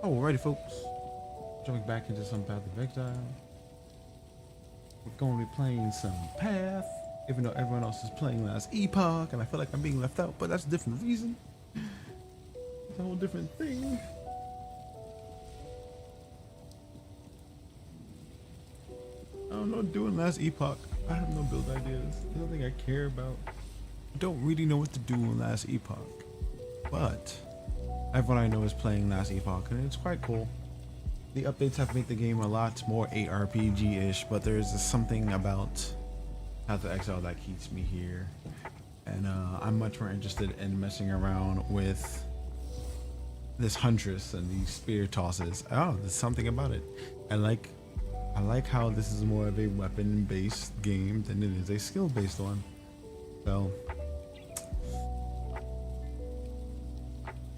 Alrighty, folks. Jumping back into some Path of Exile. We're going to be playing some Path, even though everyone else is playing Last Epoch, and I feel like I'm being left out, but that's a different reason. It's a whole different thing. I don't know, doing Last Epoch. I have no build ideas. There's nothing I care about. I don't really know what to do in Last Epoch, but everyone I know is playing Last Epoch, and it's quite cool. The updates have made the game a lot more ARPG-ish, but there's something about Path of Exile that keeps me here, and I'm much more interested in messing around with this Huntress and these spear tosses. Oh, there's something about it. I like how this is more of a weapon-based game than it is a skill-based one. So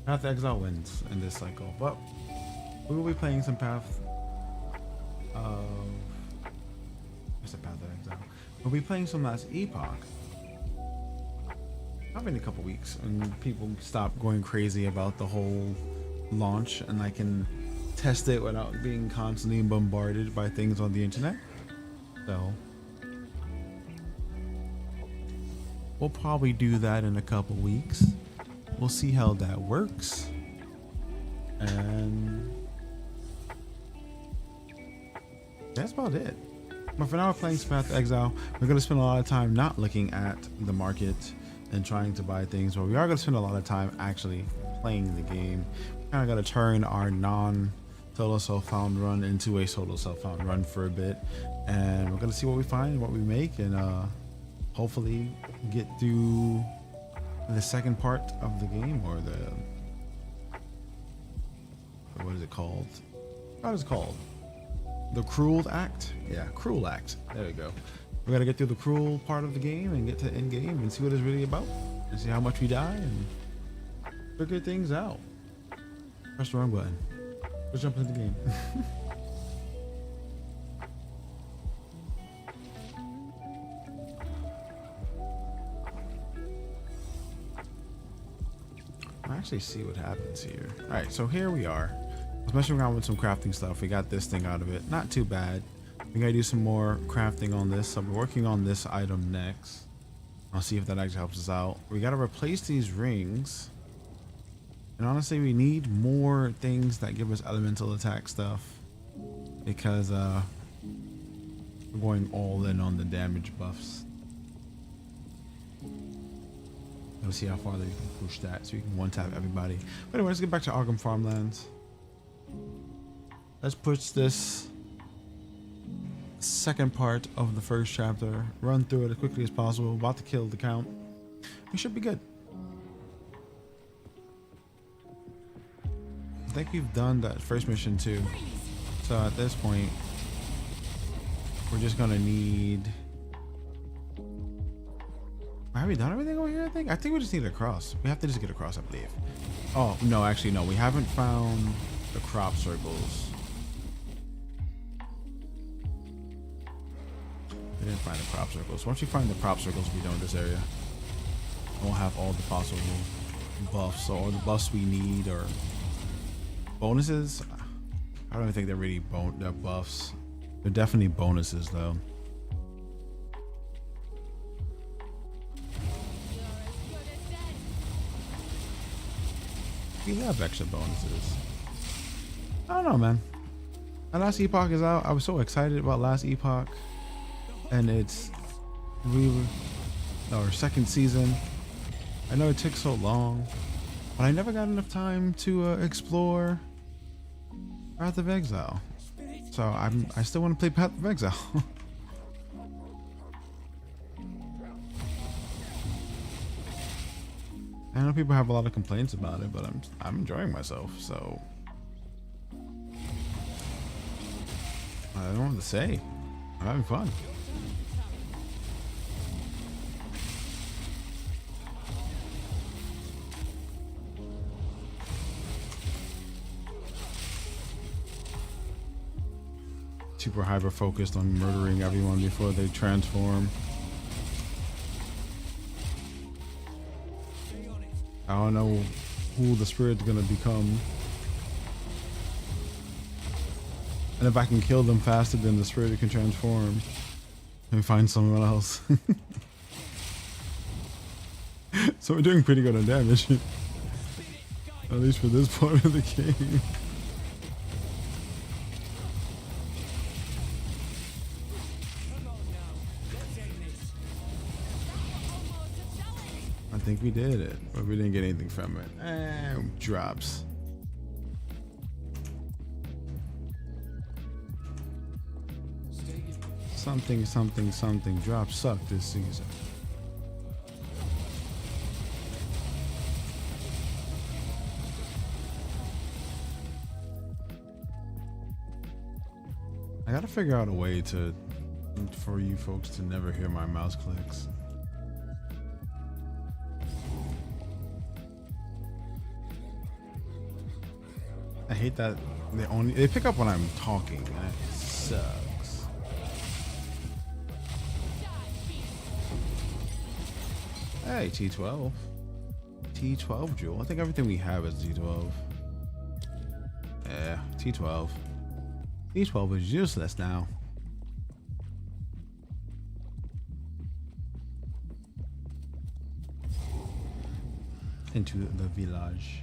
Path of Exile wins in this cycle, but we will be playing some Path of... what's the Path of Exile? We'll be playing some Last Epoch. Probably in a couple weeks when people stop going crazy about the whole launch and I can test it without being constantly bombarded by things on the internet. So we'll probably do that in a couple weeks. We'll see how that works. And that's about it. But for now, we're playing Path of Exile. We're going to spend a lot of time not looking at the market and trying to buy things, but we are going to spend a lot of time actually playing the game. Kind of got to turn our non-solo self-found run into a solo self-found run for a bit, and we're going to see what we find, what we make, and hopefully get through the second part of the game, or what is it called? What is it called? The Cruel Act? Yeah, Cruel Act. There we go. We gotta get through the cruel part of the game and get to end game and see what it's really about, and see how much we die and figure things out. Press the wrong button. Let's jump into the game. I'll actually see what happens here. Alright, so here we are. Let's mess around with some crafting stuff. We got this thing out of it. Not too bad. We gotta do some more crafting on this. So I'm working on this item next. I'll see if that actually helps us out. We gotta replace these rings. And honestly, we need more things that give us elemental attack stuff, because we're going all in on the damage buffs. Let's see how far we can push that so we can one-tap everybody. But anyway, let's get back to Arkham Farmlands. Let's push this second part of the first chapter, run through it as quickly as possible. About to kill the count. We should be good. I think we've done that first mission too. So at this point, we're just gonna need... Have we done everything over here? I think we just need a cross. We have to just get across, I believe. Oh, no, actually, no. We haven't found the crop circles. We didn't find the crop circles. Once we find the crop circles, we'll be done with this area. We'll have all the possible buffs. So all the buffs we need are bonuses. I don't even think they're really they're buffs. They're definitely bonuses, though. We have extra bonuses. I don't know, man. Last Epoch is out. I was so excited about Last Epoch, and it's our second season. I know it took so long, but I never got enough time to explore Path of Exile. So I still want to play Path of Exile. I know people have a lot of complaints about it, but I'm enjoying myself, so I don't know what to say. I'm having fun. Super hyper focused on murdering everyone before they transform. I don't know who the spirit's gonna become. And if I can kill them faster than the spirit can transform, and find someone else. So we're doing pretty good on damage. At least for this part of the game. I think we did it, but we didn't get anything from it. Drops. Something, something, something. Drops suck this season. I gotta figure out a way for you folks to never hear my mouse clicks. I hate that they pick up when I'm talking, and it sucks. Hey, T12. T12 Jewel. I think everything we have is T12. Yeah, T12. T12 is useless now. Into the village.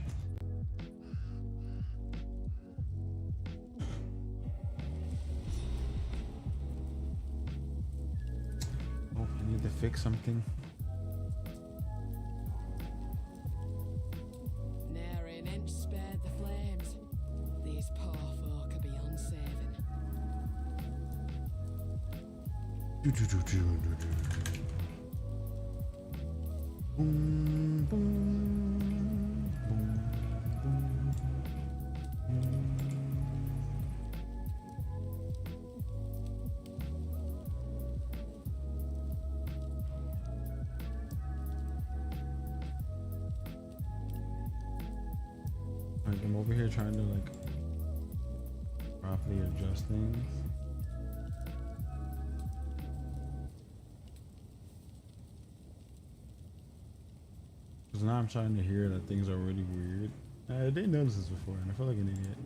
Oh, I need to fix something. Nary an inch spared the flames. These poor folk are beyond saving. Boom, boom, boom, boom. Alright, I'm over here trying to like properly adjust things. Because now I'm starting to hear that things are really weird. I didn't notice this before, and I feel like an idiot.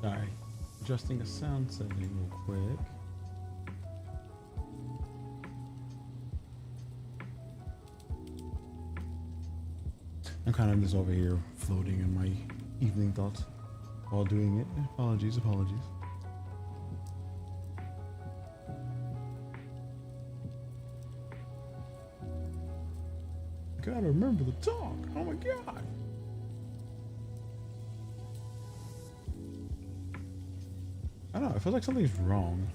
Sorry, adjusting a sound setting real quick. I'm kind of just over here floating in my evening thoughts while doing it. Apologies. Gotta remember the talk. Oh my god. I don't know, I feel like something's wrong.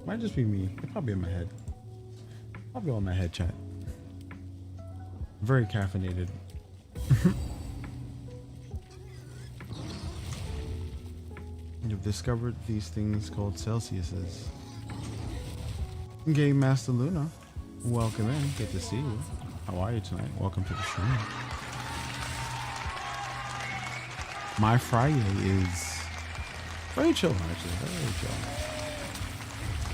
Might just be me. It probably in my head. Probably on my head, chat. Very caffeinated. You've discovered these things called Celsiuses. Game Master Luna, welcome in. Good to see you. How are you tonight? Welcome to the stream. My Friday is very chill, actually. Very chill.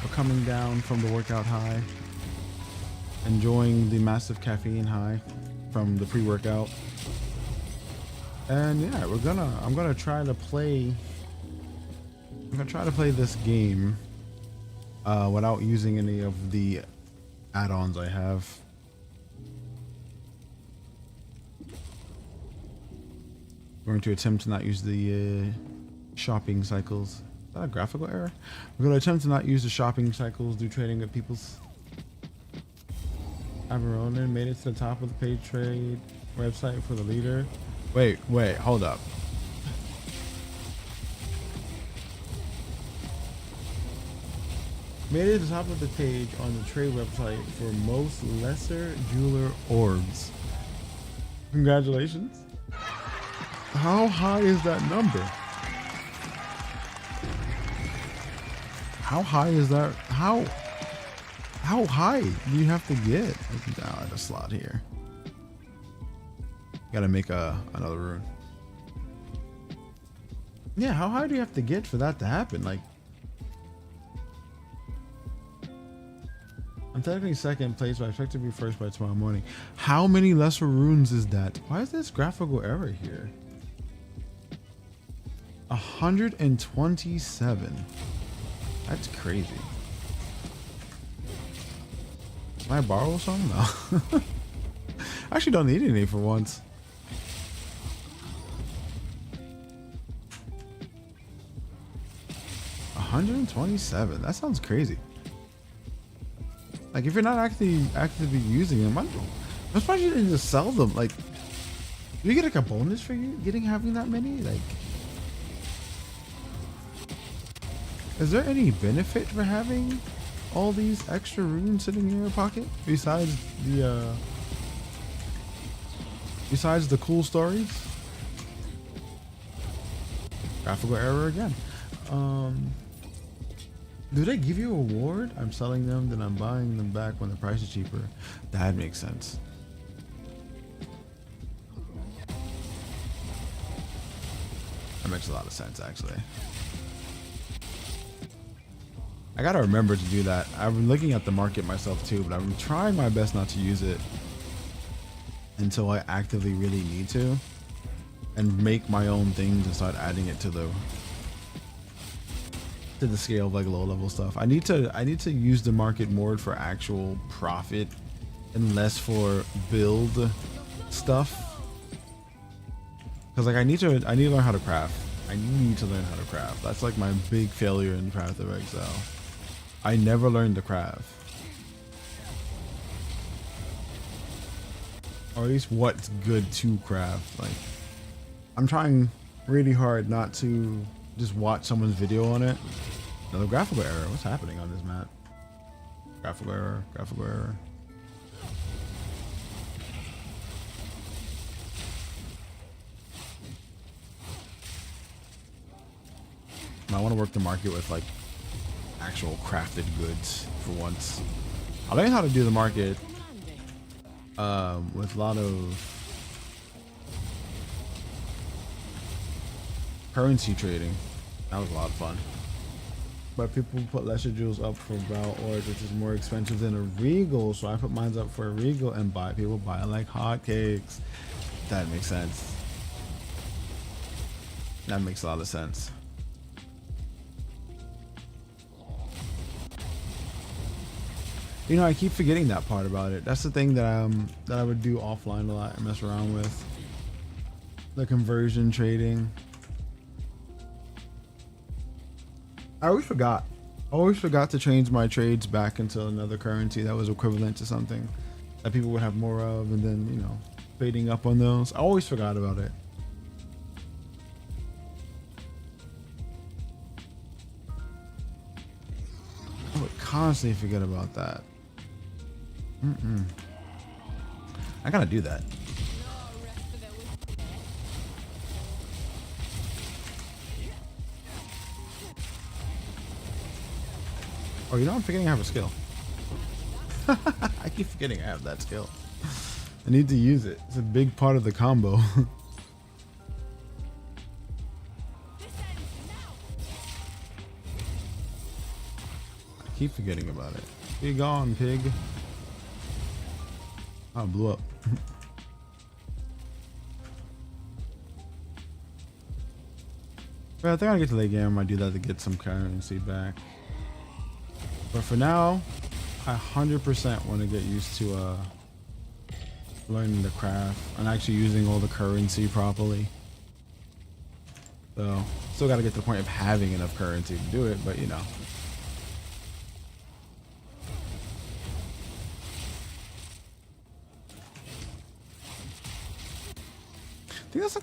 We're coming down from the workout high, enjoying the massive caffeine high from the pre-workout, and yeah, I'm gonna try to play this game without using any of the add-ons I have. We're going to attempt to not use the shopping cycles. Is that a graphical error? We're going to attempt to not use the shopping cycles, do trading with people's. Averonin made it to the top of the paid trade website for the leader. Wait, hold up. Made it to the top of the page on the trade website for most lesser jeweler orbs. Congratulations. How high is that number? How high is that? How high do you have to get? Now I had a slot here. Gotta make another rune. Yeah, how high do you have to get for that to happen? Like, I'm technically second place, but I expect to be first by tomorrow morning. How many lesser runes is that? Why is this graphical error here? 127. That's crazy. Can I borrow some? No. I actually don't need any for once. $127. That sounds crazy. Like, if you're not actively using them, I'm surprised you didn't just sell them. Like, do you get like a bonus for you having that many? Like, is there any benefit for having all these extra runes sitting in your pocket besides the cool stories? Graphical error again. Do they give you a reward? I'm selling them, then I'm buying them back when the price is cheaper. That makes sense. That makes a lot of sense, actually. I gotta remember to do that. I've been looking at the market myself too, but I'm trying my best not to use it until I actively really need to, and make my own things and start adding it to the scale of like low level stuff. I need to use the market more for actual profit and less for build stuff. Cause like I need to learn how to craft. I need to learn how to craft. That's like my big failure in Path of Exile. I never learned to craft. Or at least what's good to craft. Like, I'm trying really hard not to just watch someone's video on it. Another graphical error. What's happening on this map? Graphical error, graphical error. I want to work the market with like actual crafted goods for once. I learned how to do the market with a lot of currency trading. That was a lot of fun. But people put lesser jewels up for Brow Ores, which is more expensive than a Regal, so I put mine up for a Regal and people buy like hotcakes. That makes sense. That makes a lot of sense. You know, I keep forgetting that part about it. That's the thing that I would do offline a lot and mess around with. The conversion trading. I always forgot. I always forgot to change my trades back into another currency that was equivalent to something that people would have more of, and then, you know, fading up on those. I always forgot about it. I would constantly forget about that. I gotta do that. Oh, you know, I'm forgetting I have a skill. I keep forgetting I have that skill. I need to use it. It's a big part of the combo. I keep forgetting about it. Be gone, pig. Oh, it blew up. But I think I'll get to late game. I might do that to get some currency back. But for now, I 100% want to get used to learning the craft and actually using all the currency properly. So, still got to get to the point of having enough currency to do it, but you know. I think that's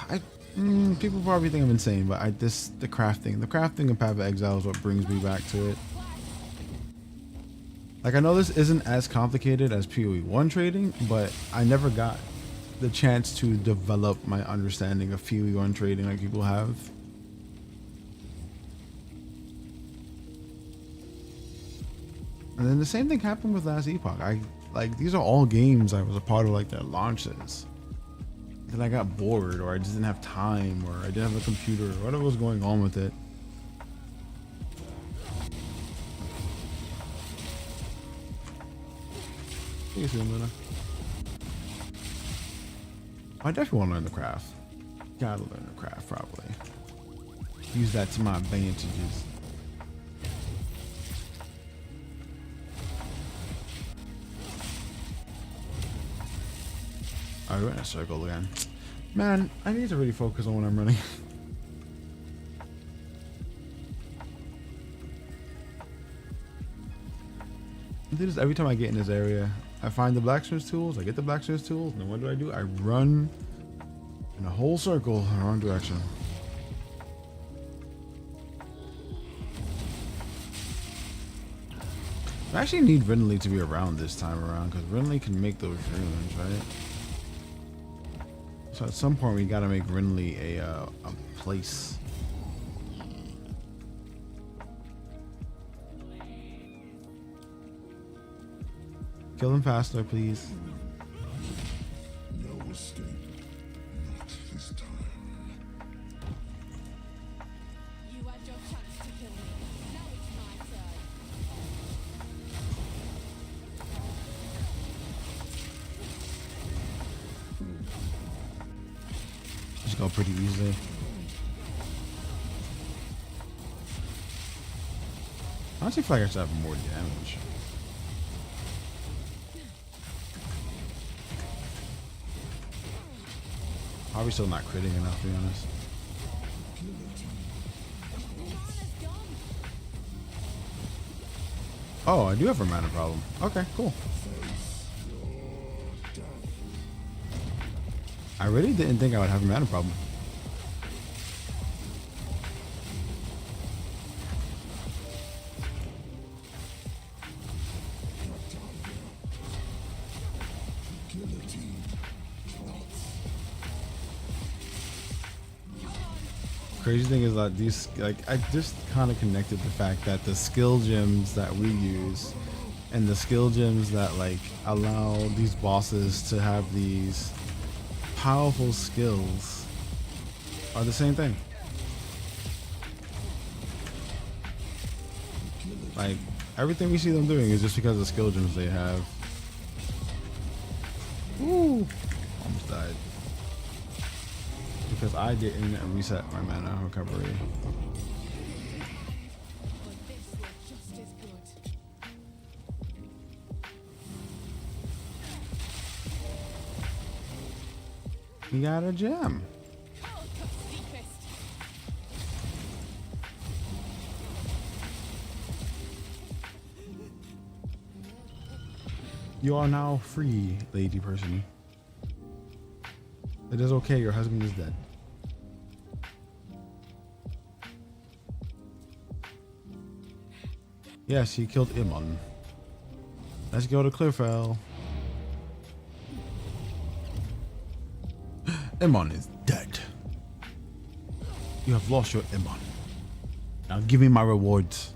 like the people probably think I'm insane, but the crafting of Path of Exile is what brings me back to it. Like, I know this isn't as complicated as PoE1 trading, but I never got the chance to develop my understanding of PoE1 trading like people have. And then the same thing happened with Last Epoch. These are all games I was a part of, like, their launches. Then I got bored, or I just didn't have time, or I didn't have a computer, or whatever was going on with it. You see, Luna. I definitely want to learn the craft. Gotta learn the craft, probably. Use that to my advantages. Alright, we're in a circle again. Man, I need to really focus on when I'm running. I do this every time I get in this area. I find the blacksmith's tools, I get the blacksmith's tools, and then what do? I run in a whole circle in the wrong direction. I actually need Renly to be around this time around, because Renly can make those runes, right? So at some point we gotta make Renly a place. Kill him faster, please. No escape. Not this time. You had your chance to kill me. Now it's my turn. Just go pretty easily. I honestly feel like I should have more damage. Probably still not critting enough, to be honest. Oh, I do have a mana problem. Okay, cool. I really didn't think I would have a mana problem. Crazy thing is that these, like, I just kind of connected the fact that the skill gems that we use and the skill gems that, like, allow these bosses to have these powerful skills are the same thing. Like, everything we see them doing is just because of the skill gems they have. Ooh, almost died. Because I didn't reset my mana recovery. But this was just as good. We got a gem. I'll cut deepest. You are now free, lady person. It is okay, your husband is dead. Yes, he killed Imon. Let's go to Clearfell. Imon is dead. You have lost your Imon. Now give me my rewards.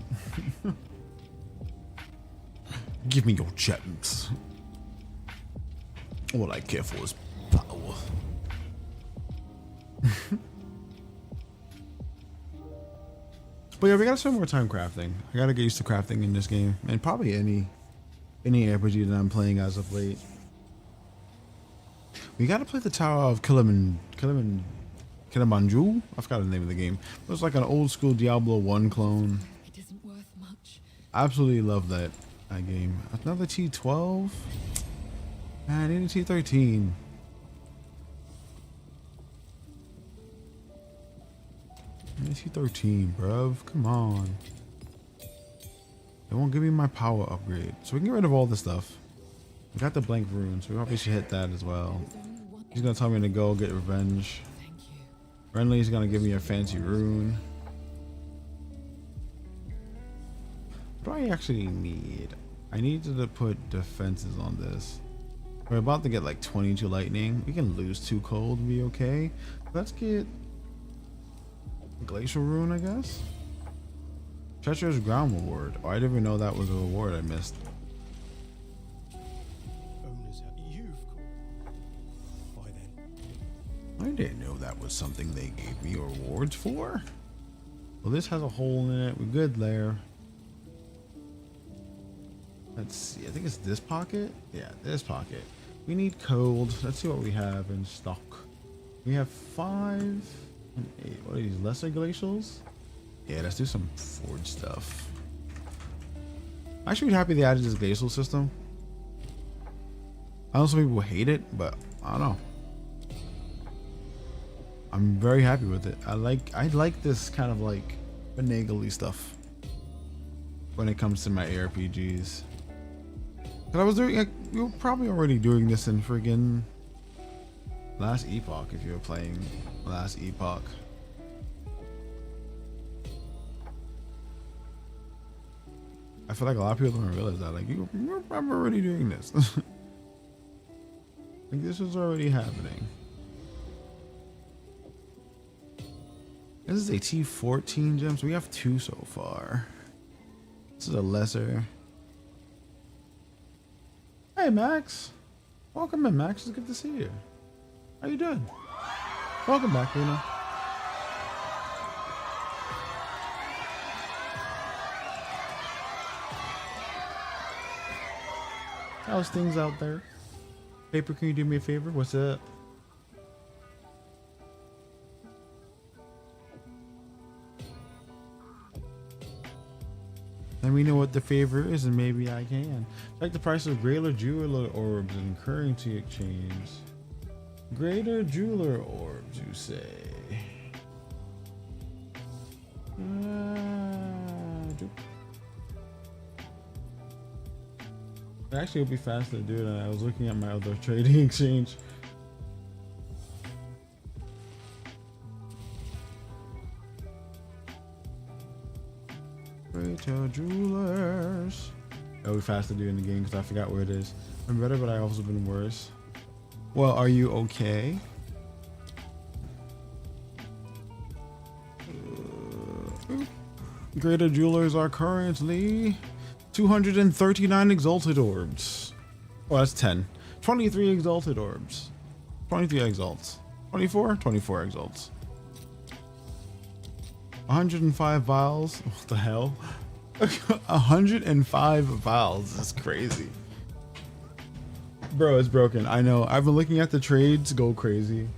Give me your gems. All I care for is power. But yeah, we gotta spend more time crafting. I gotta get used to crafting in this game, and probably any RPG that I'm playing as of late. We gotta play the Tower of Kilimanjaro. I forgot the name of the game. It was like an old school Diablo 1 clone. It isn't worth much. Absolutely love that game. Another T12. Man, I need a T13. T13, bruv. Come on. They won't give me my power upgrade. So we can get rid of all this stuff. We got the blank rune, so we probably should hit that as well. He's gonna tell me to go get revenge. Thank you. Renly's gonna give me a fancy rune. What do I actually need? I needed to put defenses on this. We're about to get like 22 lightning. We can lose 2 cold and be okay. Let's get glacial rune, I guess. Treacherous ground reward. Oh, I didn't even know that was a reward I missed. You've called. Why then? I didn't know that was something they gave me rewards for. Well, this has a hole in it. We're good there. Let's see. I think it's this pocket. Yeah, this pocket. We need cold. Let's see what we have in stock. We have 5 and 8. What are these? Lesser glacials? Yeah, let's do some forge stuff. I'm actually happy they added this glacial system. I know some people hate it, but I don't know. I'm very happy with it. I like this kind of like finagly stuff when it comes to my ARPGs. Cause I was doing, like, you were probably already doing this in friggin' Last Epoch if you were playing Last Epoch. I feel like a lot of people don't realize that. Like, I'm already doing this. Like, this is already happening. This is a T14 gem, so we have 2 so far. This is a lesser. Hey, Max. Welcome in, Max. It's good to see you. How you doing? Welcome back, Luna. How's things out there? Paper, can you do me a favor? What's up? Let me know what the favor is and maybe I can. Check the price of greater jeweler orbs and currency exchange. Greater jeweler orbs, you say? Actually, it would be faster to do it. I was looking at my other trading exchange. Retail jewelers. It'll be faster to do in the game because I forgot where it is. I'm better, but I also been worse. Well, are you okay? Greater jewelers are currently 239 exalted orbs. Oh, that's 10. 23 exalted orbs. 23 exalts. 24? 24 exalts. 105 vials. What the hell? 105 vials. That's crazy. Bro, it's broken. I know. I've been looking at the trades go crazy.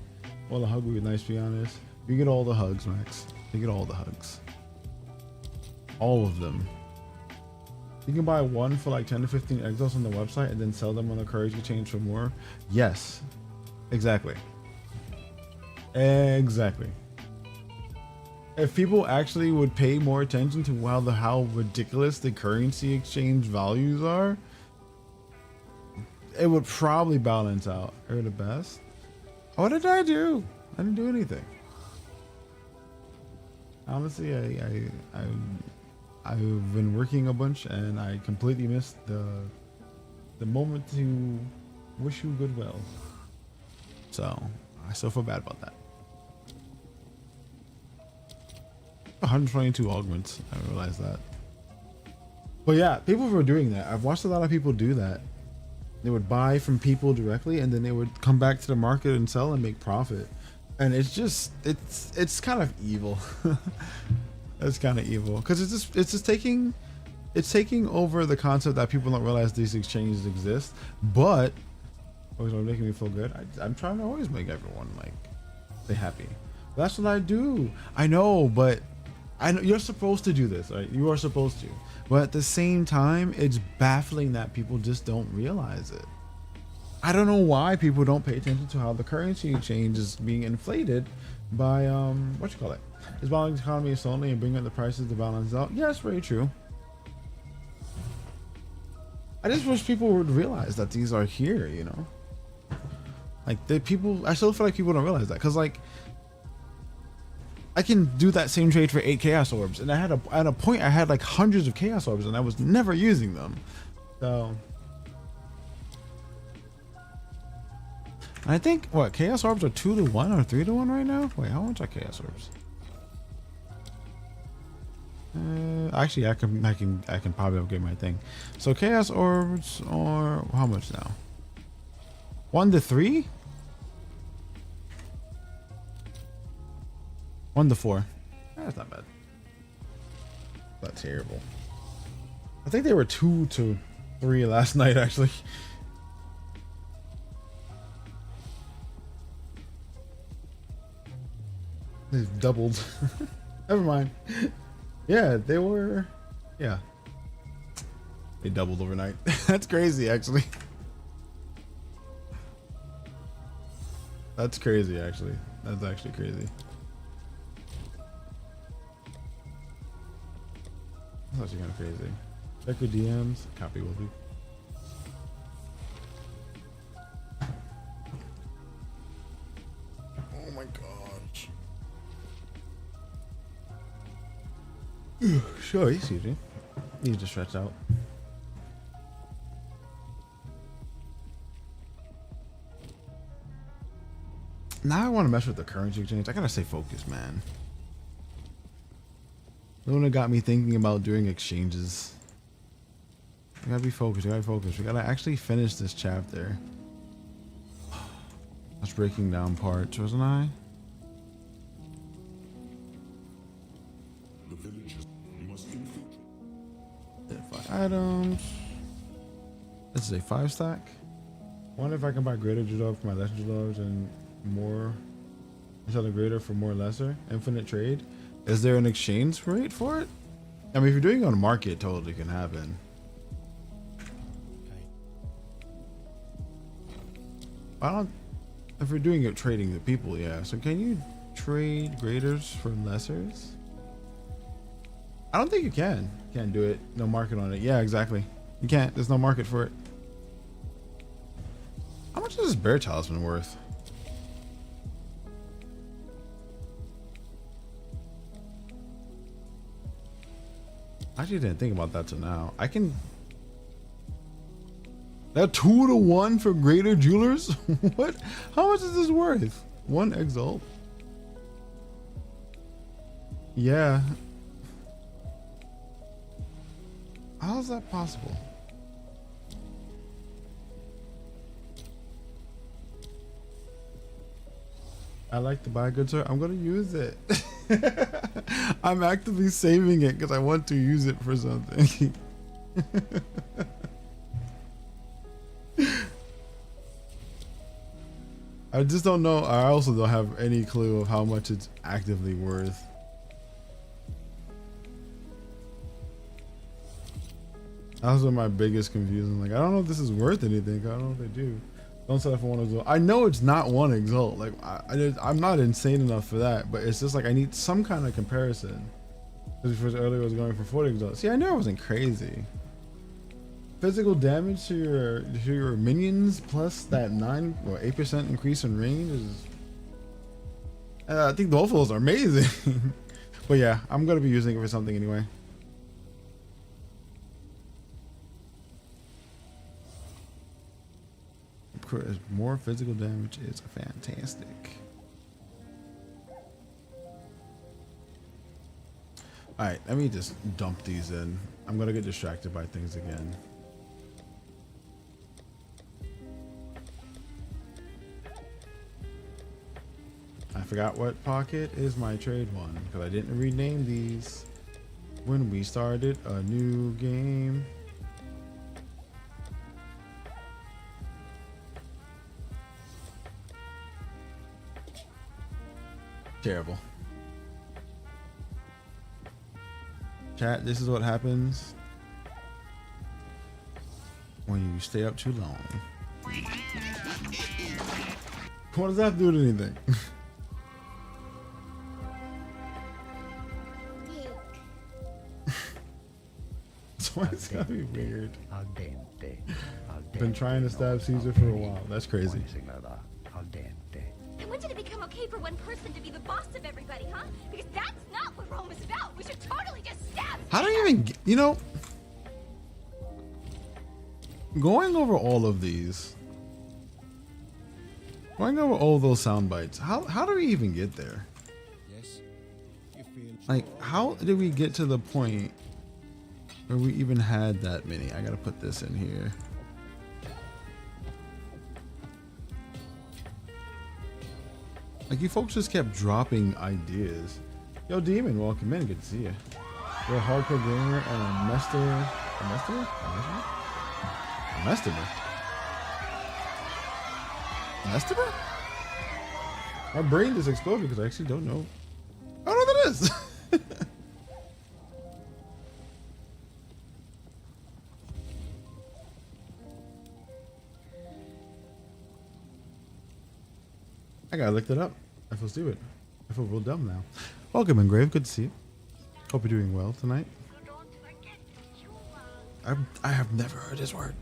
Well, the hug would be nice, to be honest. You get all the hugs, Max. You get all the hugs. All of them. You can buy one for like 10 to 15 exiles on the website and then sell them on the currency exchange for more. Yes. Exactly. Exactly. If people actually would pay more attention to how ridiculous the currency exchange values are, it would probably balance out. Or the best. What did I do? I didn't do anything. Honestly, I've been working a bunch and I completely missed the moment to wish you goodwill. So I still feel bad about that. 122 augments. I realized that. But yeah, people were doing that. I've watched a lot of people do that. They would buy from people directly and then they would come back to the market and sell and make profit. And it's just, it's kind of evil. It's kind of evil because it's taking over the concept that people don't realize these exchanges exist. But always making me feel good. I'm trying to always make everyone like stay happy. That's what I do. I know, but I know you're supposed to do this, right? You are supposed to. But at the same time, it's baffling that people just don't realize it. I don't know why people don't pay attention to how the currency exchange is being inflated by what you call it. Is balancing the economy solely and bringing up the prices to balance out? Yes, very true. I just wish people would realize that these are here, you know? Like I still feel like people don't realize that because like I can do that same trade for 8 chaos orbs and at a point I had like hundreds of chaos orbs and I was never using them. So I think what chaos orbs are 2-1 or 3-1 right now. Wait, how much are chaos orbs? Actually, I can probably upgrade my thing. So chaos orbs are how much now? 1-3, 1-4. That's not bad. Not terrible. I think they were 2-3 last night actually. They've doubled. Never mind. Yeah, they were. Yeah. They doubled overnight. That's crazy, actually. That's crazy, actually. That's actually crazy. That's actually kind of crazy. Check your DMs. Copy will do. Oh my gosh. Sure, you see, dude. Need to stretch out. Now I want to mess with the currency exchange. I gotta stay focused, man. Luna got me thinking about doing exchanges. We gotta be focused. We gotta be focused. We gotta actually finish this chapter. I was breaking down parts, wasn't I? The villagers must infiltrate. 5 items. This is a 5 stack. Wonder if I can buy greater Judog for my lesser Judogs and more. Sell a greater for more lesser. Infinite trade. Is there an exchange rate for it? I mean, if you're doing it on the market, it totally can happen. Okay. I don't. If you're doing it trading the people, yeah. So can you trade graders for lessers? I don't think you can. Can't do it. No market on it. Yeah, exactly. You can't. There's no market for it. How much is this bear talisman worth? I actually didn't think about that till now. I can. That 2-1 for greater jewelers? What? How much is this worth? 1 exalt. Yeah. How is that possible? I like to buy good, sir. I'm gonna use it. I'm actively saving it because I want to use it for something. I just don't know. I also don't have any clue of how much it's actively worth. That was my biggest confusion. Like, I don't know if this is worth anything. I don't know if they do. Don't sell it for 1 exalt. I know it's not 1 exalt. Like, I'm not insane enough for that. But it's just like I need some kind of comparison. Because earlier I was going for 4 exalt. See, I knew I wasn't crazy. Physical damage to your minions plus that 9 or 8% increase in range is. I think both of those are amazing. But yeah, I'm gonna be using it for something anyway. More physical damage is fantastic. All right, let me just dump these in. I'm gonna get distracted by things again. I forgot what pocket is my trade one because I didn't rename these when we started a new game. Terrible. Chat, this is what happens when you stay up too long. What does that have to do with anything? So it's gotta be weird. Al dente. Al dente. Been trying to stab Caesar for a while. That's crazy. Al dente. And when did it become okay for one person to be the boss of everybody, huh? Because that's not what Rome is about. We should totally just stab. How do you even, you know? going over all of these, going over all those sound bites, how do we even get there? Yes. You feel Like, how did we get to the point where we even had that many? I gotta put this in here. Like, you folks just kept dropping ideas. Yo, Demon, welcome in. Good to see you. You're a hardcore gamer and a mester. A mester? A mester? A mester? My brain just exploded because I actually don't know. I don't know what that is. I gotta look that up. I feel stupid. I feel real dumb now. Welcome, Engrave. Good to see you. Hope you're doing well tonight. I have never heard this word.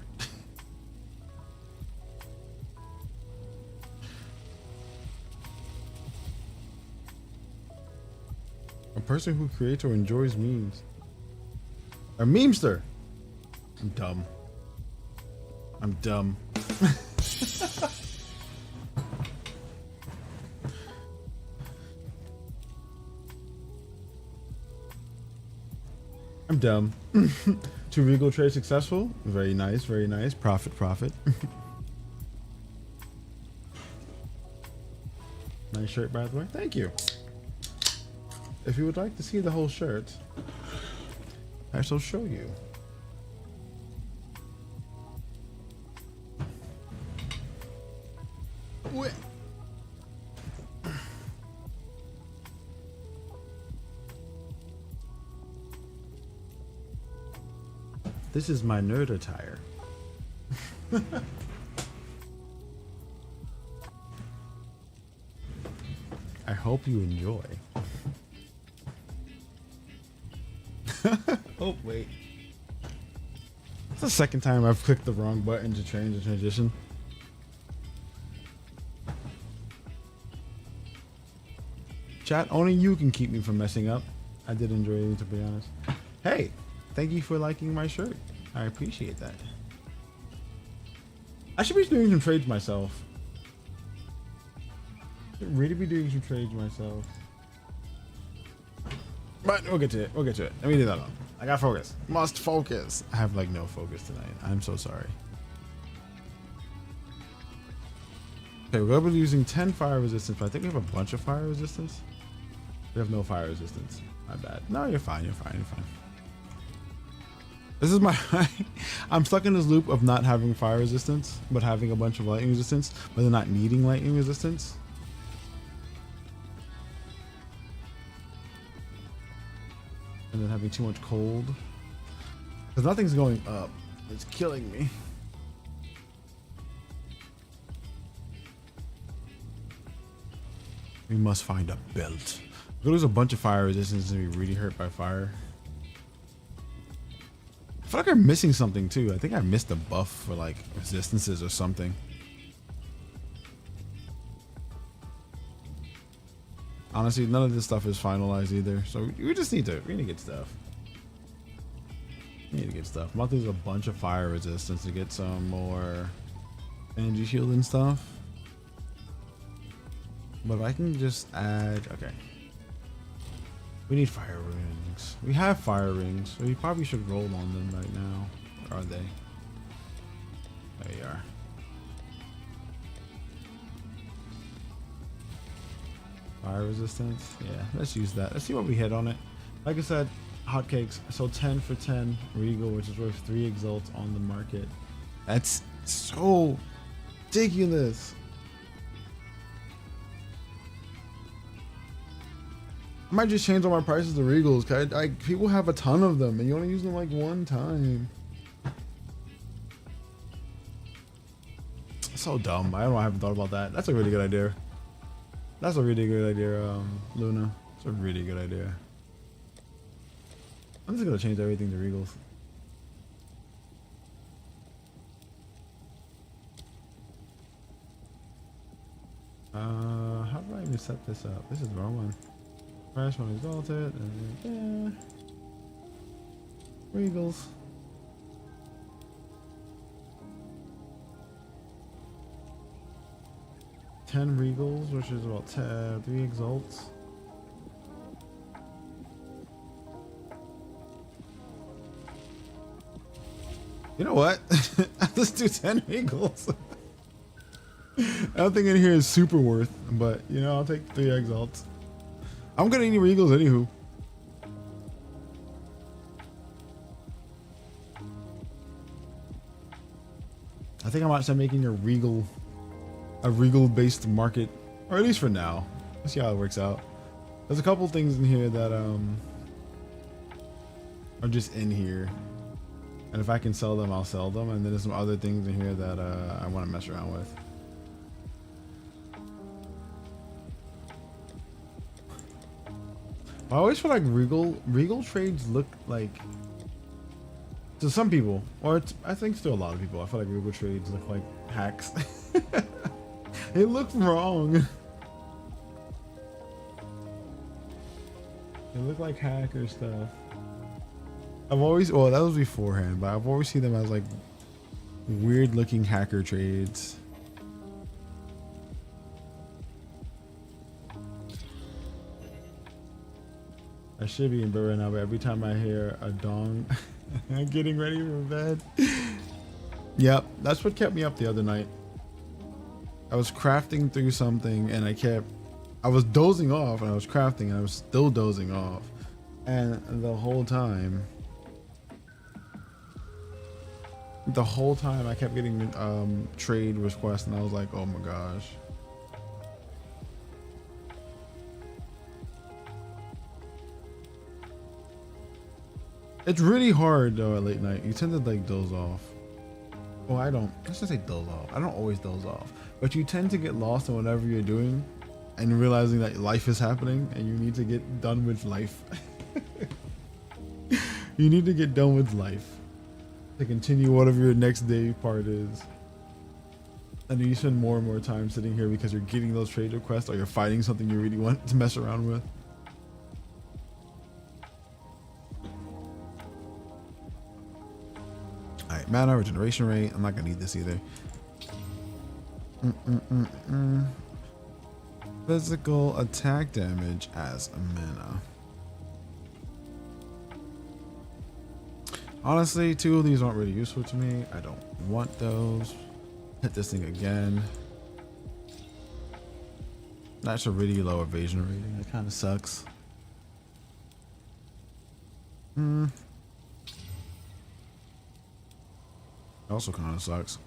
A person who creates or enjoys memes. A memester. I'm dumb. I'm dumb. I'm dumb. To Regal trade successful. Very nice, very nice. Profit, profit. Nice shirt, by the way. Thank you. If you would like to see the whole shirt, I shall show you. Wait. This is my nerd attire. I hope you enjoy. Oh, wait. It's the second time I've clicked the wrong button to change the transition. Chat, only you can keep me from messing up. I did enjoy it, to be honest. Hey, thank you for liking my shirt. I appreciate that. I should be doing some trades myself. I should really be doing some trades myself. But we'll get to it. We'll get to it. Let me do that on. I got focus. Must focus. I have like no focus tonight. I'm so sorry. Okay, we're going to be using 10 fire resistance, but I think we have a bunch of fire resistance. We have no fire resistance. My bad. No, you're fine. You're fine. You're fine. This is my... I'm stuck in this loop of not having fire resistance, but having a bunch of lightning resistance, but then not needing lightning resistance. And then having too much cold. Because nothing's going up. It's killing me. We must find a belt. We're gonna lose a bunch of fire resistance and be really hurt by fire. I feel like I'm missing something too. I think I missed a buff for like resistances or something. Honestly, none of this stuff is finalized either. So we just need to get stuff. We need to get stuff. I'm about to lose a bunch of fire resistance to get some more energy shield and stuff. But if I can just add, okay. We need fire rings. We have fire rings, so we probably should roll on them right now. Where are they? There you are. Fire resistance. Yeah, let's use that. Let's see what we hit on it. Like I said, hotcakes. So 10 for 10 Regal, which is worth 3 exalts on the market. That's so ridiculous. I might just change all my prices to Regals, cause people have a ton of them and you only use them like one time. So dumb. I haven't thought about that. That's a really good idea. That's a really good idea, Luna. It's a really good idea. I'm just gonna change everything to Regals. How do I even set this up? This is the wrong one. First one exalted, and then Regals. 10 Regals, which is about 3 Exalts. You know what? Let's do 10 Regals. Nothing in here is super worth, but you know, I'll take 3 Exalts. I'm gonna need Regals anywho. I think I might start making a regal based market, or at least for now. Let's see how it works out. There's a couple things in here that are just in here, and if I can sell them, I'll sell them. And then there's some other things in here that I want to mess around with. I always feel like regal trades look like, to some people, or I think to a lot of people, I feel like regal trades look like hacks. They look wrong. They look like hacker stuff. I've always, well, that was beforehand, but I've always seen them as like weird looking hacker trades. I should be in bed right now, but every time I hear a dong, I'm getting ready for bed. Yep, that's what kept me up the other night. I was crafting through something and I was dozing off, and I was crafting and I was still dozing off. And the whole time I kept getting trade requests, and I was like, oh my gosh. It's really hard though at late night. You tend to like doze off. Well, let's just say doze off. I don't always doze off, but you tend to get lost in whatever you're doing and realizing that life is happening and you need to get done with life. You need to get done with life to continue whatever your next day part is. And you spend more and more time sitting here because you're getting those trade requests, or you're fighting something you really want to mess around with. Alright, mana, regeneration rate. I'm not gonna need this either. Physical attack damage as a mana. Honestly, 2 of these aren't really useful to me. I don't want those. Hit this thing again. That's a really low evasion rating. It kind of sucks. Also kind of sucks.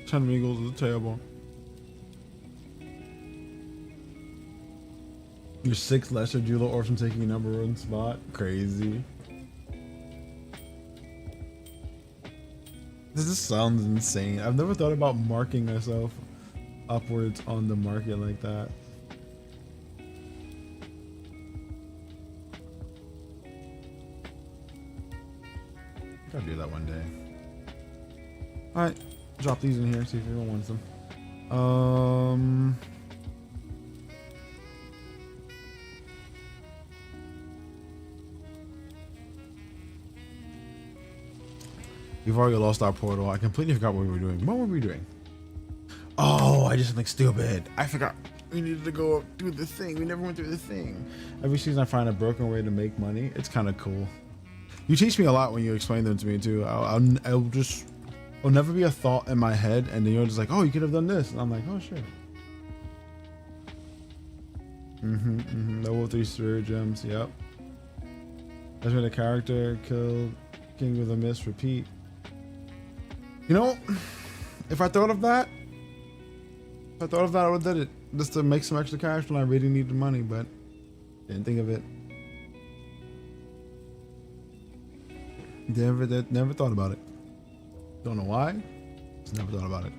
Ten Eagles is terrible. Your 6 lesser Jewel Orphan taking a number 1 spot. Crazy. This just sounds insane. I've never thought about marking myself upwards on the market like that. Gotta do that one day. Alright, drop these in here, see if anyone wants them. We've already lost our portal. I completely forgot what we were doing. What were we doing? Oh, I did something stupid. I forgot. We needed to go do the thing. We never went through the thing. Every season I find a broken way to make money. It's kind of cool. You teach me a lot when you explain them to me too. I'll never be a thought in my head, and then you're just like, oh, you could have done this, and I'm like, oh, sure. Level 3 spirit gems. Yep. That's when the character killed king with a miss. Repeat. You know, if I thought of that, I would have done it just to make some extra cash when I really needed money, but didn't think of it. Never thought about it. Don't know why. Just never thought about it.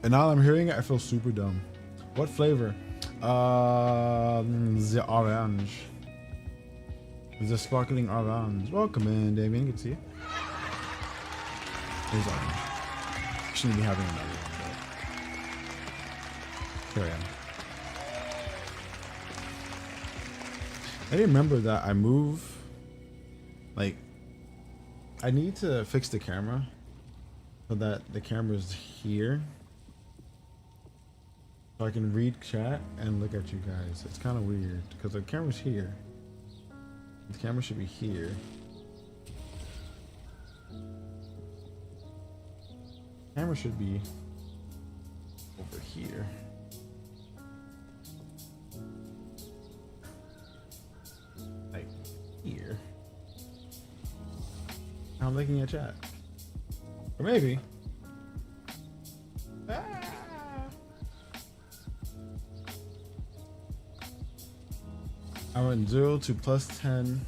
And now I'm hearing it, I feel super dumb. What flavor? The orange. The sparkling orange. Welcome in, Damien. Good to see you. Here's orange. Shouldn't be having another one, but here I am. I didn't remember that I move. Like, I need to fix the camera so that the camera's here, so I can read chat and look at you guys. It's kind of weird because the camera's here. The camera should be here. The camera should be over here. Like here. I'm looking at chat. Or maybe. Ah. I went 0 to +10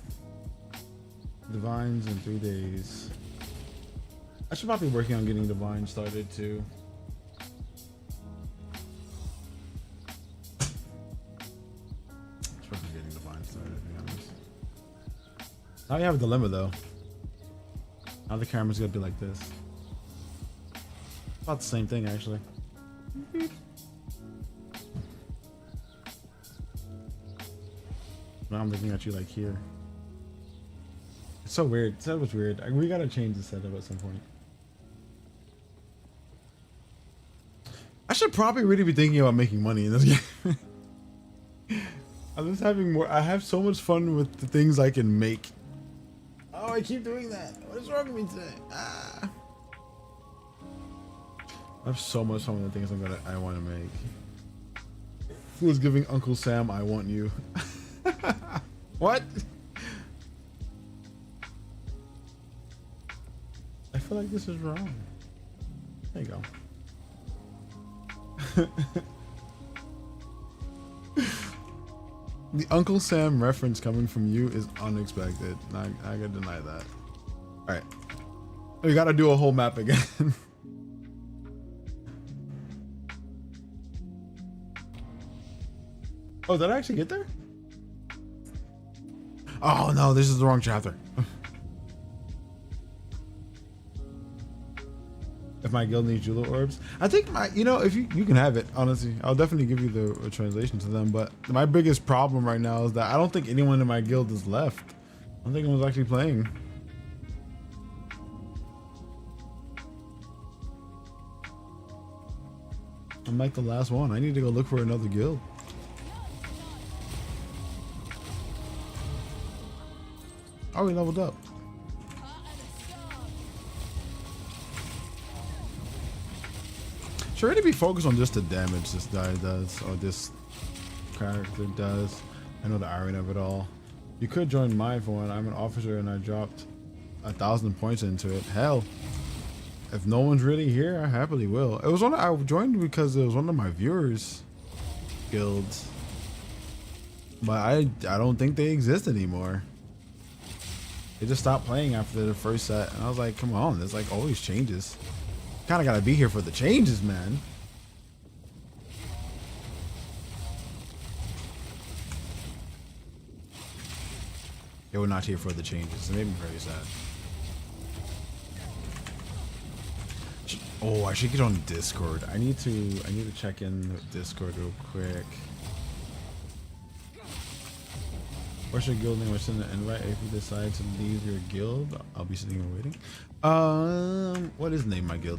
divines in 3 days. I should probably be working on getting divine started too. Supposed to be getting divine started, to be honest. Now you have a dilemma though. Now the camera's gonna be like this. About the same thing actually. Now I'm looking at you like here. It's so weird. That was weird. We gotta change the setup at some point. I should probably really be thinking about making money in this game. I'm just having more. I have so much fun with the things I can make. Oh, I keep doing that. What is wrong with me today? Ah. I have so much fun with the things I want to make. Who is giving Uncle Sam I want you? What? I feel like this is wrong. There you go. The Uncle Sam reference coming from you is unexpected. I gotta deny that. Alright. We gotta do a whole map again. Oh, did I actually get there? Oh no, this is the wrong chapter. If my guild needs Jewel orbs, I think if you can have it, honestly, I'll definitely give you the translation to them. But my biggest problem right now is that I don't think anyone in my guild is left. I don't think anyone's actually playing. I'm like the last one. I need to go look for another guild. Oh, we leveled up. Should really be focused on just the damage this guy does, or this character does. I know the irony of it all. You could join mine for one. I'm an officer and I dropped 1,000 points into it. Hell, if no one's really here, I happily will. It was one I joined because it was one of my viewers' guilds, but I don't think they exist anymore. They just stopped playing after the first set, and I was like, come on, there's like always changes. Kind of gotta be here for the changes, man. They were not here for the changes. It made me very sad. Oh, I should get on Discord. I need to check in with Discord real quick. What's your guild name? What's in the invite? If you decide to leave your guild, I'll be sitting here waiting. What is the name of my guild?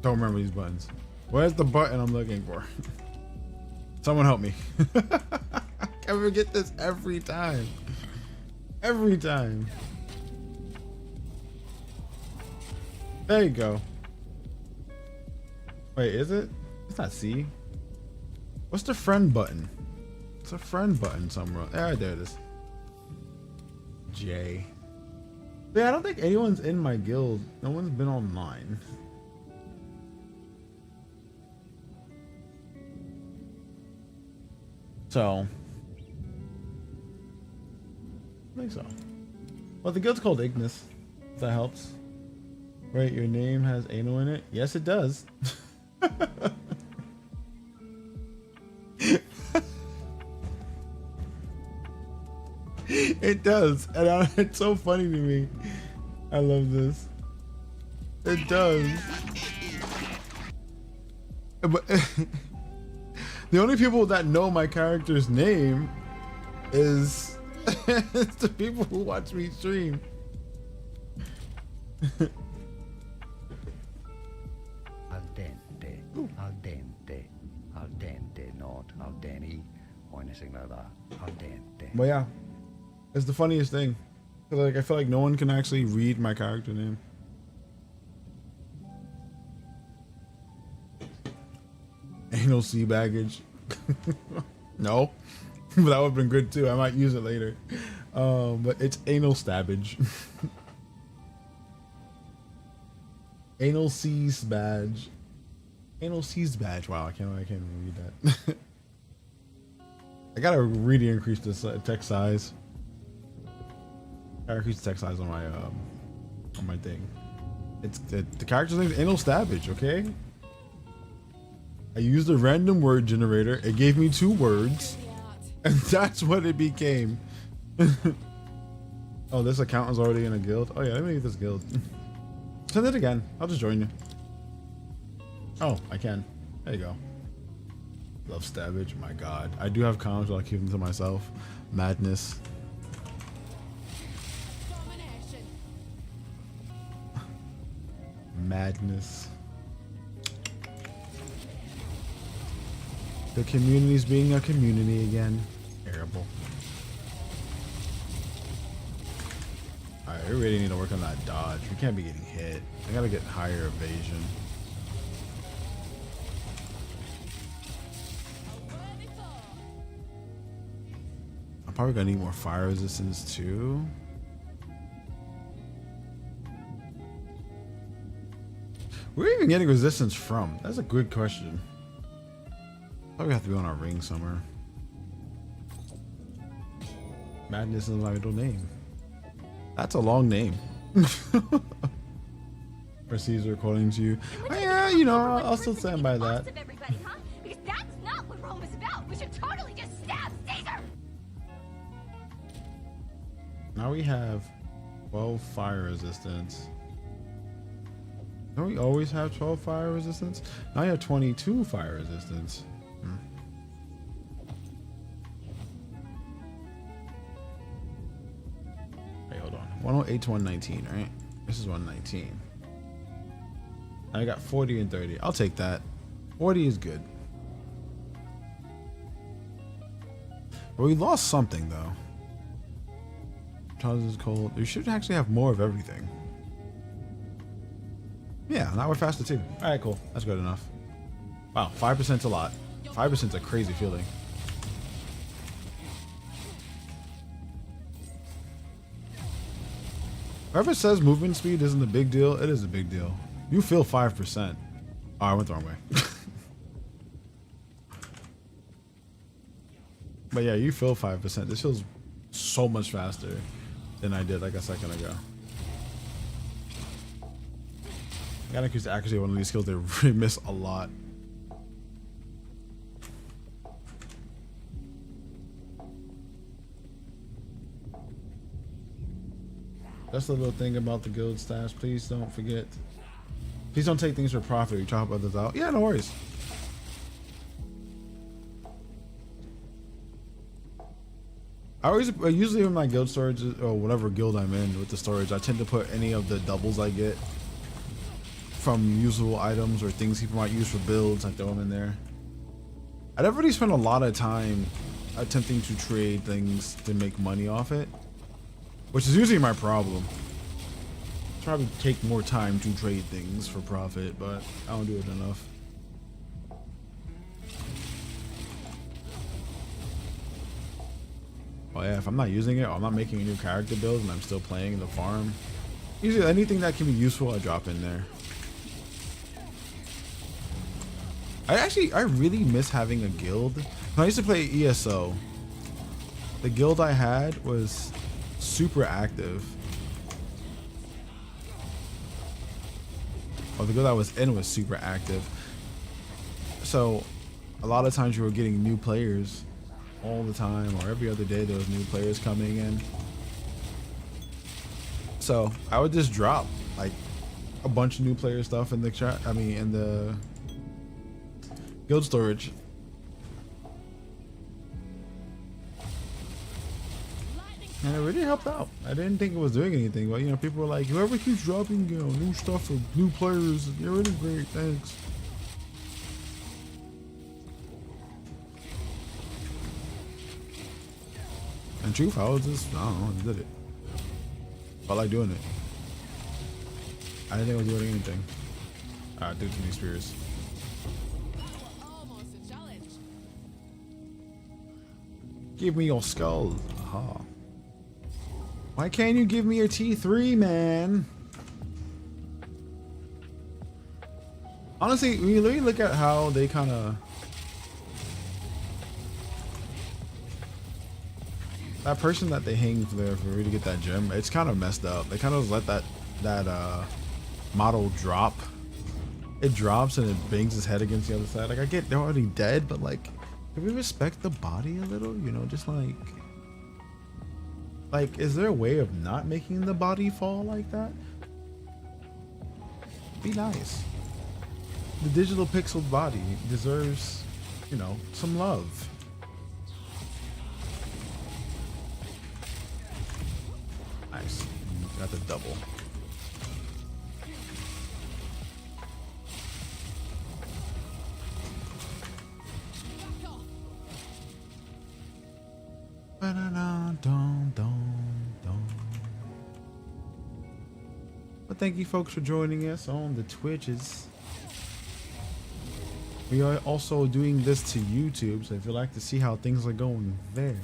Don't remember these buttons. Where's the button I'm looking for? Someone help me. I forget this every time. Every time. There you go. Wait, is it? It's not C. What's the friend button? It's a friend button somewhere. Ah, there it is. J. Yeah, I don't think anyone's in my guild. No one's been online. So, I think so. Well, the guild's called Ignis. If that helps. Right, your name has anal in it? Yes, it does. It does. And it's so funny to me. I love this. It does. But the only people that know my character's name is it's the people who watch me stream. Al dente, al dente, al dente, not al dente, or anything like that. Al dente. But yeah, it's the funniest thing. 'Cause, like, I feel like no one can actually read my character name. Anal sea baggage. No, but that would have been good too. I might use it later. But it's anal stabbage. Anal seas badge. Anal seas badge. Wow, I can't read that. I gotta really increase this text size. I gotta increase the text size on my thing. It's the character's name is anal stabbage. Okay. I used a random word generator. It gave me 2 words, and that's what it became. Oh, this account is already in a guild. Oh yeah, let me make this guild. Send it again. I'll just join you. Oh, I can. There you go. Love stabbage. My God, I do have comments, but I'll keep them to myself. Madness. Domination. Madness. The community's being a community again. Terrible. Alright, we really need to work on that dodge. We can't be getting hit. I gotta get higher evasion. I'm probably gonna need more fire resistance too. Where are we even getting resistance from? That's a good question. Probably have to be on our ring somewhere. Madness is my middle name. That's a long name. For Caesar, according to you. Oh, yeah, you know, I'll still stand by that. Because that's not what Rome is about. We should totally just stab Caesar. Now we have 12 fire resistance. Don't we always have 12 fire resistance? Now you have 22 fire resistance. Wait, hold on. 108 to 119, right? This is 119. I got 40 and 30. I'll take that. 40 is good. But we lost something though. Charles is cold. We should actually have more of everything. Yeah, now we're faster too. Alright, cool. That's good enough. Wow, 5%'s a lot. 5%'s a crazy feeling. Whoever says movement speed isn't a big deal, it is a big deal. You feel 5%. Oh, I went the wrong way. But yeah, you feel 5%. This feels so much faster than I did like a second ago. I gotta increase the accuracy of one of these skills. They really miss a lot. That's the little thing about the guild stash. Please don't forget. Please don't take things for profit. You chop others out. Yeah, no worries. I usually in my guild storage or whatever guild I'm in with the storage, I tend to put any of the doubles I get from usable items or things people might use for builds. I throw them in there. I never really spend a lot of time attempting to trade things to make money off it, which is usually my problem. Probably take more time to trade things for profit, but I don't do it enough. Oh yeah, if I'm not using it or I'm not making a new character build and I'm still playing the farm, usually anything that can be useful I drop in there. I really miss having a guild. When I used to play ESO, the guild I had was super active. Or the guild I was in was super active. So a lot of times you were getting new players all the time, or every other day there was new players coming in. So I would just drop like a bunch of new player stuff in the chat. I mean, in the Guild storage. And it really helped out. I didn't think it was doing anything, but you know, people were like, whoever keeps dropping, you know, new stuff for new players, you're really great, thanks. And truth, I was just, I don't know, I just did it. I like doing it. I didn't think I was doing anything. Dude, too many spears. Almost a challenge. Give me your skull. Aha. Why can't you give me your T3, man? Honestly, when you really look at how they kind of... That person that they hang there for me to get that gem, it's kind of messed up. They kind of let that model drop. It drops and it bangs his head against the other side. Like, I get they're already dead, but like, can we respect the body a little? You know, just like, is there a way of not making the body fall like that? Be nice. The digital pixel body deserves, you know, some love. Nice. Got the double. But thank you folks for joining us on the Twitches. We are also doing this to YouTube, so if you'd like to see how things are going there,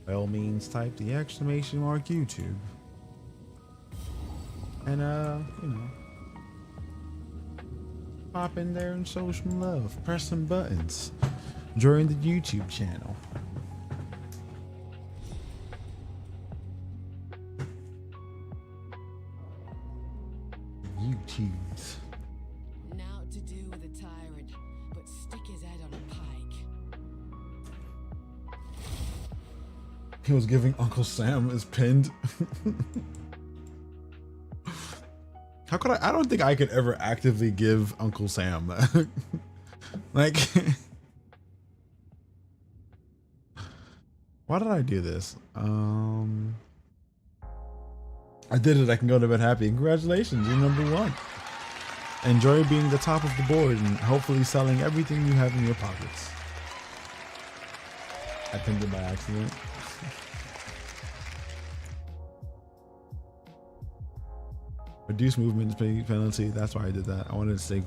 by all means type the exclamation mark YouTube. And you know, pop in there and show some love. Press some buttons. Join the YouTube channel. YouTubes. Now to do with a tyrant, but stick his head on a pike. He was giving Uncle Sam his pinned. How could I don't think I could ever actively give Uncle Sam that. Like, why did I do this? I did it. I can go to bed happy. Congratulations, you're #1. Enjoy being the top of the board and hopefully selling everything you have in your pockets. I pinned it by accident. Reduce movement penalty. That's why I did that. I want to stay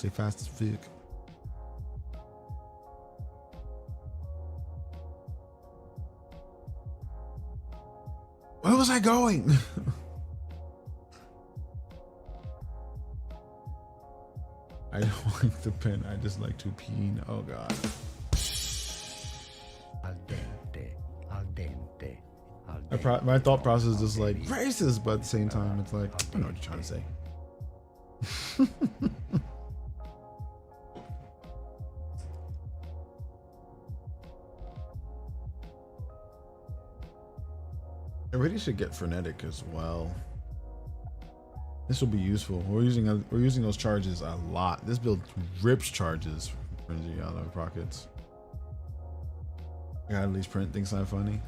fast as fuck. Where was I going? I don't like the pen. I just like to pee. Oh god. Al dente, al dente, al dente. My thought process is like racist, but at the same time, it's like I know what you're trying to say. I really should get frenetic as well. This will be useful. We're using those charges a lot. This build rips charges from frenzy out of pockets. I gotta at least print things not funny.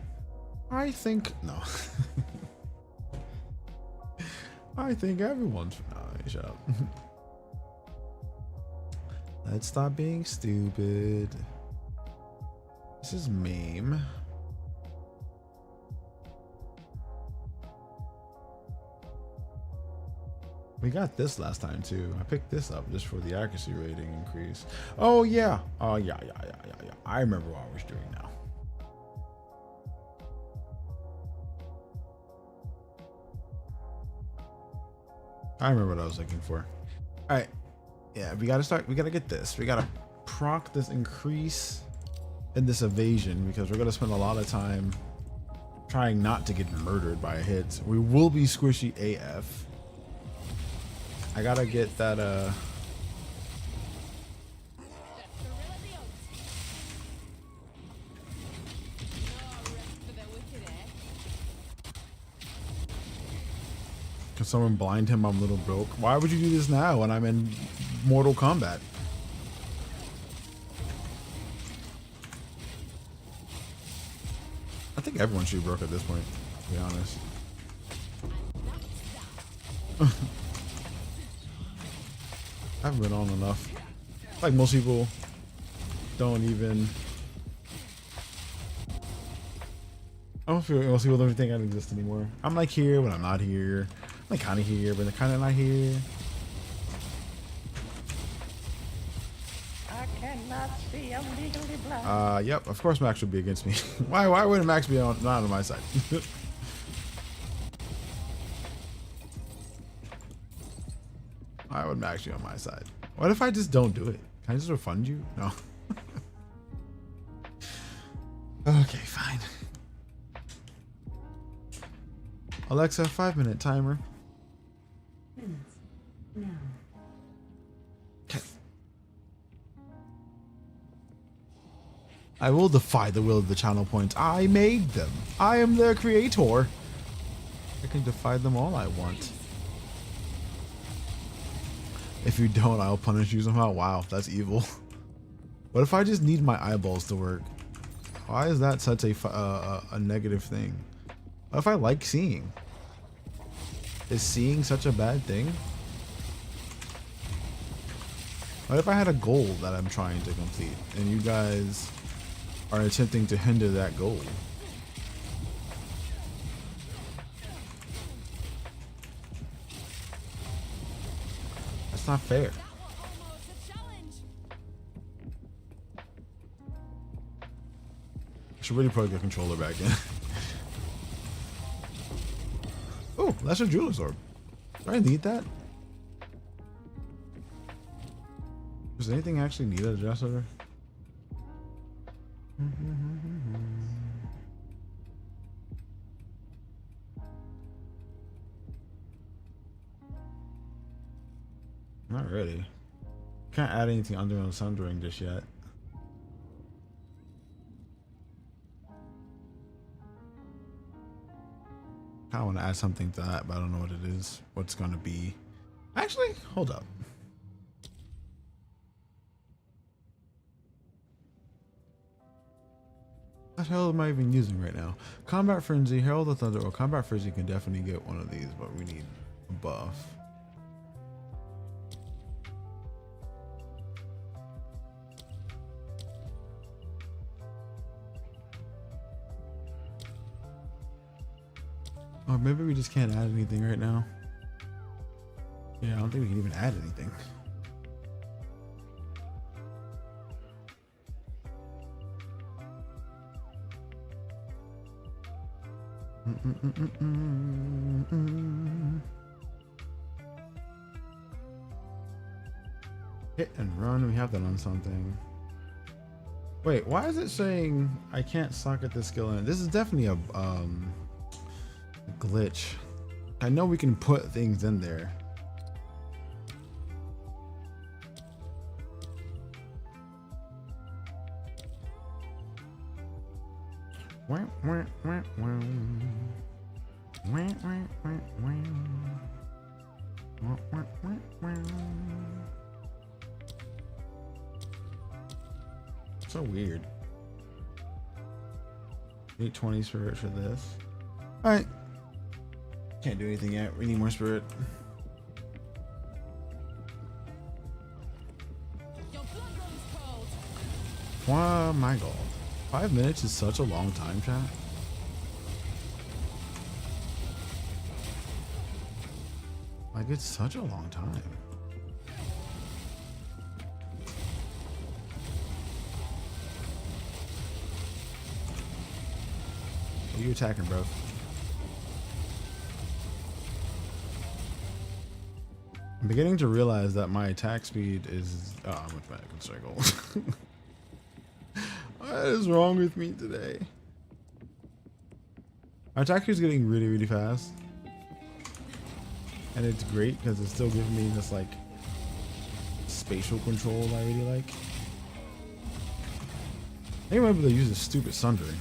I think no. I think everyone's shut up. Let's stop being stupid. This is meme. We got this last time too. I picked this up just for the accuracy rating increase. Oh yeah. Oh yeah. I remember what I was doing now. I remember what I was looking for. All right. Yeah, we gotta get this. We gotta proc this increase in this evasion because we're gonna spend a lot of time trying not to get murdered by a hit. We will be squishy AF. I gotta get that Can someone blind him? I'm a little broke. Why would you do this now when I'm in Mortal Kombat? think everyone should be broke at this point, to be honest. I haven't been on enough. Like most people don't even. I don't feel most people don't even think I exist anymore. I'm like here when I'm not here. I'm like kind of here, but kind of not here. I cannot see. I'm legally blind. Yep. Of course, Max would be against me. Why wouldn't Max be not on my side? Why would Max be on my side? What if I just don't do it? Can I just refund you? No. Okay, fine. Alexa, 5-minute timer. Minutes. Now. Okay. I will defy the will of the channel points. I made them. I am their creator. I can defy them all I want. If you don't, I'll punish you somehow. Wow, that's evil. What if I just need my eyeballs to work? Why is that such a negative thing? What if I like seeing? Is seeing such a bad thing? What if I had a goal that I'm trying to complete and you guys are attempting to hinder that goal? That's not fair. I should really plug the controller back in. Oh, that's a jeweler's orb. Do I need that? Does anything actually need a dress order? Not really. Can't add anything under on Sundering just yet. I want to add something to that, but I don't know what it is. What's going to be. Actually, hold up. What the hell am I even using right now? Combat Frenzy, Herald of Thunder, or Combat Frenzy can definitely get one of these, but we need a buff. Or maybe we just can't add anything right now. Yeah, I don't think we can even add anything. Hit and run, we have that on something. Wait, why is it saying I can't socket this skill in? This is definitely a glitch. I know we can put things in there. So weird. Need 20 spirit for this. All right. Can't do anything yet. We need more spirit. Oh my god. 5 minutes is such a long time, chat. Like, it's such a long time. What are you attacking, bro? I'm beginning to realize that my attack speed is... Oh, I went back in circles. What is wrong with me today? My attack speed is getting really, really fast. And it's great because it's still giving me this, like, spatial control I really like. I might be able to use this stupid sundering.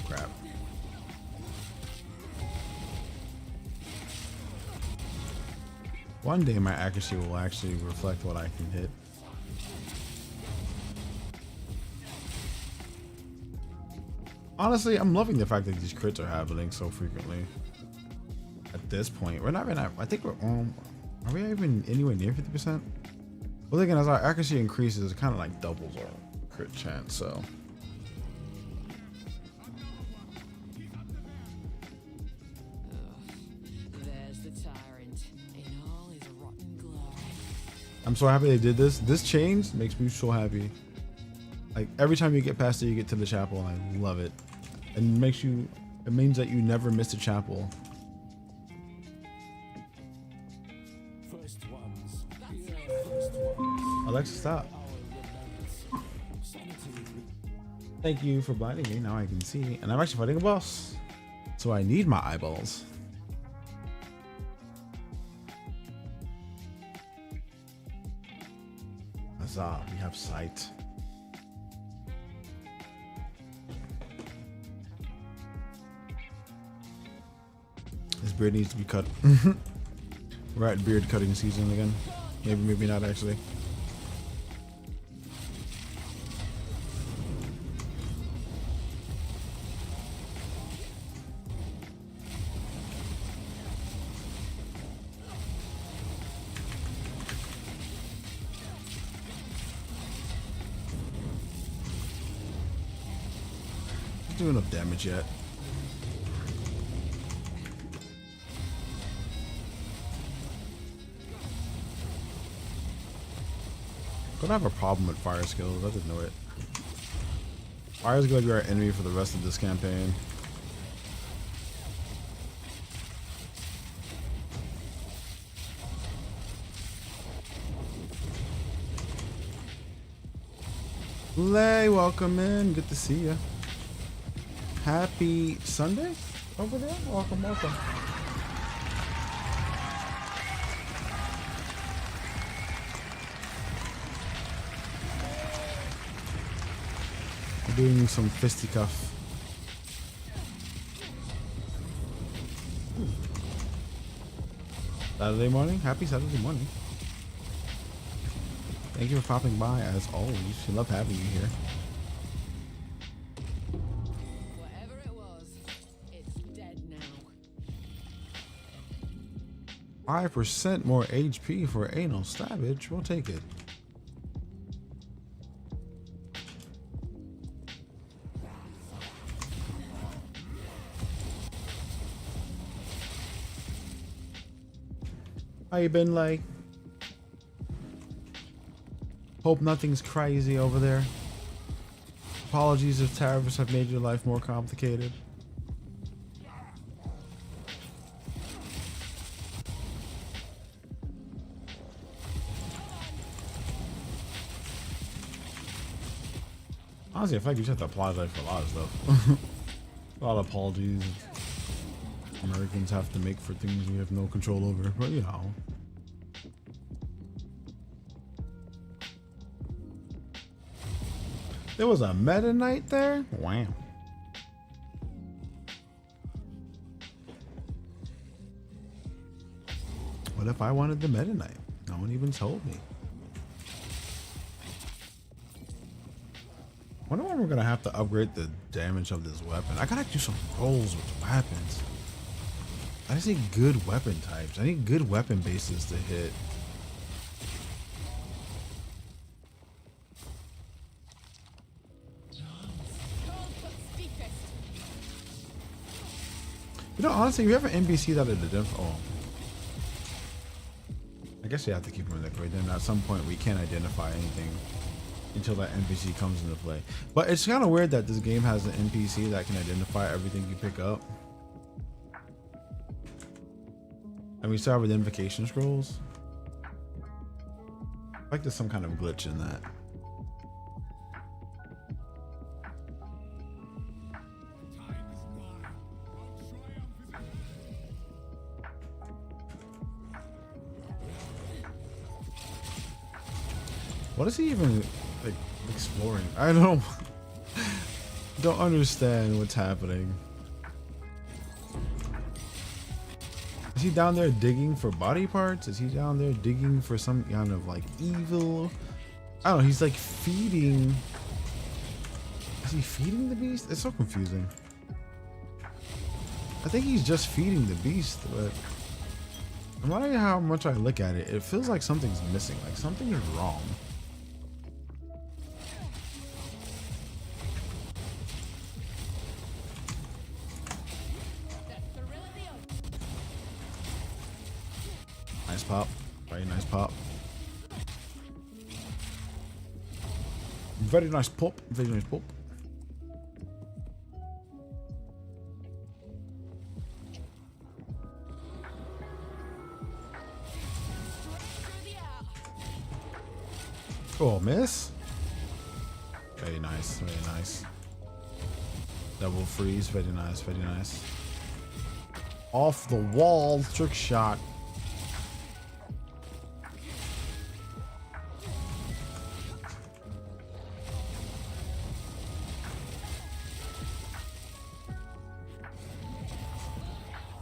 crap. One day my accuracy will actually reflect what I can hit. Honestly, I'm loving the fact that these crits are happening so frequently. At this point, we're not even at, I think we're on, are we even anywhere near 50%? Well, again, as our accuracy increases, it kind of like doubles our crit chance, so. There's the tyrant in all his rotten glory. I'm so happy they did this. This change makes me so happy. Like every time you get past it, you get to the chapel, and I love it. And it means that you never miss a chapel. First ones. First ones. Alexa, stop. Thank you for blinding me. Now I can see. And I'm actually fighting a boss. So I need my eyeballs. Huzzah, we have sight. This beard needs to be cut. We're at beard cutting season again. Maybe, maybe not actually. Not doing enough damage yet. Gonna have a problem with fire skills. I didn't know it. Fire is gonna be our enemy for the rest of this campaign. Lay, welcome in. Good to see you. Happy Sunday over there. Welcome, welcome. Doing some fisticuff. Saturday morning? Happy Saturday morning. Thank you for popping by as always. We love having you here. Whatever it was, it's dead now. 5% more HP for anal stabbage. We'll take it. How you been, like? Hope nothing's crazy over there. Apologies if tariffs have made your life more complicated. Honestly, I feel like you just have to apologize for a lot of stuff. A lot of apologies Americans have to make for things we have no control over, but you know. There was a Meta Knight there? Wow. What if I wanted the Meta Knight? No one even told me. I wonder when we're gonna have to upgrade the damage of this weapon. I gotta do some rolls with weapons. I just need good weapon types. I need good weapon bases to hit. You know, honestly, if you have an NPC that identifies, oh, I guess you have to keep them in that way. Then at some point we can't identify anything until that NPC comes into play. But it's kind of weird that this game has an NPC that can identify everything you pick up. And we start with identification scrolls. Like there's some kind of glitch in that. What is he even like exploring? I don't know. don't understand what's happening. Is he down there digging for body parts? Is he down there digging for some kind of like evil? I don't know. He's like feeding. Is he feeding the beast? It's so confusing. I think he's just feeding the beast, but no matter how much I look at it, it feels like something's missing. Like something is wrong. Nice pop. Very nice pop. Very nice pop. Very nice pop. Oh, miss. Very nice. Very nice. Double freeze. Very nice. Very nice. Off the wall trick shot.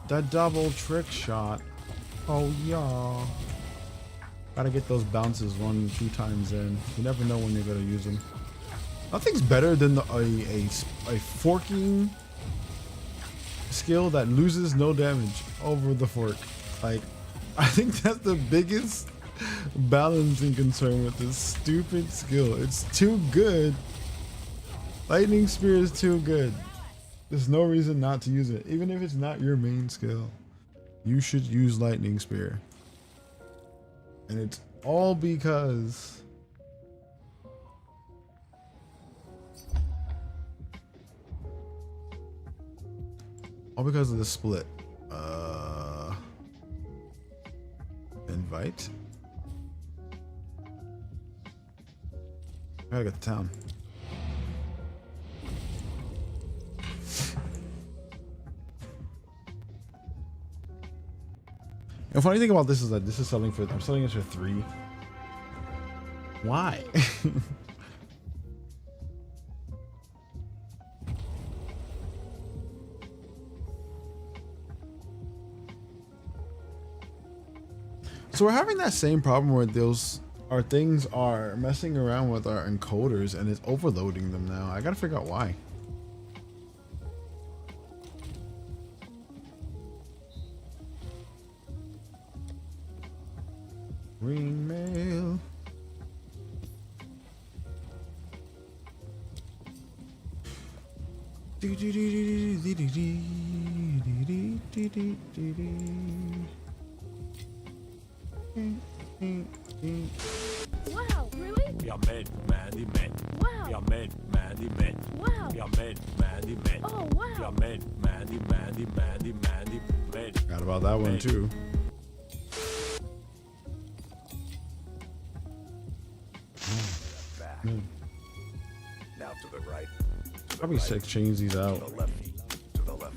That double trick shot. Oh yeah. Gotta get those bounces 1-2 times in. You never know when you're gonna use them. Nothing's better than a forking skill that loses no damage over the fork. Like, I think that's the biggest balancing concern with this stupid skill. It's too good. Lightning Spear is too good. There's no reason not to use it. Even if it's not your main skill, you should use Lightning Spear. And it's all because of the split. Invite. I gotta get to town. The funny thing about this is that this is selling for, I'm selling it for 3. Why? So we're having that same problem where our things are messing around with our encoders and it's overloading them now. I gotta figure out why. Ring mail. Wow, really? Ja men, die men. Wow. Ja men, die men. Wow. Ja men, die men. Oh, wow. Ja men, die men. Forgot about that one too. Back. Now to the right. To the Probably right. 6 change these out. To the left. To the left.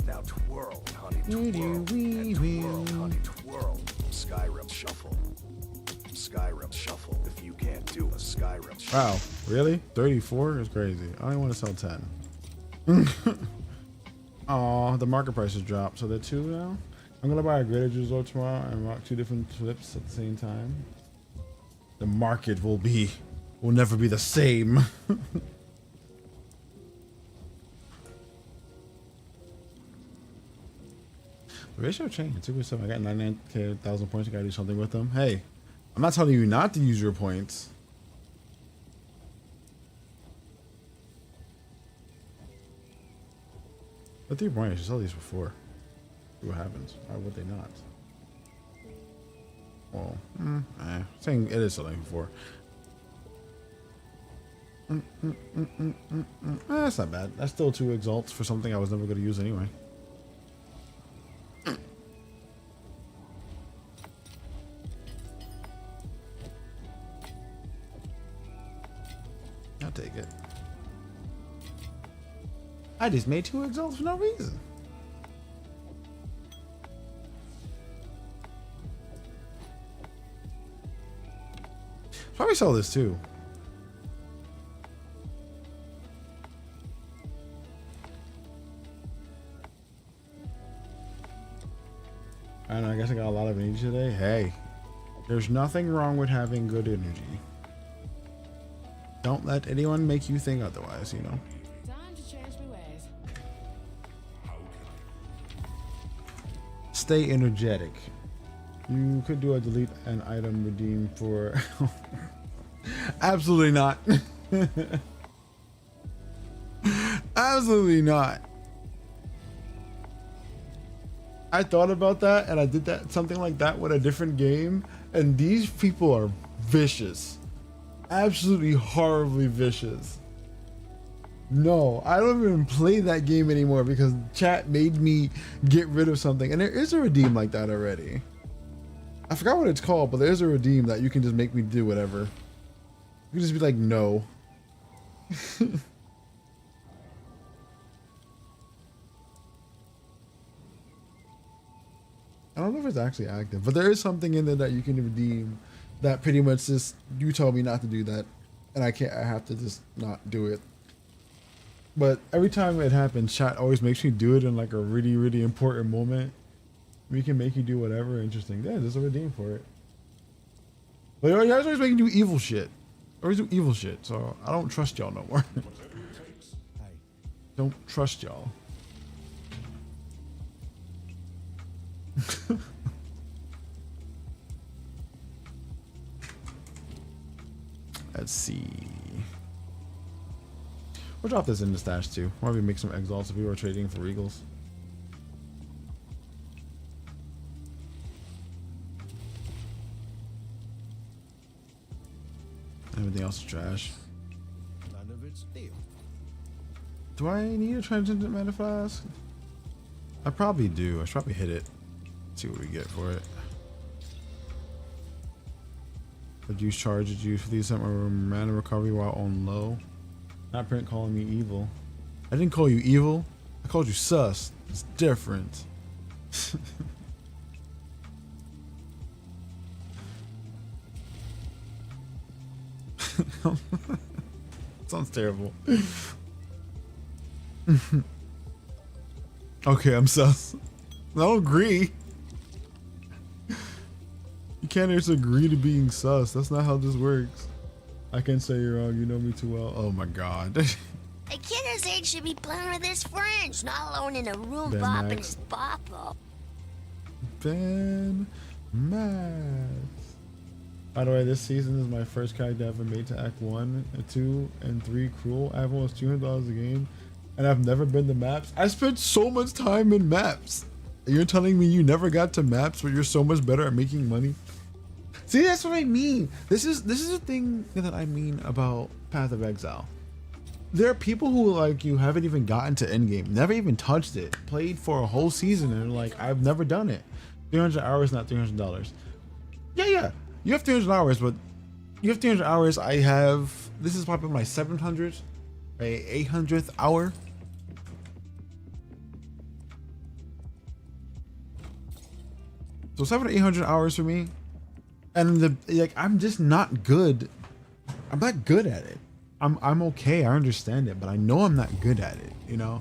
Now twirl, honey, twirl. And twirl, honey, twirl. Skyrim shuffle. Skyrim shuffle. If you can't do a Skyrim shuffle. Wow, really? 34 is crazy. I only want to sell 10. Aw, the market prices dropped, so they're 2 now. I'm gonna buy a Greater Resort tomorrow and rock 2 different flips at the same time. The market will never be the same. The ratio changed. 2%. I got 99,000 points. I gotta do something with them. Hey, I'm not telling you not to use your points. But 3 points. I should sell these before. See what happens. Why would they not? Well, saying it is selling before. That's not bad. That's still 2 exalts for something I was never going to use anyway. I'll take it. I just made 2 exalts for no reason. Probably sell this too. And I guess I got a lot of energy today. Hey, there's nothing wrong with having good energy. Don't let anyone make you think otherwise, you know? Time to change my ways. Stay energetic. You could do a delete an item redeem for... Absolutely not. Absolutely not. I thought about that and I did that something like that with a different game, and these people are vicious. Absolutely horribly vicious. No, I don't even play that game anymore because chat made me get rid of something. And there is a redeem like that already. I forgot what it's called, but there's a redeem that you can just make me do whatever. You can just be like, no. I don't know if it's actually active, but there is something in there that you can redeem that pretty much just, you told me not to do that, and I have to just not do it. But every time it happens, chat always makes me do it in like a really, really important moment. We can make you do whatever interesting. Yeah, there's a redeem for it. But you guys always make you do evil shit. Always do evil shit, so I don't trust y'all no more. Don't trust y'all. Let's see. We'll drop this in the stash too. Why don't we make some Exile so people are trading for Regals? Everything else is trash. None of it's deal. Do I need a transcendent mana flask? I probably do. I should probably hit it. See what we get for it. Reduce charge, reduce 50% mana recovery while on low. Not print calling me evil. I didn't call you evil. I called you sus. It's different. Sounds terrible. Okay, I'm sus. I don't agree. You can't just agree to being sus. That's not how this works. I can say you're wrong. You know me too well. Oh my god. A kid his age should be playing with his friends, not alone in a room Ben bopping Max. his bop up. Ben Max. By the way, this season is my first character ever made to Act 1, 2, and 3 cruel. I have almost $200 a game, and I've never been to maps. I spent so much time in maps. You're telling me you never got to maps, but you're so much better at making money? See, that's what I mean. This is the thing that I mean about Path of Exile. There are people who like you haven't even gotten to endgame, never even touched it, played for a whole season, and like, I've never done it. 300 hours, not $300. Yeah. You have 300 hours, but you have 300 hours. I have, this is probably my 700th, 800th hour. So 700 to 800 hours for me. And I'm just not good. I'm not good at it. I'm okay. I understand it, but I know I'm not good at it. You know,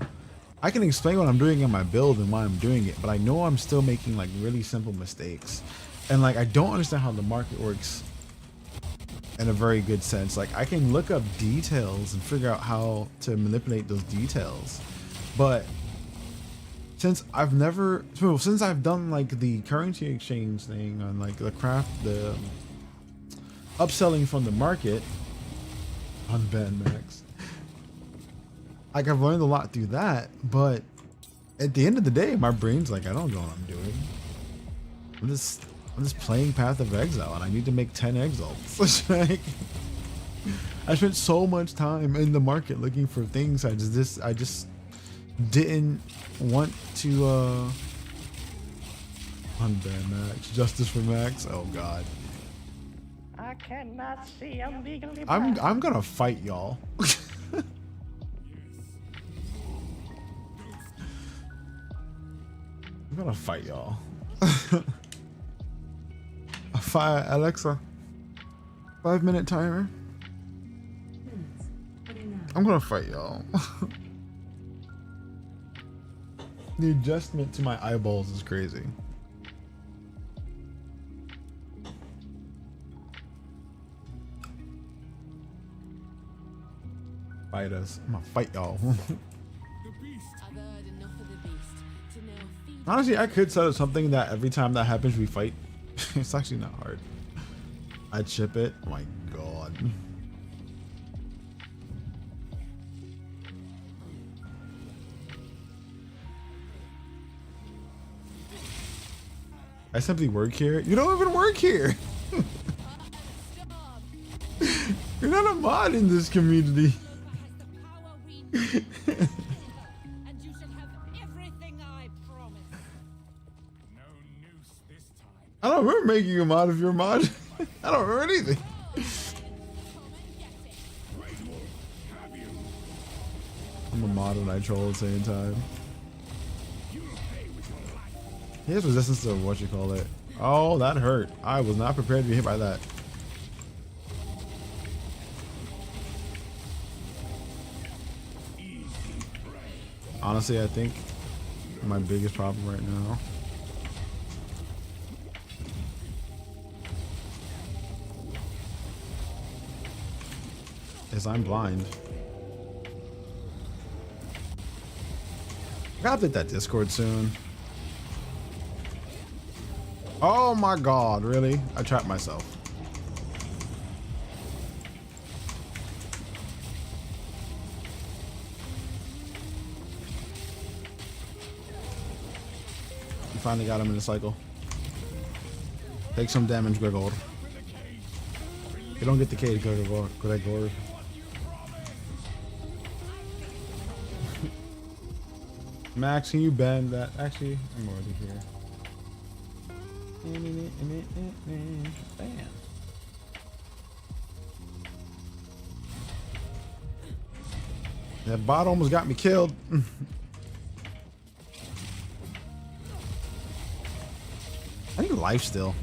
I can explain what I'm doing in my build and why I'm doing it, but I know I'm still making like really simple mistakes. And like, I don't understand how the market works in a very good sense. Like, I can look up details and figure out how to manipulate those details. But since I've done like the currency exchange thing on like the upselling from the market on Ben Max, like I've learned a lot through that. But at the end of the day, my brain's like, I don't know what I'm doing. I'm just playing Path of Exile, and I need to make 10 Exiles. Like, I spent so much time in the market looking for things. I just didn't want to on Ben Max. Justice for Max. Oh god. I cannot see him legally. I'm gonna fight y'all. I'm gonna fight y'all. Alexa, 5-minute timer. Minutes. 49. I'm gonna fight y'all. The adjustment to my eyeballs is crazy. fight us. I'm gonna fight y'all. I've heard enough of the beast to know feeding Honestly, I could set up something that every time that happens, we fight. It's actually not hard. I'd ship it. Oh my god. I simply work here. You don't even work here. You're not a mod in this community. And you should have everything I promised. I don't remember making you a mod if you're a mod. I don't remember anything. I'm a mod and I troll at the same time. He has resistance to what you call it. Oh, that hurt. I was not prepared to be hit by that. Honestly, I think my biggest problem right now is I'm blind. I gotta update that Discord soon. Oh my god, really? I trapped myself. You finally got him in the cycle. Take some damage, Gregor. You don't get the K, Gregor. Max, can you bend that? Actually, I'm already here. Bam. That bot almost got me killed. I need life still.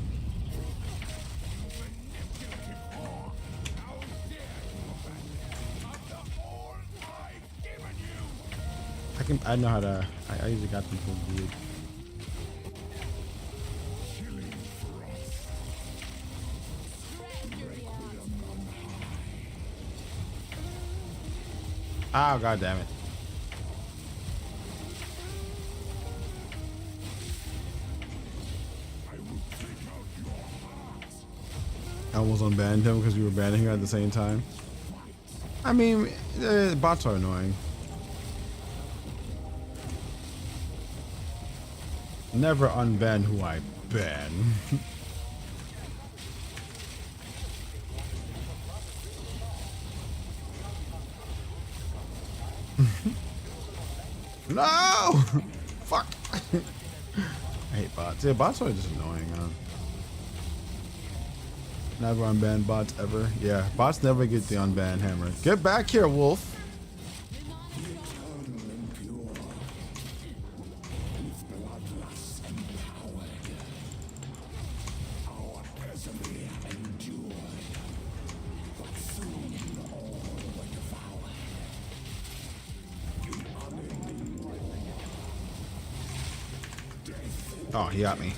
I know how to. I usually got people weird. Oh, god damn it. I almost unbanned him because we were banning him at the same time. I mean, bots are annoying. Never unban who I ban. No! Fuck! I hate bots. Yeah, bots are just annoying, huh? Never unban bots ever. Yeah, bots never get the unban hammer. Get back here, wolf! Oh, he got me.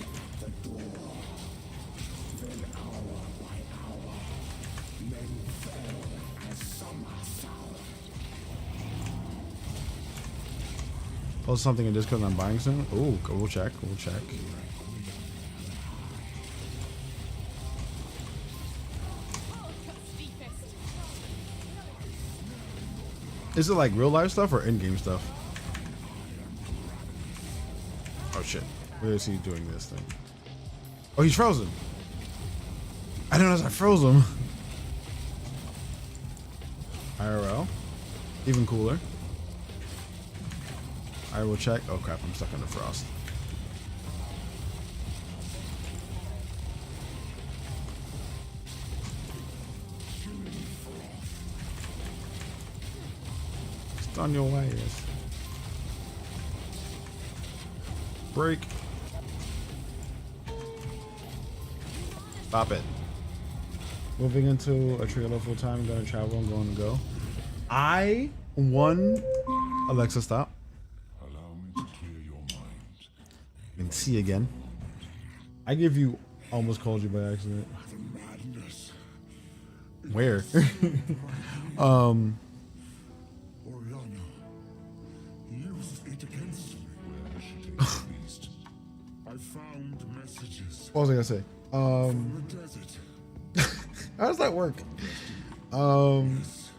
Post something in Discord I'm buying soon. Ooh, we'll check. We'll check. Is it like real life stuff or in-game stuff? Oh shit. Where is he doing this thing? Oh, he's frozen. I didn't realize I froze him. IRL. Even cooler. I will check. Oh crap, I'm stuck in the frost. Stun your wires. Break. Stop it. Moving into a trailer full time, gonna travel and going to go. I won. Alexa, stop. Allow me to clear your mind. And see again. I give you almost called you by accident. The madness. Where? I found messages What was I gonna say? from the desert. How does that work? Yes.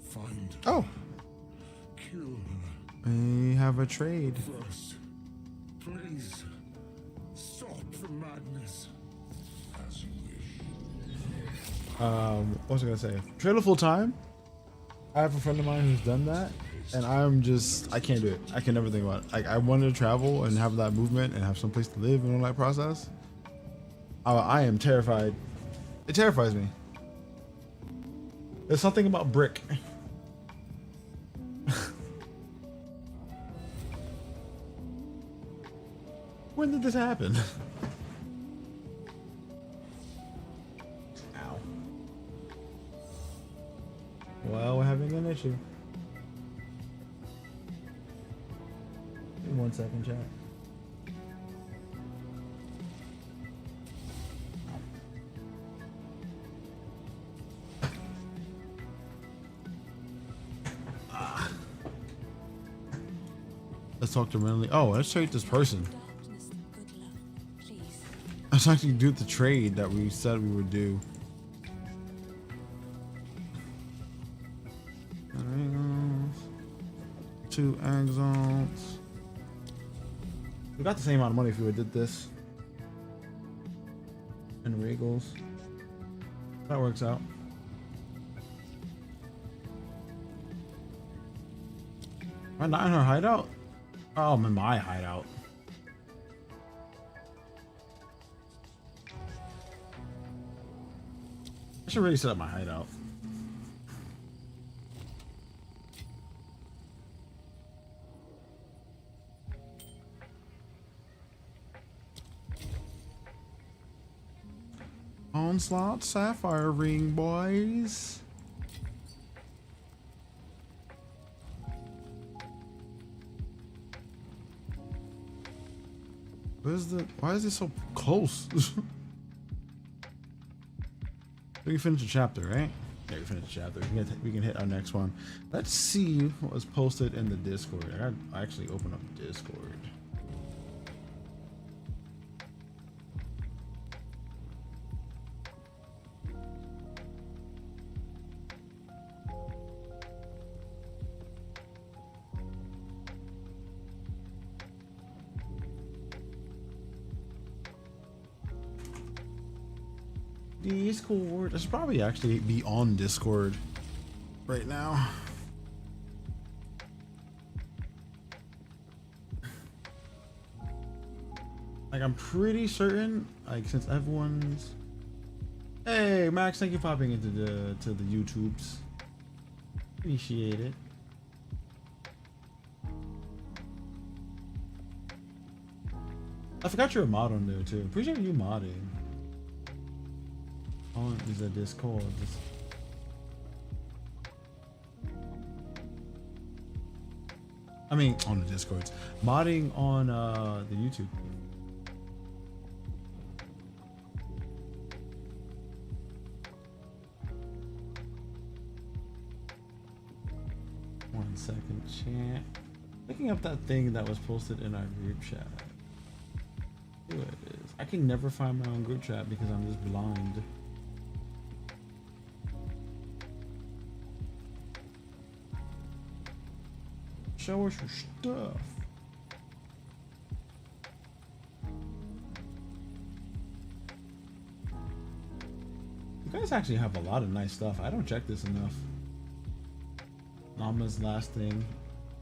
Find her. Oh, Kill her we have a trade. first. Please. Stop the madness. As you wish. What was I gonna say? Trailer full time. I have a friend of mine who's done that, and I can't do it. I can never think about it. Like, I wanted to travel and have that movement and have some place to live and all that process. I am terrified. It terrifies me. There's something about brick. When did this happen? Ow. Well, we're having an issue. Give me 1 second, chat. Let's talk to Renly. Oh, let's trade this person. Let's actually do the trade that we said we would do. Two Exils. We got the same amount of money if we would did this. And Regals. That works out. Am I not in her hideout? Oh, I'm in my hideout. I should really set up my hideout. Onslaught Sapphire Ring, boys. Why is it so close? We can finish the chapter, right? Yeah, we finished the chapter. We can hit our next one. Let's see what was posted in the Discord. I gotta actually open up Discord. Discord. I should probably actually be on Discord right now. Like, I'm pretty certain, like, since everyone's... Hey, Max, thank you for popping into the YouTubes. Appreciate it. I forgot you're a mod on there too. Appreciate you modding. On is a Discord. I mean, on the Discords. Modding on the YouTube. One second, chat. Picking up that thing that was posted in our group chat. See what it is. I can never find my own group chat because I'm just blind. Show us your stuff. You guys actually have a lot of nice stuff. I don't check this enough. Llama's last thing.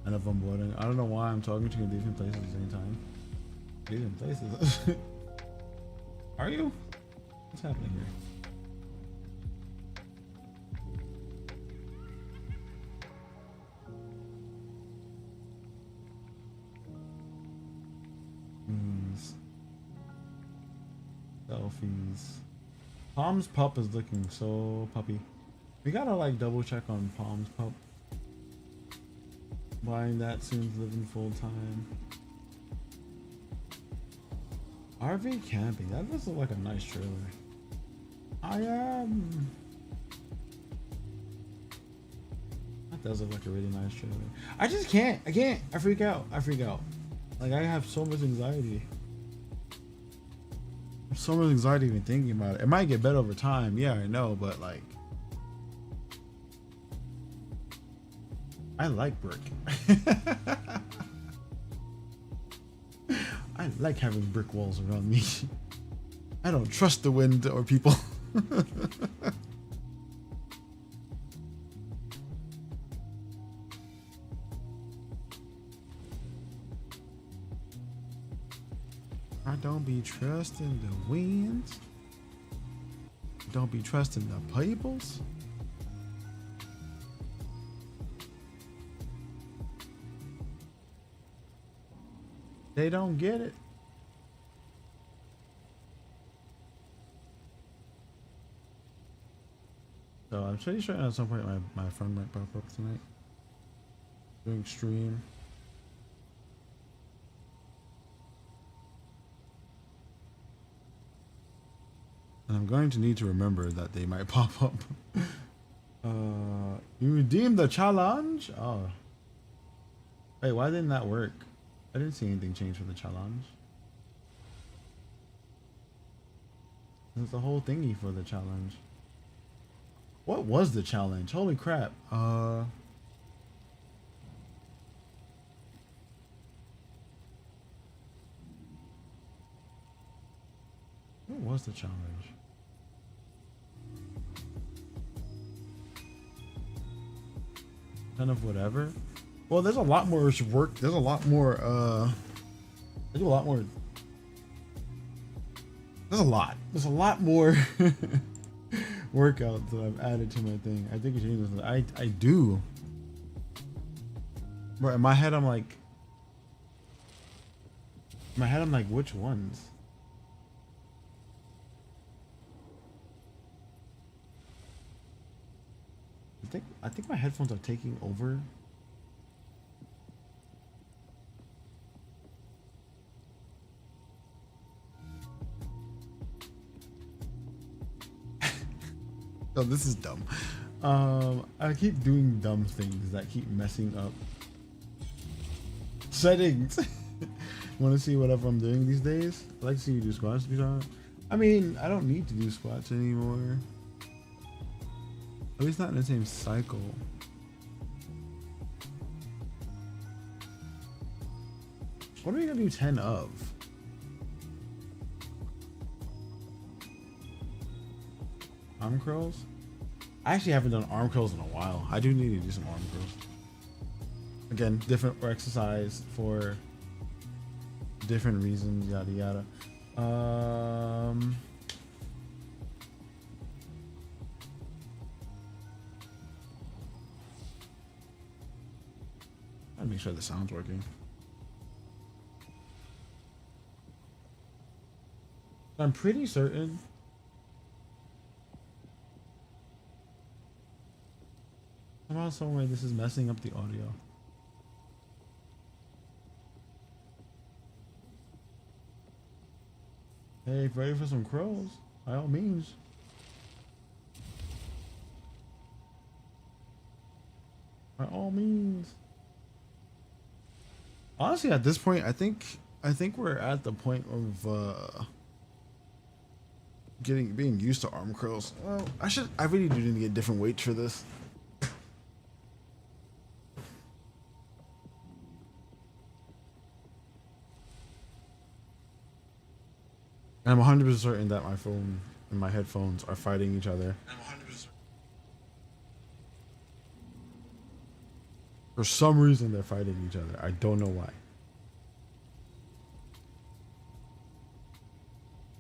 And if I'm boarding, I don't know why I'm talking to you in different places at the same time. Different places. Are you? What's happening here? Selfies. Palm's pup is looking so puppy. We gotta like double check on Palm's pup. Buying that soon, living full time. RV camping. That does look like a nice trailer. That does look like a really nice trailer. I just can't. I freak out. Like, I have so much anxiety. So much anxiety even thinking about it. It might get better over time. Yeah, I know, but like, I like brick. I like having brick walls around me. I don't trust the wind or people. I don't be trusting the winds. Don't be trusting the peoples. They don't get it. So I'm pretty sure at some point my friend might pop up tonight. Doing stream. And I'm going to need to remember that they might pop up. You redeemed the challenge? Oh. Wait, why didn't that work? I didn't see anything change for the challenge. There's the whole thingy for the challenge. What was the challenge? Holy crap. What was the challenge? Kind of whatever. Well, there's a lot more work. There's a lot more, there's a lot more. There's a lot more workouts that I've added to my thing. I think it changes. I do. But in my head, I'm like, which ones? I think my headphones are taking over. Oh, this is dumb. I keep doing dumb things that keep messing up settings. Want to see whatever I'm doing these days? I like to see you do squats. I mean, I don't need to do squats anymore. At least not in the same cycle. What are we gonna do 10 of? Arm curls? I actually haven't done arm curls in a while. I do need to do some arm curls. Again, different exercise for different reasons, yada yada. I'll make sure the sound's working. I'm pretty certain somehow, some way this is messing up the audio. Hey, if you're ready for some crows, by all means. By all means. Honestly, at this point, I think we're at the point of being used to arm curls. Well, I really do need to get different weights for this. I'm 100% certain that my phone and my headphones are fighting each other. I'm 100%. For some reason, they're fighting each other. I don't know why.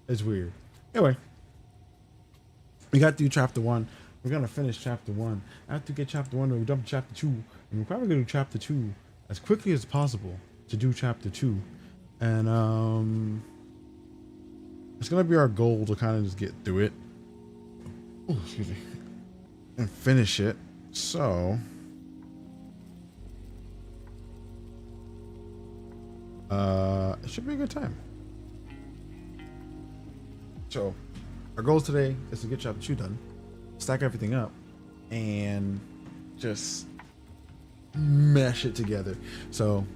It's weird. Anyway, we got to do chapter 1. We're gonna finish chapter 1. After we get chapter 1, we'll jump to chapter 2. And we're probably gonna do chapter 2 as quickly as possible to do chapter 2. And it's gonna be our goal to kind of just get through it. Oh, excuse me. And finish it. So it should be a good time. So our goals today is to get chapter 2 done, stack everything up, and just mesh it together. So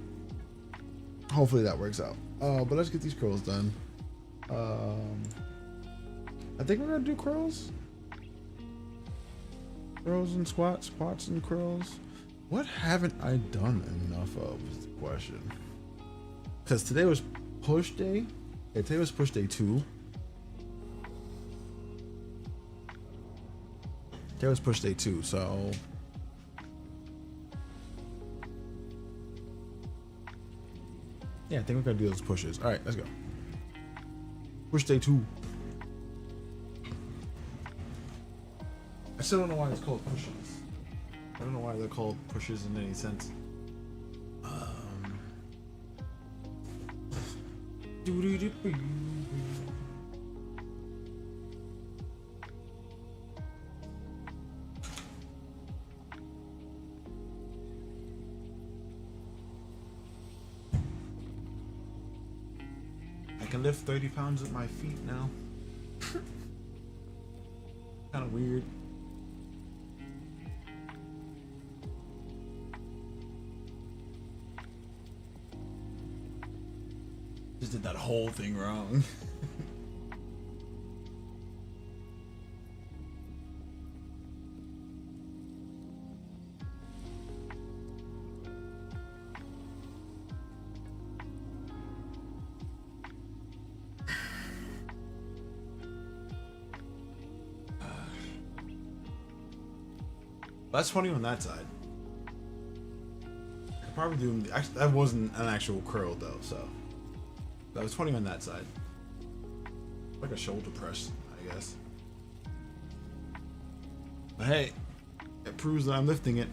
hopefully that works out. But let's get these curls done. I think we're gonna do curls. Curls and squats, squats and curls. What haven't I done enough of is the question. Because today was push day. Yeah, today was push day 2. Today was push day 2, so yeah, I think we're gonna do those pushes. All right, let's go. Push day 2. I still don't know why it's called pushes. I don't know why they're called pushes in any sense. I can lift 30 pounds with my feet now. Kind of weird. Just did that whole thing wrong. That's funny on that side. I could probably do. Actually, that wasn't an actual curl though, so that was funny on that side. Like a shoulder press, I guess. But hey, it proves that I'm lifting it.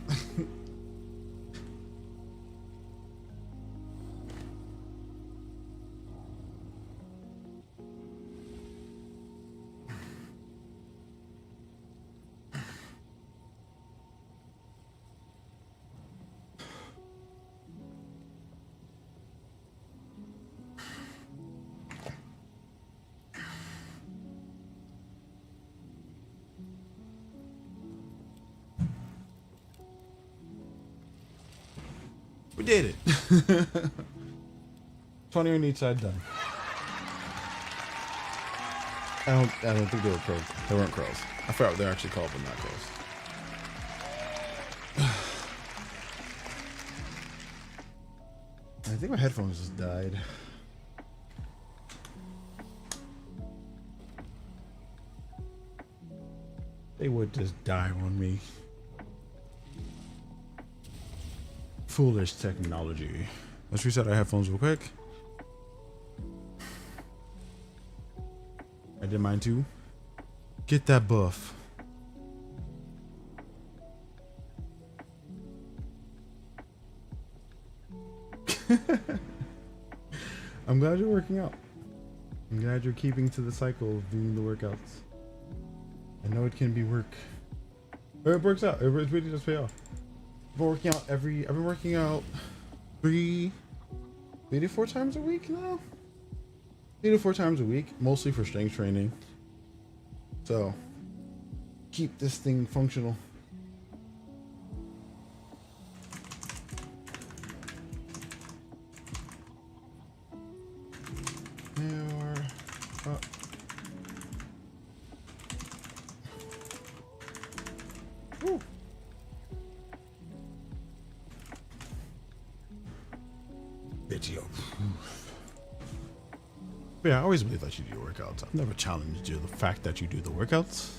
We did it. 20 on each side done. I don't think they were curls. They weren't curls. I forgot what they're actually called, but not curls. I think my headphones just died. They would just die on me. Foolish technology. Let's reset our headphones real quick. I did mine too. Get that buff. I'm glad you're working out. I'm glad you're keeping to the cycle of doing the workouts. I know it can be work. But it works out. It really does pay off. I've been working out 3 to 4 times a week now. 3 to 4 times a week, mostly for strength training. So keep this thing functional. Woo. Video proof. Yeah, I always believe that you do workouts. I've never challenged you the fact that you do the workouts.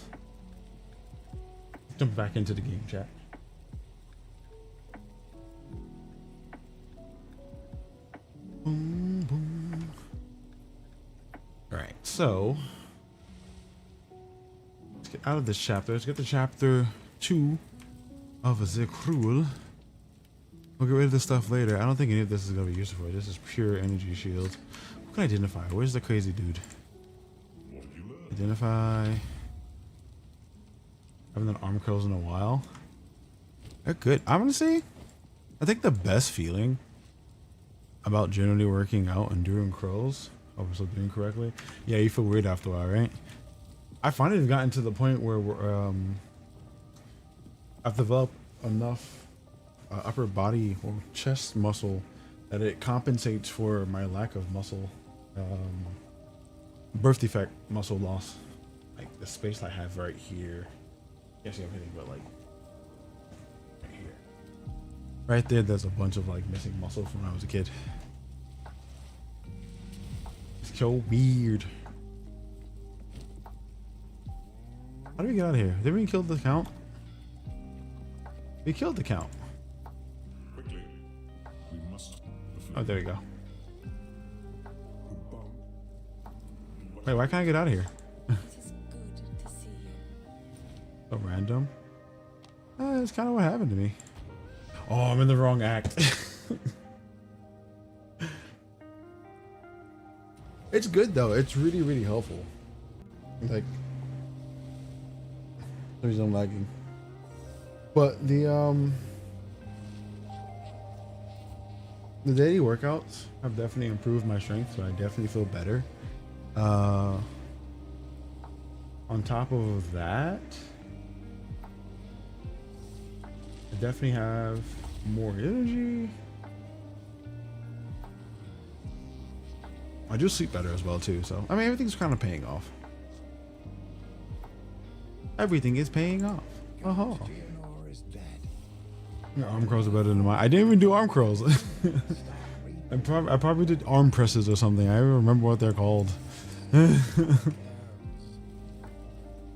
Jump back into the game chat. Boom, boom. All right, so let's get out of this chapter. Let's get to chapter 2 of Zekrul. We'll get rid of this stuff later. I don't think any of this is going to be useful. This is pure energy shield. Who can I identify? Where's the crazy dude? Identify. I haven't done arm curls in a while. They're good. I'm going to say, I think the best feeling about generally working out and doing curls, hope I'm still doing correctly. Yeah, you feel weird after a while, right? I finally have gotten to the point where I've developed enough upper body or chest muscle that it compensates for my lack of muscle birth defect muscle loss. Like the space I have right here. Yes, I'm hitting, but like right here. Right there, there's a bunch of like missing muscle from when I was a kid. It's so weird. How do we get out of here? Did we kill the count? We killed the count. Quickly. We must. Oh, there we go. Wait, why can't I get out of here? It is good to see you. So random. That's kind of what happened to me. Oh, I'm in the wrong act. It's good though. It's really, really helpful. Like, the reason I'm lagging. But the daily workouts have definitely improved my strength, so I definitely feel better. On top of that, I definitely have more energy. I do sleep better as well too, so I mean everything's kind of paying off. Everything is paying off. Uh-huh. Your arm curls are better than mine. I didn't even do arm curls. I probably did arm presses or something. I don't remember what they're called. Oh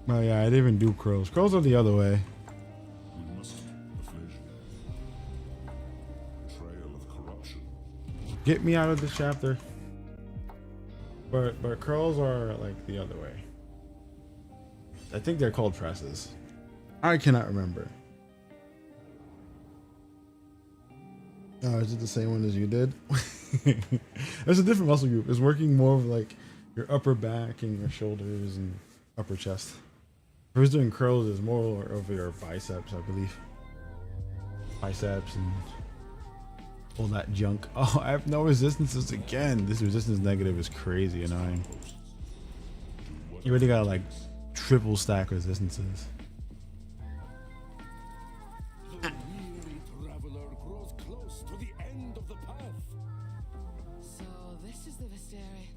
yeah, I didn't even do curls. Curls are the other way. We must affliction. Betrayal of corruption. Get me out of this chapter. But curls are like the other way. I think they're called presses. I cannot remember. Oh, is it the same one as you did? It's a different muscle group. It's working more of like your upper back and your shoulders and upper chest. Who's doing curls is more of your biceps, I believe. Biceps and all that junk. Oh, I have no resistances again. This resistance negative is crazy annoying. You already got like triple stack resistances. The weary traveler grows close to the end of the path. So this is the Visteri.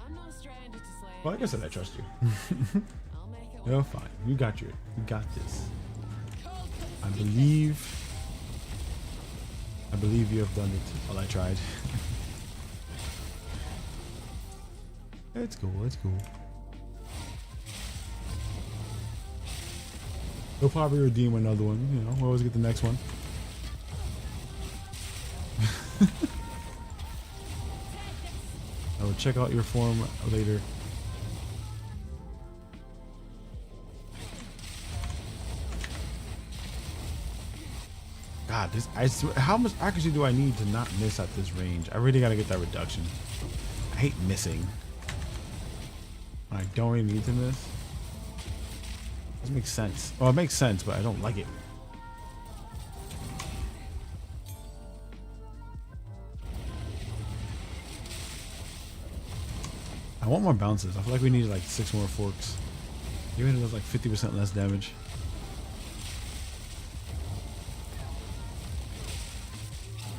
I'm not a stranger to slay. Well, like I said, I trust you. I'll make it You're work. fine. You got you got this. I believe you have done it. Well, I tried. It's cool. It's cool. We'll probably redeem another one. You know, we'll always get the next one. I will check out your form later. God, this I swear, how much accuracy do I need to not miss at this range? I really gotta get that reduction. I hate missing. I don't really need to miss. Doesn't make sense. Well, it makes sense, but I don't like it. I want more bounces. I feel like we need like 6 more forks. Even if it was like 50% less damage.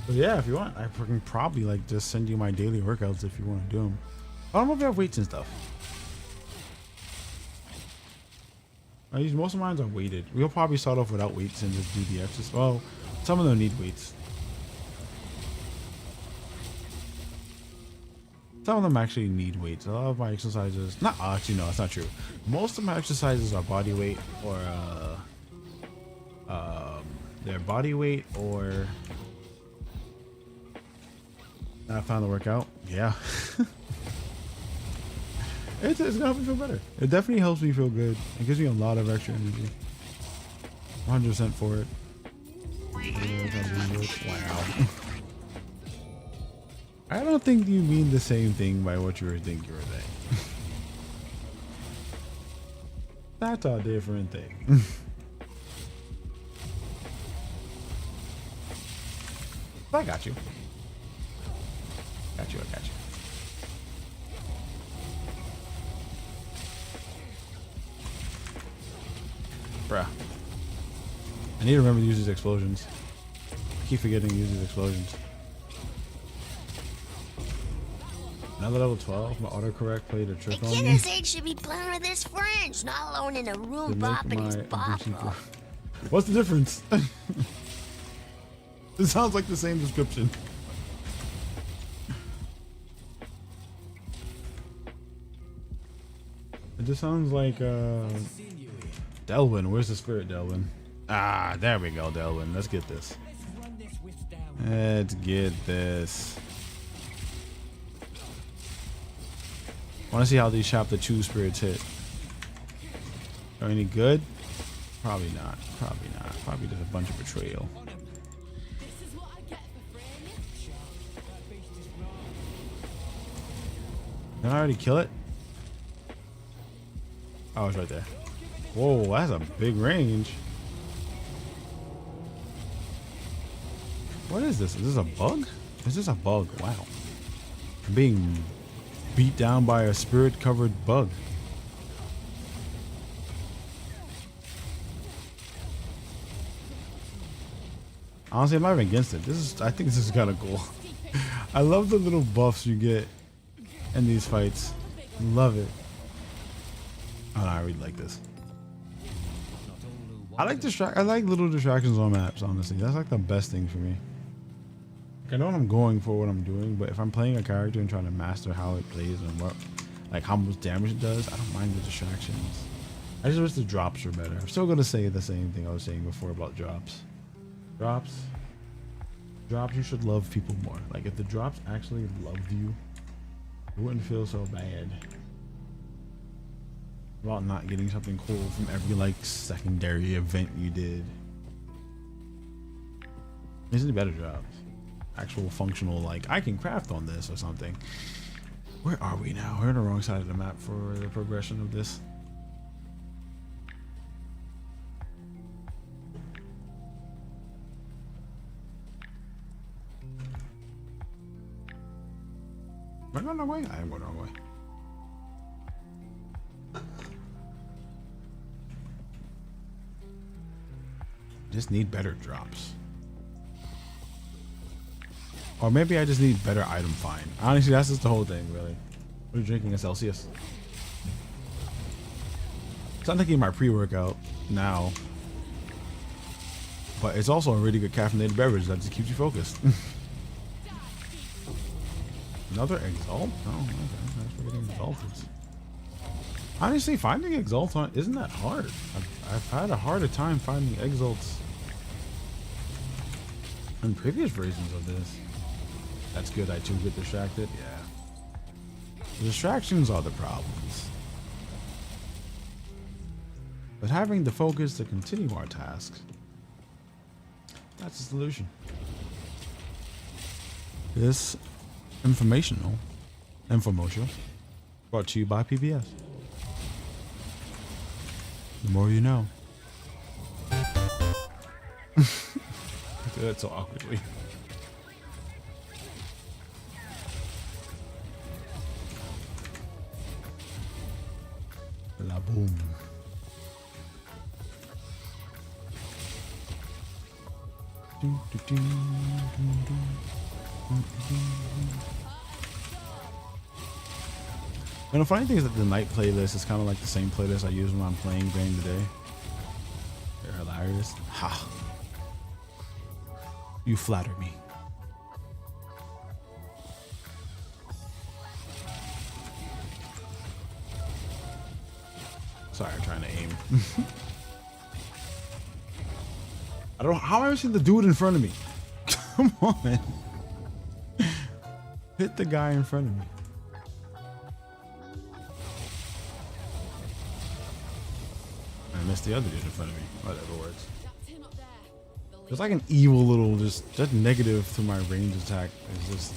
But yeah, if you want, I can probably like just send you my daily workouts if you want to do them. I don't know if you have weights and stuff. I use most of mine are weighted. We'll probably start off without weights and just do the exercise. Well, some of them need weights. Some of them actually need weights. A lot of my exercises, not actually, no, that's not true. Most of my exercises are body weight or they're body weight or. I found the workout. Yeah. It's gonna help me feel better. It definitely helps me feel good. It gives me a lot of extra energy. 100% for it. Wow. I don't think you mean the same thing by what you were thinking you were saying. That's a different thing. I got you. I got you. Bruh. I need to remember to use these explosions. I keep forgetting to use these explosions. Another level 12. My autocorrect played a A trick on kid me. his age should be playing with his friends, not alone in a room To make bopping his my bop. Gucci bro. What's the difference? This sounds like the same description. It just sounds like Delwyn. Where's the spirit, Delwyn? Ah, there we go, Delwyn. Let's get this. Let's get this. Want to see how these chapter 2 spirits hit. Are any good? Probably not. Probably not. Probably just a bunch of betrayal. Did I already kill it? Oh, it's right there. Whoa, that's a big range. What is this? Is this a bug? Is this a bug? Wow. I'm being beat down by a spirit-covered bug. Honestly, I'm not even against it. I think this is kind of cool. I love the little buffs you get in these fights. Love it. Oh no, I really like this. I like little distractions on maps, honestly. That's like the best thing for me. Like, I know what I'm going for, what I'm doing, but if I'm playing a character and trying to master how it plays and what, like how much damage it does, I don't mind the distractions. I just wish the drops were better. I'm still gonna say the same thing I was saying before about drops. Drops, you should love people more. Like if the drops actually loved you, you wouldn't feel so bad about not getting something cool from every like secondary event you did. These are the better drops. Actual functional, like I can craft on this or something. Where are we now? We're on the wrong side of the map for the progression of this. Am I going the wrong way? I am going the wrong way. Just need better drops. Or maybe I just need better item find. Honestly, that's just the whole thing, really. What are you drinking? A Celsius? So I'm taking my pre-workout now. But it's also a really good caffeinated beverage that just keeps you focused. Another Exalt? Oh, okay. That's what getting exalted. Honestly, finding Exalt isn't that hard. I've had a harder time finding Exalts in previous versions of this. That's good. I too get distracted. Yeah. The distractions are the problems. But having the focus to continue our tasks, that's the solution. This infomercial brought to you by PBS. The more you know. I do that so awkwardly. La boom. And the funny thing is that the night playlist is kind of like the same playlist I use when I'm playing during the day. They're hilarious. Ha. You flatter me. Sorry, I'm trying to aim. I don't. How am I seeing the dude in front of me? Come on. Hit the guy in front of me. I missed the other dude in front of me. Whatever works. There's like an evil little just negative to my range attack. It's just,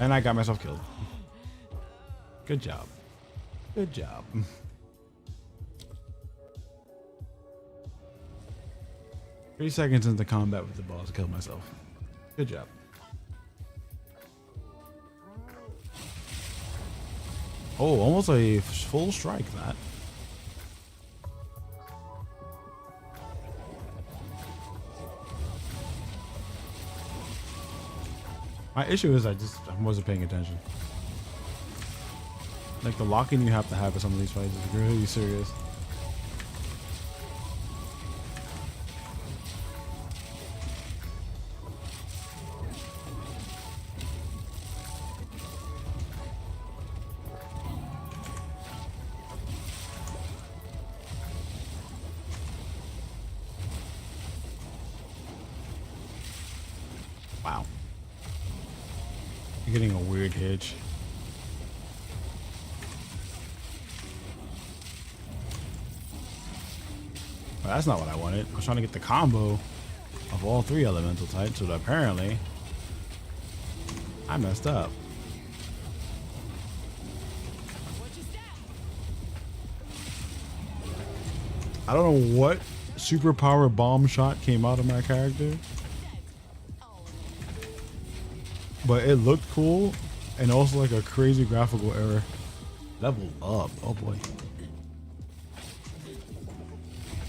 and I got myself killed. Good job. Good job. 3 seconds into combat with the boss, I killed myself. Good job. Oh, almost a full strike, that. My issue is I wasn't paying attention. Like the locking you have to have for some of these fights is really serious. Wow. You're getting a weird hitch. Well, that's not what I wanted. I was trying to get the combo of all 3 elemental types, but apparently I messed up. I don't know what superpower bomb shot came out of my character, but it looked cool and also like a crazy graphical error. Level up. Oh boy.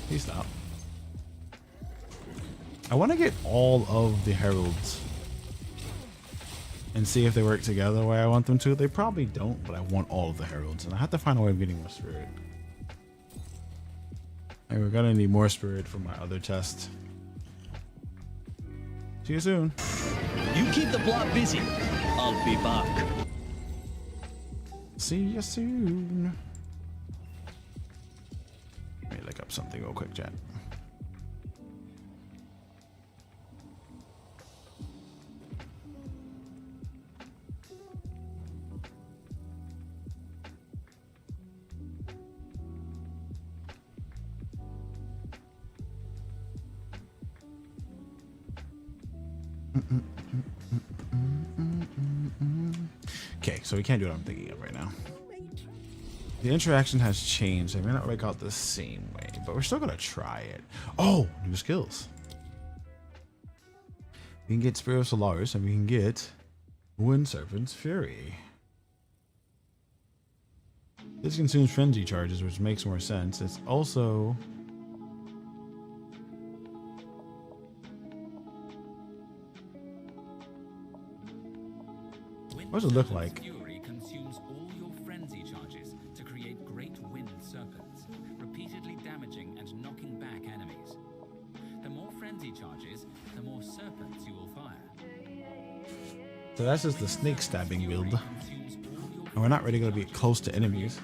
Please stop. I want to get all of the heralds and see if they work together the way I want them to. They probably don't, but I want all of the heralds, and I have to find a way of getting more spirit. And we're gonna need more spirit for my other chest. See you soon. You keep the block busy. I'll be back. See you soon. Let me look up something real quick, chat. Okay, so we can't do what I'm thinking of right now. The interaction has changed. They may not work out the same way, but we're still gonna try it. Oh, new skills. We can get Spirit of Solaris, and we can get Wind Serpent's Fury. This consumes frenzy charges, which makes more sense. It's also what does it look like? Fury consumes all your frenzy charges to create great wind serpents, repeatedly damaging and knocking back enemies. The more frenzy charges, the more serpents you will fire. So that's just the snake stabbing build. And we're not really going to be close to enemies.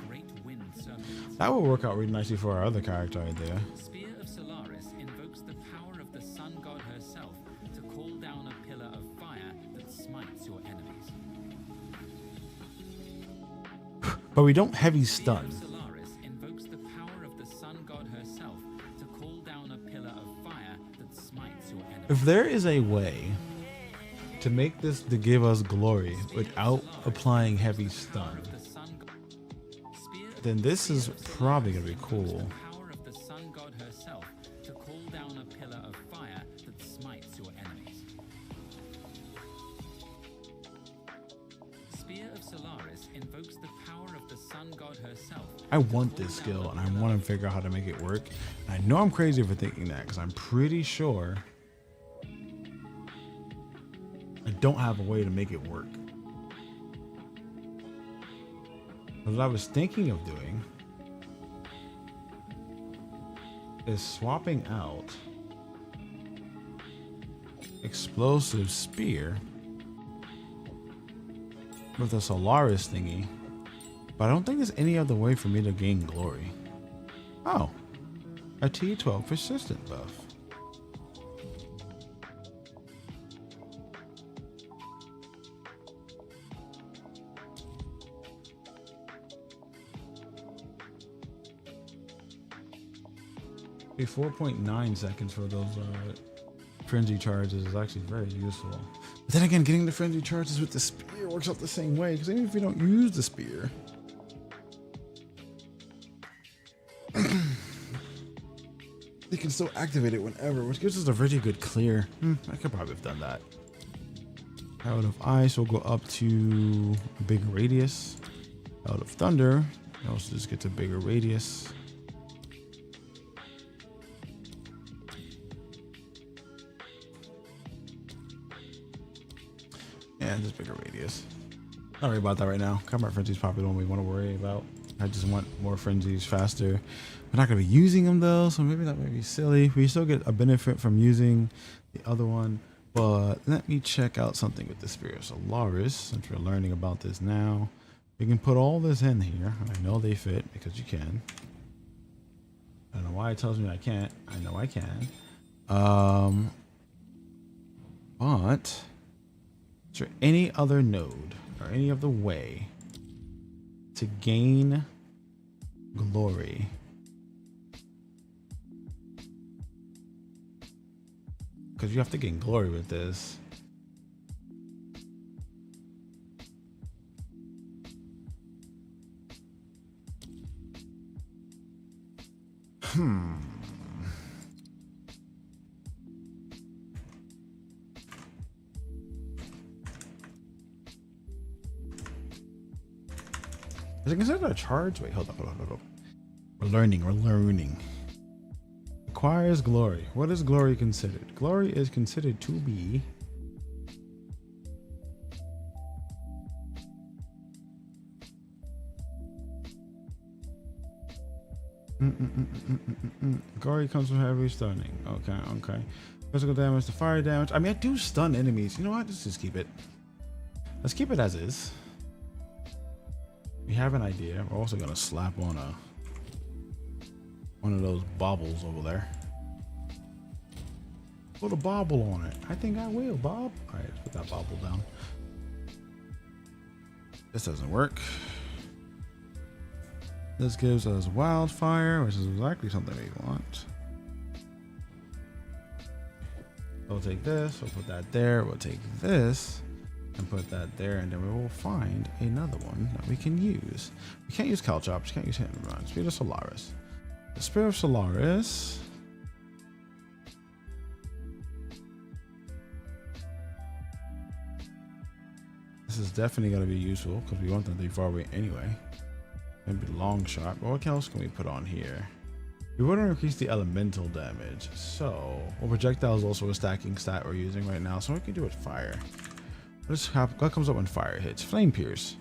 That will work out really nicely for our other character idea. Spear of Solaris invokes the power of the sun god herself to call down a pillar of fire that smites your enemies. But we don't heavy stun. Solaris invokes the power of the sun god herself to call down a pillar of fire that smites your enemies. If there is a way to make this to give us glory without applying heavy stun, then this is probably gonna be cool. Power of the sun god herself to call down a pillar of fire that smites your enemies. Spear of Solaris invokes the power of the sun god herself. I want this skill and I want to figure out how to make it work. And I know I'm crazy for thinking that because I'm pretty sure I don't have a way to make it work. What I was thinking of doing is swapping out Explosive Spear with a Solaris thingy, but I don't think there's any other way for me to gain glory. Oh, a T12 persistent buff. Okay, 4.9 seconds for those frenzy charges is actually very useful. But then again, getting the frenzy charges with the spear works out the same way, because even if you don't use the spear, you can still activate it whenever, which gives us a really good clear. I could probably have done that. Out of Ice will go up to a bigger radius. Out of Thunder, it also just gets a bigger radius. Yeah, just bigger radius. Don't worry about that right now. Combat frenzy's probably the one we want to worry about. I just want more frenzies faster. We're not going to be using them though, so maybe that might be silly. We still get a benefit from using the other one. But let me check out something with the Spirit of Solaris, since we're learning about this now. We can put all this in here, and I know they fit because you can. I don't know why it tells me I can't. I know I can. But is there any other node or any other way to gain glory? Because you have to gain glory with this. Is it considered a charge? Wait, hold up. We're learning. Acquires glory. What is glory considered? Glory is considered to be glory comes from heavy stunning. Okay. Physical damage to fire damage. I mean, I do stun enemies. You know what? Let's just keep it. Let's keep it as is. We have an idea. We're also gonna slap on one of those baubles over there. Put a bauble on it. I think I will, Bob. All right, let's put that bauble down. This doesn't work. This gives us wildfire, which is exactly something we want. We'll take this, we'll put that there, we'll take this and put that there, and then we will find another one that we can use. We can't use Caltrops, can't use Hit and Run. Spirit of Solaris. The Spirit of Solaris. This is definitely going to be useful because we want them to be far away anyway. Maybe long shot. But what else can we put on here? We want to increase the elemental damage. So, well, projectile is also a stacking stat we're using right now. So we can do with fire. What comes up when fire hits? Flame Pierce.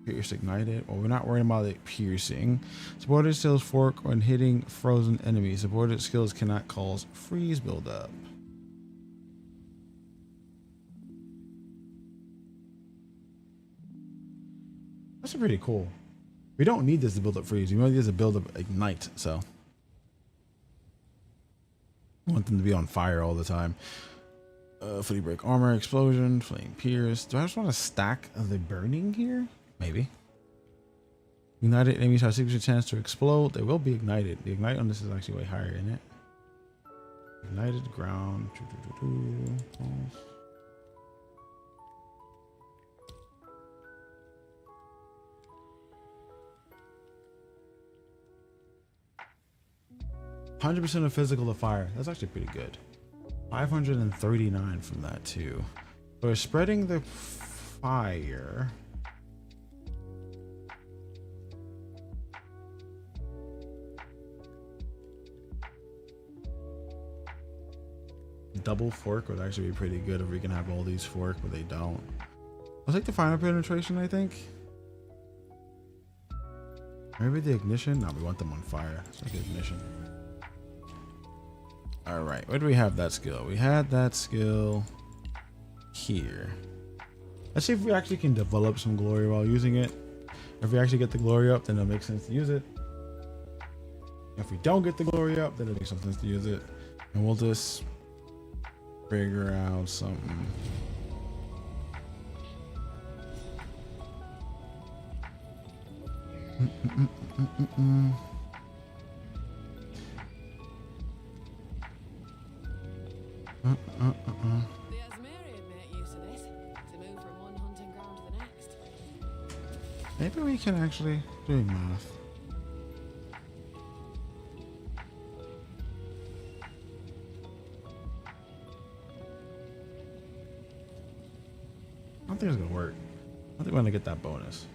Pierce ignited. Well, we're not worrying about it piercing. Supported skills fork when hitting frozen enemies. Supported skills cannot cause freeze buildup. That's pretty cool. We don't need this to build up freeze. We only need this to build up ignite. So I want them to be on fire all the time. Fully break armor, explosion, flame pierce. Do I just want to stack the burning here? Maybe. Ignited enemies have a 60% chance to explode. They will be ignited. The ignite on this is actually way higher, isn't it? Ignited ground. 100% of physical to fire. That's actually pretty good. 539 from that too. So we're spreading the fire. Double fork would actually be pretty good if we can have all these fork, but they don't. I'll take the final penetration, I think. Maybe the ignition? No, we want them on fire. It's like ignition. All right, where do we have that skill? We had that skill here. Let's see if we actually can develop some glory while using it. If we actually get the glory up, then it'll make sense to use it. If we don't get the glory up, then it makes no sense to use it. And we'll just figure out something. The Asmarian make use of this to move from one hunting ground to the next. Maybe we can actually do math. I don't think it's gonna work. I don't think we're gonna get that bonus.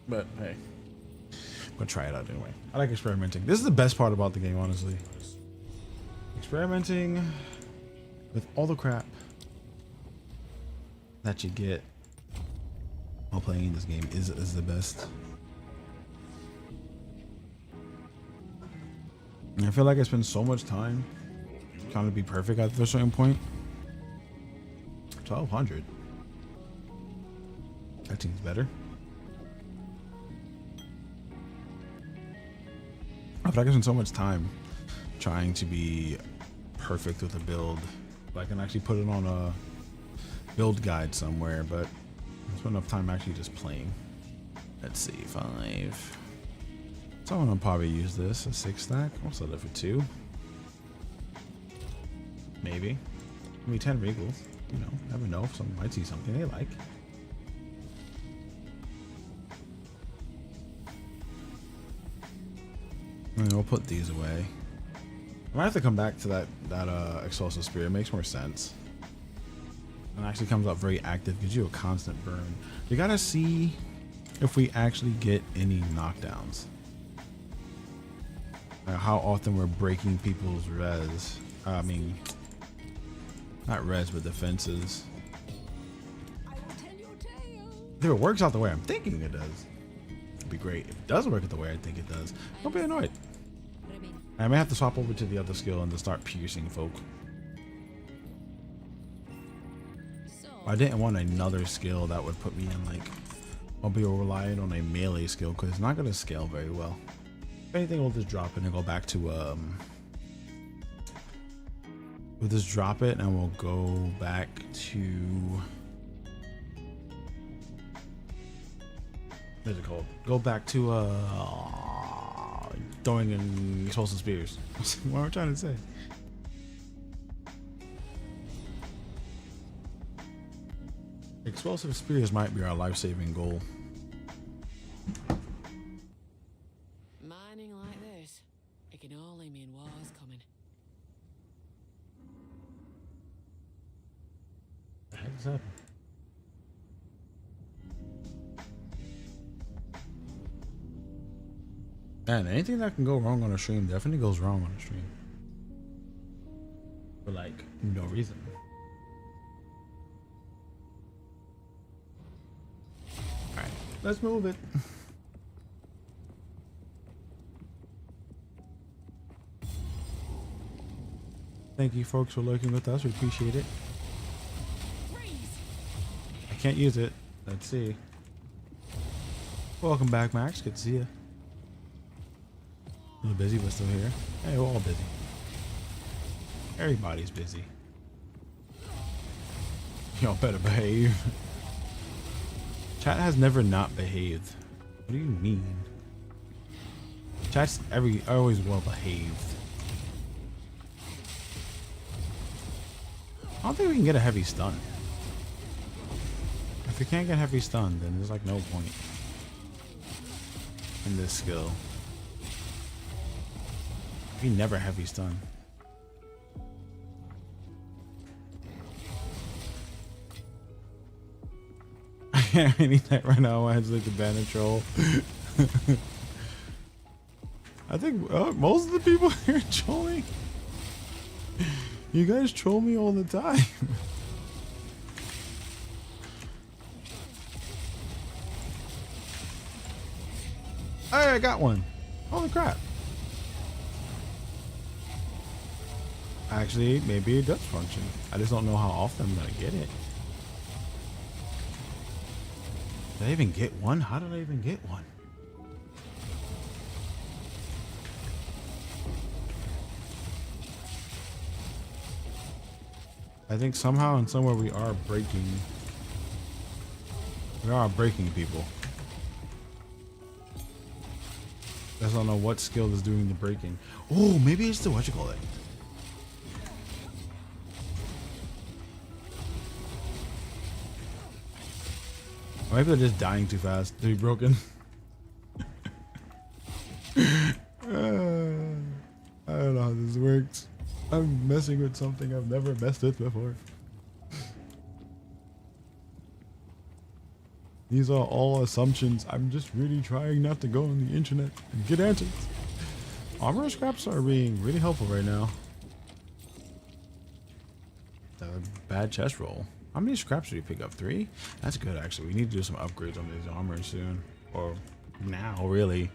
But hey, I'm gonna try it out anyway. I like experimenting. This is the best part about the game, honestly. Experimenting with all the crap that you get while playing this game is the best. And I feel like I spend so much time trying to be perfect at a certain point. 1200. That seems better. I feel like I spend so much time trying to be perfect with a build. I can actually put it on a build guide somewhere, but I spend enough time actually just playing. Let's see, 5. Someone will probably use this, a 6 stack. I'll sell it for 2. Maybe. Maybe 10 regals. You know, never know if someone might see something they like. And we'll put these away. I might have to come back to that explosive spear. It makes more sense. And actually comes up very active, gives you a constant burn. You gotta see if we actually get any knockdowns. How often we're breaking people's res. I mean, not res, but defenses. If it works out the way I'm thinking it does, it'd be great. If it doesn't work out the way I think it does, don't be annoyed. I may have to swap over to the other skill and just start piercing folk. I didn't want another skill that would put me in like, I'll be relying on a melee skill because it's not going to scale very well. If anything, we'll just drop it and go back to, we'll just drop it and we'll go back to, what's it called? Go back to, throwing in explosive spears. What am I trying to say? Explosive spears might be our life-saving goal. Mining like this, it can only mean war's coming. What the heck is that? Man, anything that can go wrong on a stream definitely goes wrong on a stream. For like, no reason. Alright, let's move it. Thank you folks for lurking with us, we appreciate it. I can't use it. Let's see. Welcome back, Max. Good to see you. A little busy, but still here. Hey, we're all busy. Everybody's busy. Y'all better behave. Chat has never not behaved. What do you mean? Chat's always well behaved. I don't think we can get a heavy stun. If we can't get heavy stun, then there's like no point in this skill. We never heavy stun. I can't have anything right now. I had to like the banner troll. I think most of the people here are trolling. You guys troll me all the time. Hey, I got one. Holy crap. Actually, maybe it does function. I just don't know how often I'm gonna get it. Did I even get one? How did I even get one? I think somehow and somewhere we are breaking. We are breaking people. I just don't know what skill is doing the breaking. Oh, maybe it's the what you call it. Or maybe they're just dying too fast to be broken. I don't know how this works. I'm messing with something I've never messed with before. These are all assumptions. I'm just really trying not to go on the internet and get answers. Armor scraps are being really helpful right now. A bad chest roll. How many scraps did you pick up? 3? That's good, actually. We need to do some upgrades on these armor soon. Or now, really.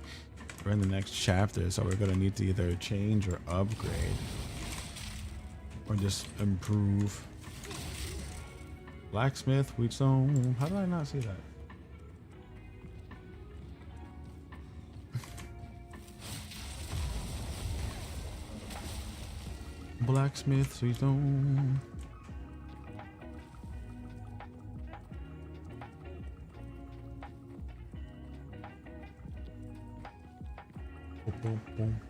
We're in the next chapter, so we're going to need to either change or upgrade. Or just improve. Blacksmith, wheatstone. How did I not see that? Blacksmith, wheatstone. Boom, boom, boom.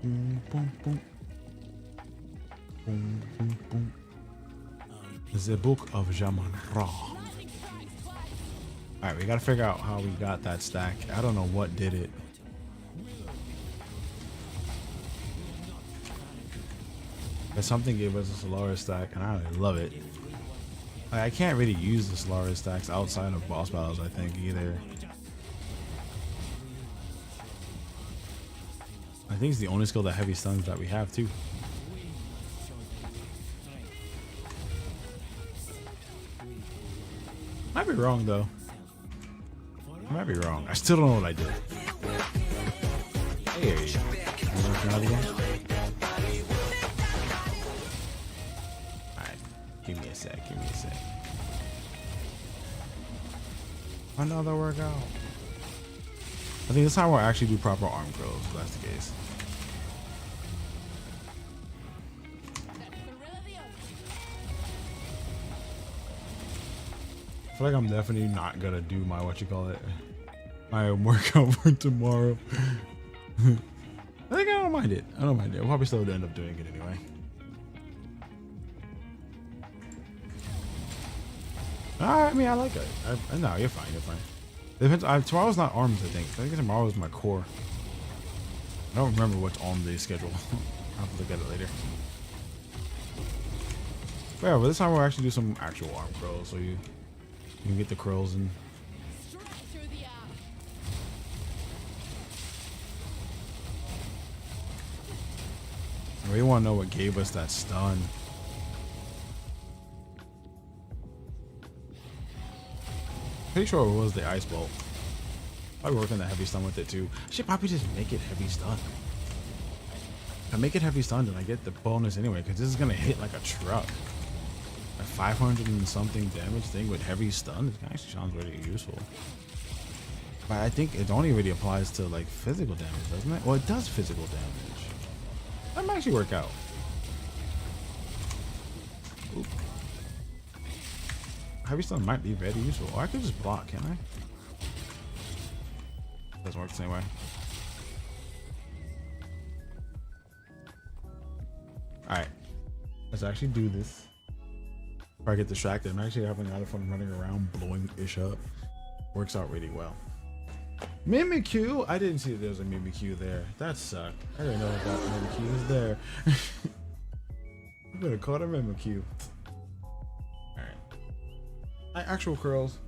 Boom, boom, boom. Boom, boom, boom. The Book of Jaman-Ra. Alright, we gotta figure out how we got that stack. I don't know what did it. But something gave us a Solaris stack, and I love it. I can't really use the Solaris stacks outside of boss battles, I think, either. I think it's the only skill that heavy stuns that we have, too. Might be wrong, though. I might be wrong. I still don't know what I did. Hey, alright, give me a sec, give me a sec. Another workout. I think this time we'll actually do proper arm curls, if that's the case. I feel like I'm definitely not gonna do my my workout for tomorrow. I think I don't mind it. I don't mind it. We'll probably still end up doing it anyway. I mean, I like it. No, you're fine. You're fine. It depends. Tomorrow's not arms, I think. I think tomorrow is my core. I don't remember what's on the schedule. I'll have to look at it later. But yeah, but this time we'll actually do some actual arm curls, so you can get the curls in. I really want to know what gave us that stun. Pretty sure it was the ice bolt. Probably working the heavy stun with it too. I should probably just make it heavy stun. If I make it heavy stun, then I get the bonus anyway, because this is gonna hit like a truck. A 500 and something damage thing with heavy stun, it actually sounds really useful. But I think it only really applies to like physical damage, doesn't it? Well, it does physical damage. That might actually work out. Oop. Heavy stun might be very useful. Or I could just block, can I? Doesn't work the same way. Alright. Let's actually do this. Before I get distracted, I'm actually having a lot of fun running around blowing ish up. Works out really well. Mimikyu? I didn't see that there was a Mimikyu there. That sucked. I didn't know that Mimikyu was there. I'm gonna call it a Mimikyu. Alright. Actual curls.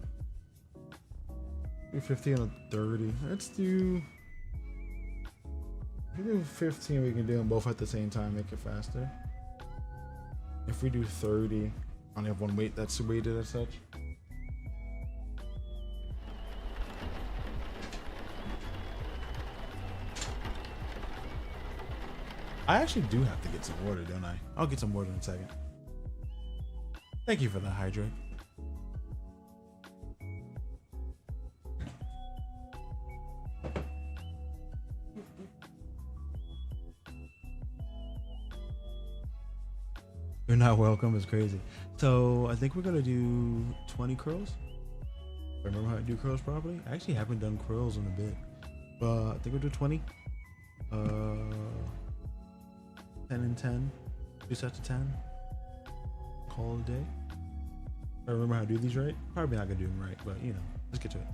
Do 15 and 30. Let's do. If we do 15, we can do them both at the same time, make it faster. If we do 30, I only have one weight that's weighted as such. I actually do have to get some water, don't I? I'll get some water in a second. Thank you for the hydrate. You're not welcome. It's crazy. So I think we're gonna do 20 curls. If I remember how to do curls properly. I actually haven't done curls in a bit, but I think we'll do 20. 10 and 10. 2 sets of 10. Call it a day. If I remember how to do these right. Probably not gonna do them right, but you know, let's get to it.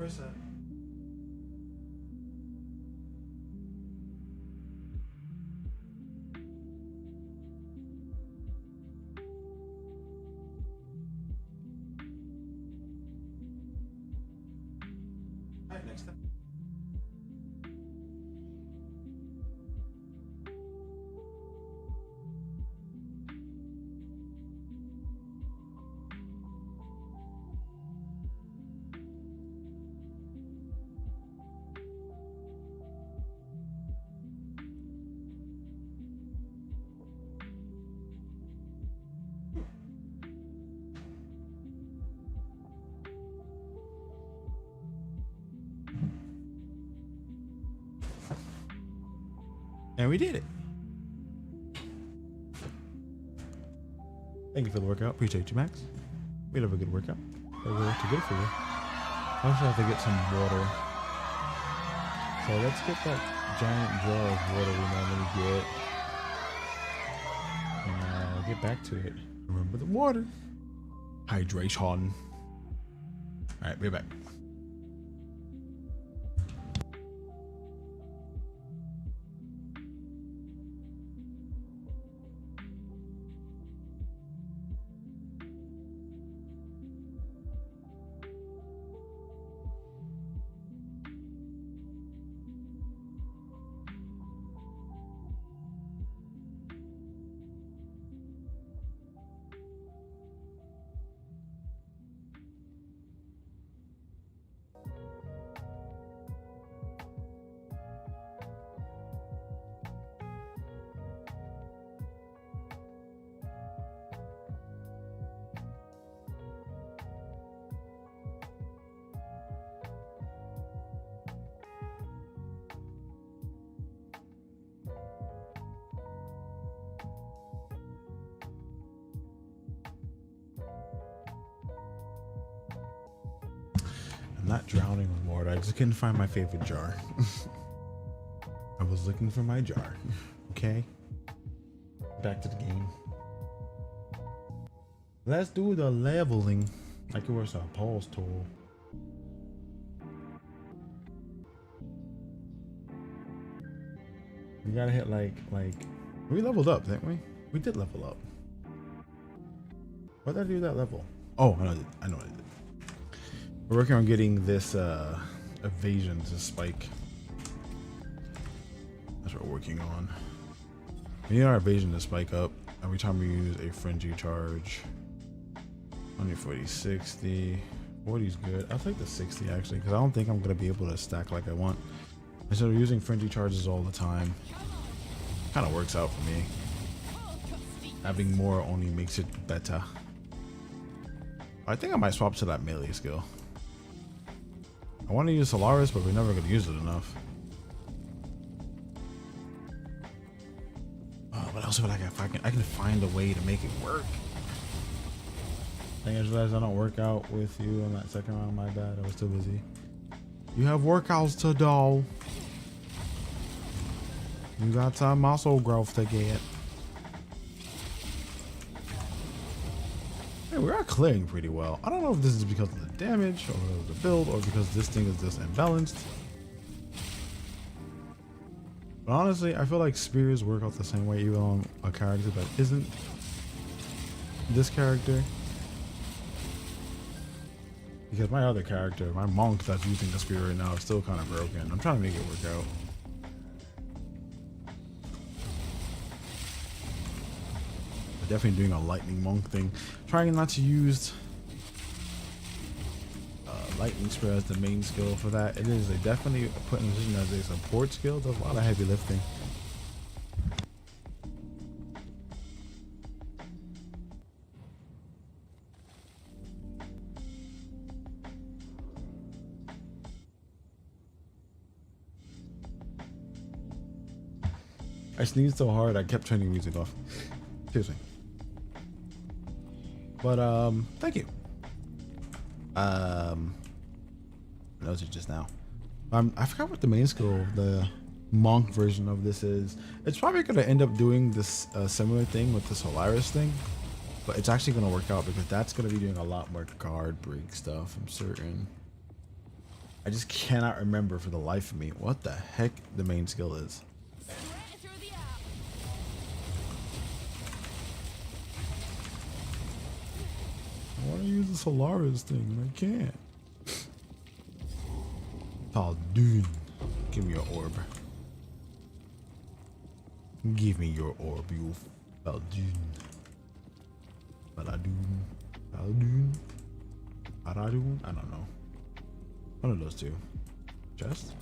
Where's that? Alright, next up. And we did it. Thank you for the workout. Appreciate you, Max. We had a good workout. It worked good for you. I also have to get some water. So let's get that giant jar of water we normally get. And get back to it. Remember the water. Hydration. Alright, be back. I'm not drowning with water. I just couldn't find my favorite jar. I was looking for my jar. Okay. Back to the game. Let's do the leveling. Like it was a pause tool. We gotta hit like we leveled up, didn't we? We did level up. What did I do that level? Oh, I know what I did. We're working on getting this evasion to spike. That's what we're working on. We need our evasion to spike up every time we use a frenzy charge. 140, 60. 40 is good. I'll take the 60 actually, because I don't think I'm gonna be able to stack like I want. Instead of using frenzy charges all the time, kind of works out for me. Having more only makes it better. I think I might swap to that melee skill. I want to use Solaris, but we're never going to use it enough. What else would I get? If I can find a way to make it work. I just realized I don't work out with you on that second round. My bad. I was too busy. You have workouts to do. You got some muscle growth to get. Hey, we are clearing pretty well. I don't know if this is because of the damage or the build or because this thing is just imbalanced. But honestly, I feel like spears work out the same way even on a character that isn't this character. Because my other character, my monk that's using the spear right now is still kind of broken. I'm trying to make it work out. Definitely doing a lightning monk thing, trying not to use lightning spear as the main skill for that. It is definitely put in a position as a support skill. Does a lot of heavy lifting. I sneezed so hard I kept turning music off. Seriously. But thank you. Those are just now. I forgot what the main skill of the monk version of this is. It's probably gonna end up doing this similar thing with the Solaris thing, but it's actually gonna work out because that's gonna be doing a lot more guard break stuff. I'm certain. I just cannot remember for the life of me what the heck the main skill is. Straight through the app. I want to use the Solaris thing, and I can't. Tal'Dun. Give me your orb. Give me your orb, you Tal'Dun. Tal'Dun. Tal'Dun. Tal'Dun. I don't know. One of those two. Chest?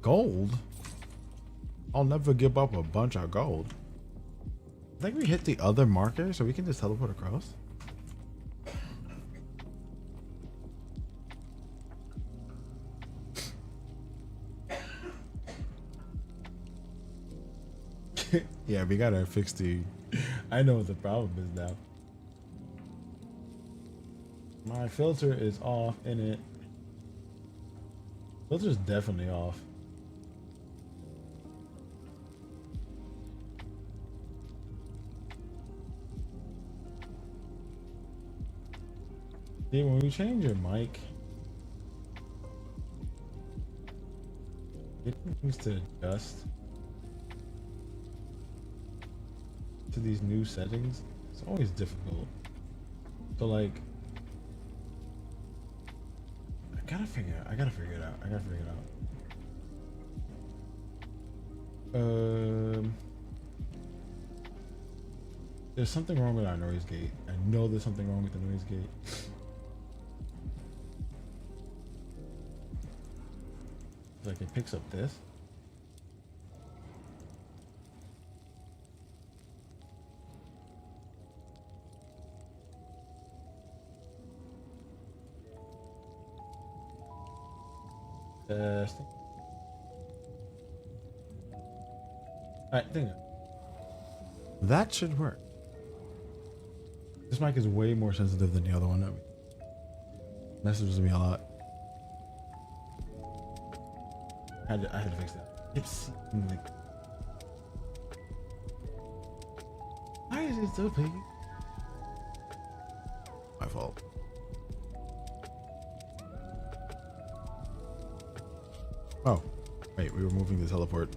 Gold? I'll never give up a bunch of gold. I think we hit the other marker, so we can just teleport across. Yeah, we gotta fix the... I know what the problem is now. My filter is off in it. Filter's definitely off. See, when we change your mic, it needs to adjust to these new settings. It's always difficult. So like, I gotta figure it out. There's something wrong with our noise gate. I know there's something wrong with the noise gate. Like it picks up this. Testing. Alright, think that should work. This mic is way more sensitive than the other one. That messages me a lot. I had to fix that. It's like, why is it so big? My fault. Oh, wait, we were moving the teleport.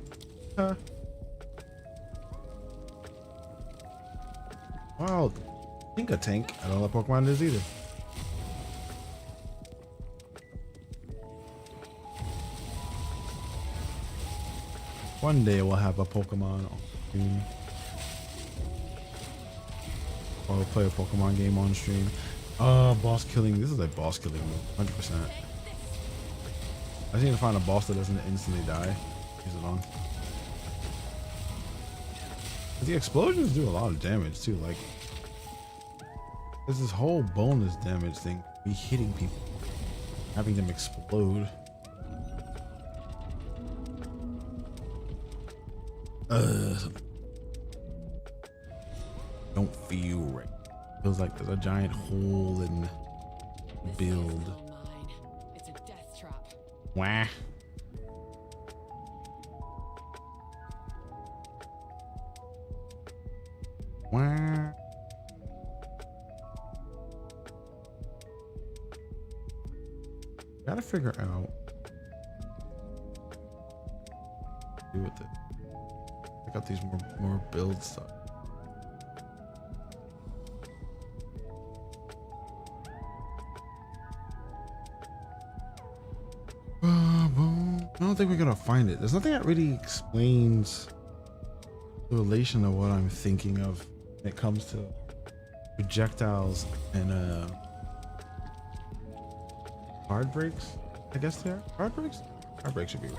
Wow, think a tank. I don't know what Pokemon it is either. One day we'll have a Pokemon on stream. Or we'll play a Pokemon game on stream. Boss killing. This is like boss killing mode, 100%. I just need to find a boss that doesn't instantly die. Use it on. But the explosions do a lot of damage too. Like, there's this whole bonus damage thing. Be hitting people, having them explode. Don't feel right. Feels like there's a giant hole in the build. It's a death trap. Wah. Wah. Gotta figure out what to do with it. I got these more build stuff. I don't think we're gonna find it. There's nothing that really explains the relation of what I'm thinking of when it comes to projectiles and hard breaks. I guess they are hard breaks. Hard breaks should be.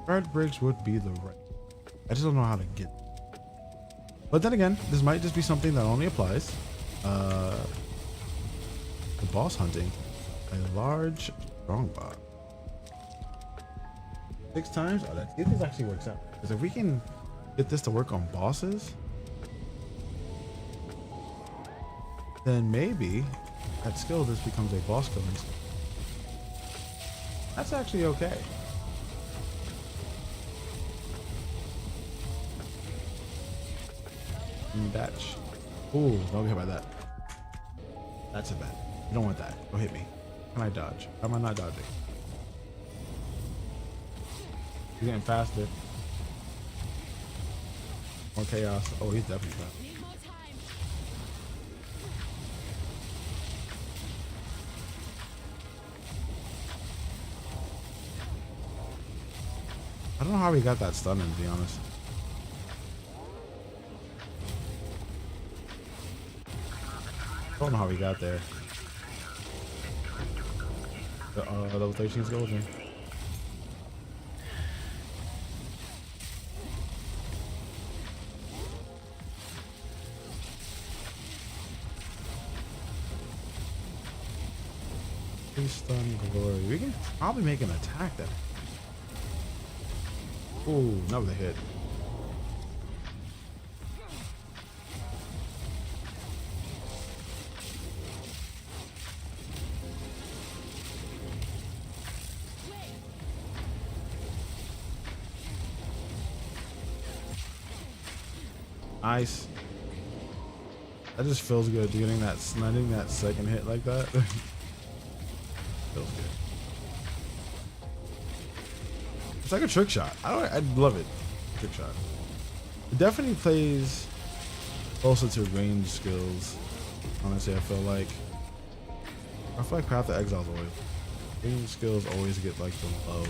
Hard breaks would be the right. I just don't know how to get. But then again, this might just be something that only applies to boss hunting. A large strong bot. 6 times? Oh, that this actually works out. Because if we can get this to work on bosses, then maybe at skill this becomes a boss killing skill. That's actually okay. Batch. Ooh, don't get hit by that. That's a bet. You don't want that. Go hit me. Can I dodge? How am I not dodging? He's getting faster. More chaos. Oh, he's definitely fast. Need more time. I don't know how he got that stun in, to be honest. I don't know how he got there. The level 13's golden. Stun glory. We can probably make an attack that. Ooh, another hit. Nice. That just feels good getting that second hit like that. Feels good. It's like a trick shot. I love it. Trick shot. It definitely plays closer to range skills. Honestly, I feel like Path to Exile's always range skills always get like the low.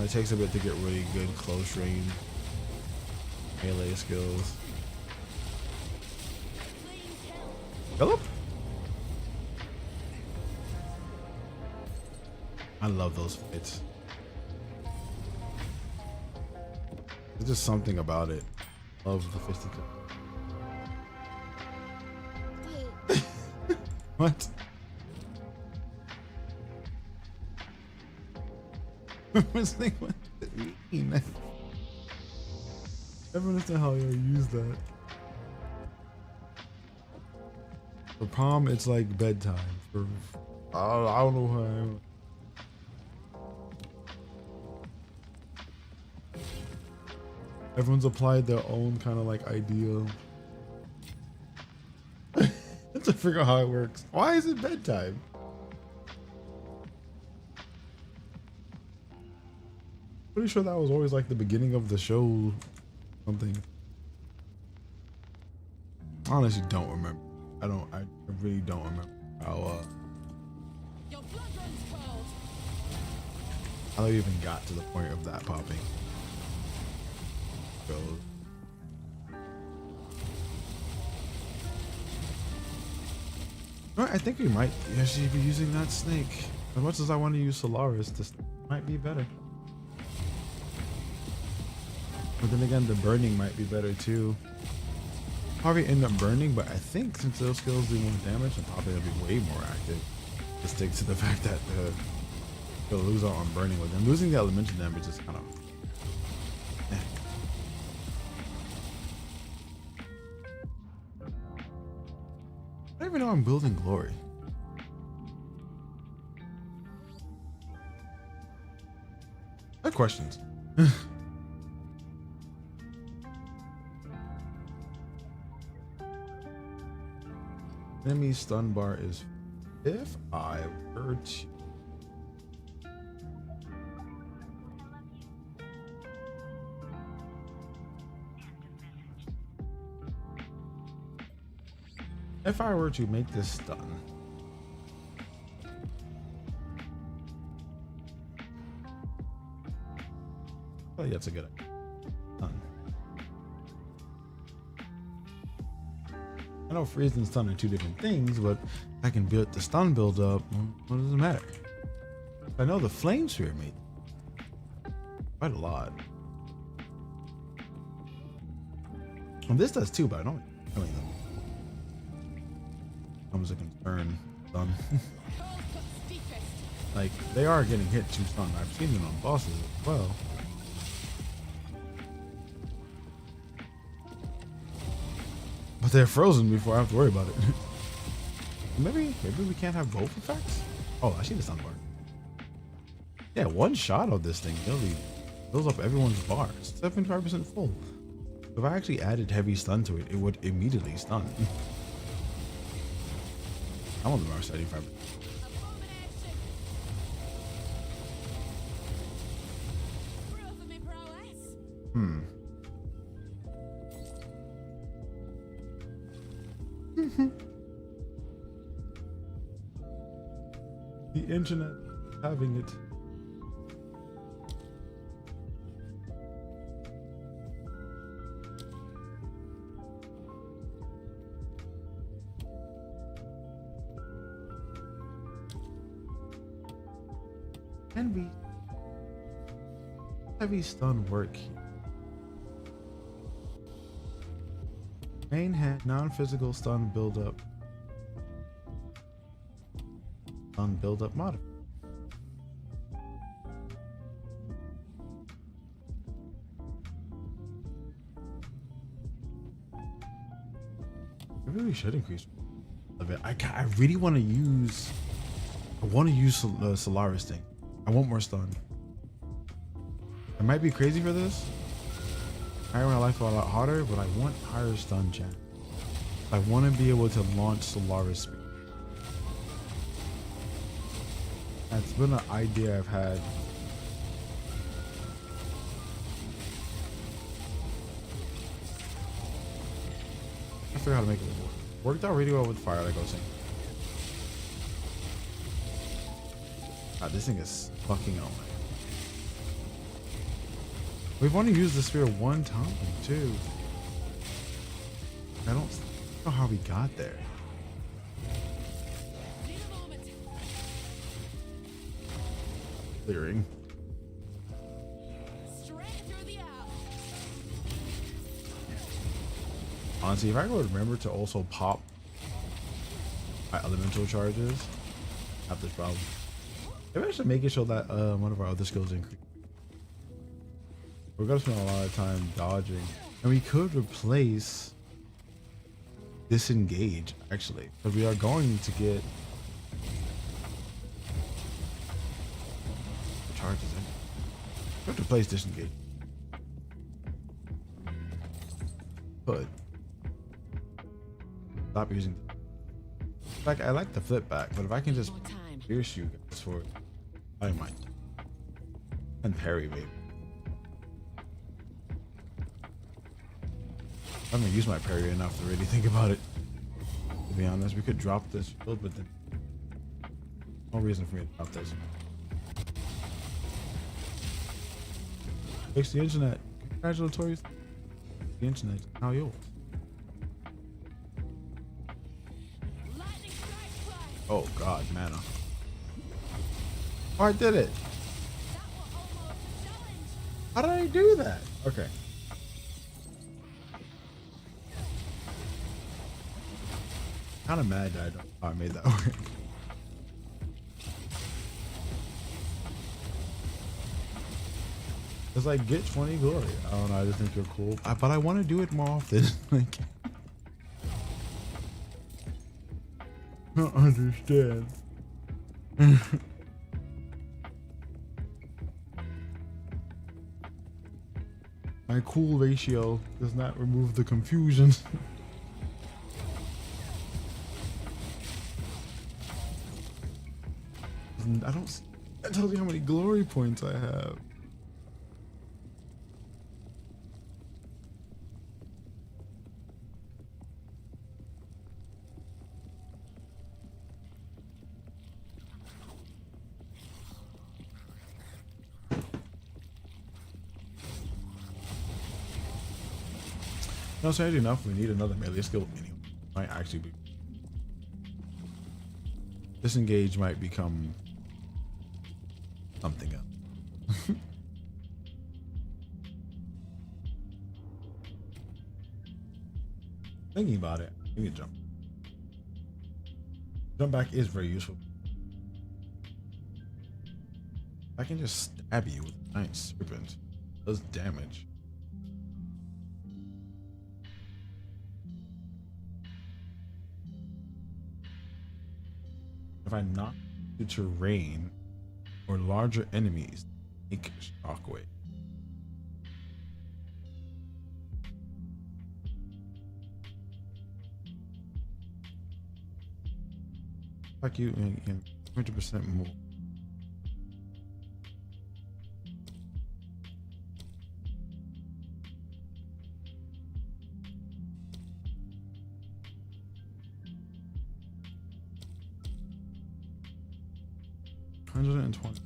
It takes a bit to get really good close range melee skills. Philip? I love those fights. There's just something about it. Love the fisticuffs. What? What's the what does it mean? Everyone understand how you use that. For prom, it's like bedtime. For I don't know how. Everyone's applied their own kind of like ideal. To figure out how it works. Why is it bedtime? Pretty sure that was always like the beginning of the show. Something. I honestly don't remember. I really don't remember how Your blood runs cold. how they even got to the point of that popping. So, I think we might actually be using that snake. As much as I want to use Solaris, this might be better. But then again, the burning might be better too. Probably end up burning, but I think since those skills do more damage, I'm probably gonna be way more active. To stick to the fact that they'll lose out on burning with them. Losing the elemental damage is kind of. I don't even know I'm building glory. I have questions. Enemy stun bar is if I were to. If I were to make this stun. Oh, yeah, that's a good idea. Stun. I know freeze and stun are two different things, but I can build the stun build up. What does it matter? I know the flame sphere made quite a lot. And this does too, but I don't killing them. Comes a concern. Stun. Like they are getting hit to stun. I've seen them on bosses as well. But they're frozen before I have to worry about it. maybe we can't have both effects? Oh, I see the stun bar. Yeah, one shot of this thing really fills up everyone's bars. 75% full. If I actually added heavy stun to it, it would immediately stun. I'm on the wrong side. 85. The internet having it. Can we heavy stun work here? Main hand non-physical stun build up. Stun build up modifier. I really should increase a bit. I really want to use. I want to use the Solaris thing. I want more stun. I might be crazy for this. I want my life a lot harder, but I want higher stun chance. I want to be able to launch Solaris speed. That's been an idea I've had. I figure out how to make it work. Worked out really well with fire, like I was saying. God, this thing is fucking on. We've only used the spear one time, too. I don't know how we got there. Clearing. Honestly, if I could remember to also pop my elemental charges, I have this problem. Maybe I should make it so that one of our other skills increase. We're gonna spend a lot of time dodging, and we could replace disengage actually, because we are going to get charges in. We have to replace disengage. But stop using. Like I like the flip back, but if I can just pierce you guys for it, I might. And parry maybe. I haven't used my parry enough to really think about it. To be honest, we could drop this shield, but then no reason for me to drop this. Fix the internet. Congratulatory. The internet now yours. Oh God, mana. Oh, I did it. How did I do that? Okay. Kind of mad that I made that work. It's like get 20 glory. I don't know. I just think you're cool, but I want to do it more often. Like, I don't understand. My cool ratio does not remove the confusion. I don't see. That tells you how many glory points I have. No, strangely enough, we need another melee skill. Might actually be. Disengage might become something else. Thinking about it, give me a jump. Jump back is very useful. I can just stab you with a nice serpent. Does damage. If I knock the terrain or larger enemies, make shockwave. Fuck you in 100% more. $120.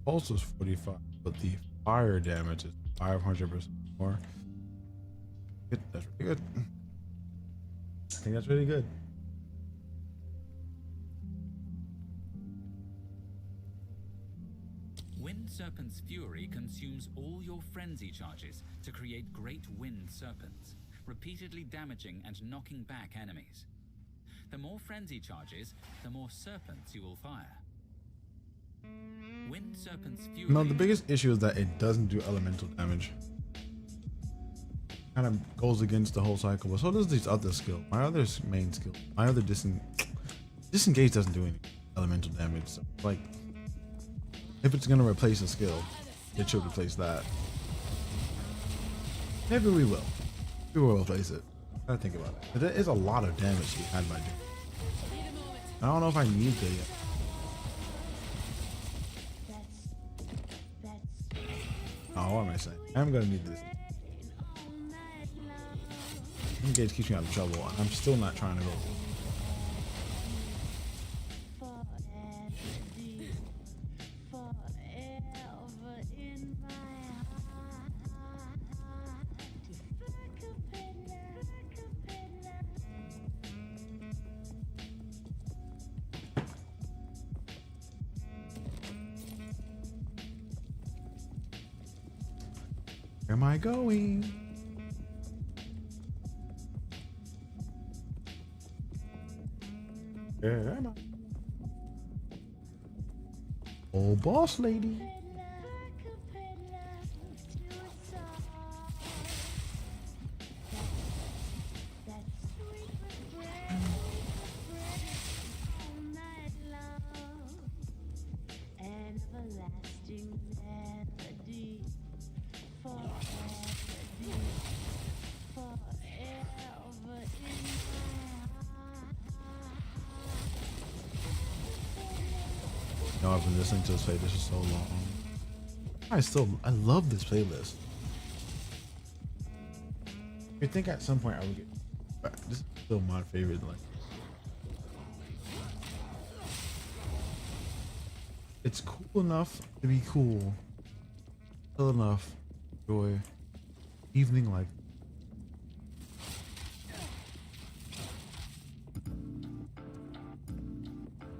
Pulse is 45, but the fire damage is 500% more. Good. That's really good. I think that's really good. Wind Serpent's Fury consumes all your frenzy charges to create great wind serpents, repeatedly damaging and knocking back enemies. The more frenzy charges, the more serpents you will fire. Wind Serpent's Fury. No, the biggest issue is that it doesn't do elemental damage. Kind of goes against the whole cycle, but so does these other skills. My other main skill, my other disengage doesn't do any elemental damage. So, like, if it's gonna replace a skill, it should replace that. Maybe we will. We will replace it. I think about it. But there is a lot of damage to be had by doing it. I don't know if I need to yet. Oh, what am I saying? I'm gonna need this. Engage keeps me out of trouble, and I'm still not trying to go. Where am I going? Where am I? Oh, boss lady. No, I've been listening to this playlist for so long. I love this playlist. I think at some point I would get, but this is still my favorite. Like, it's cool enough to be cool, cool enough to enjoy evening like.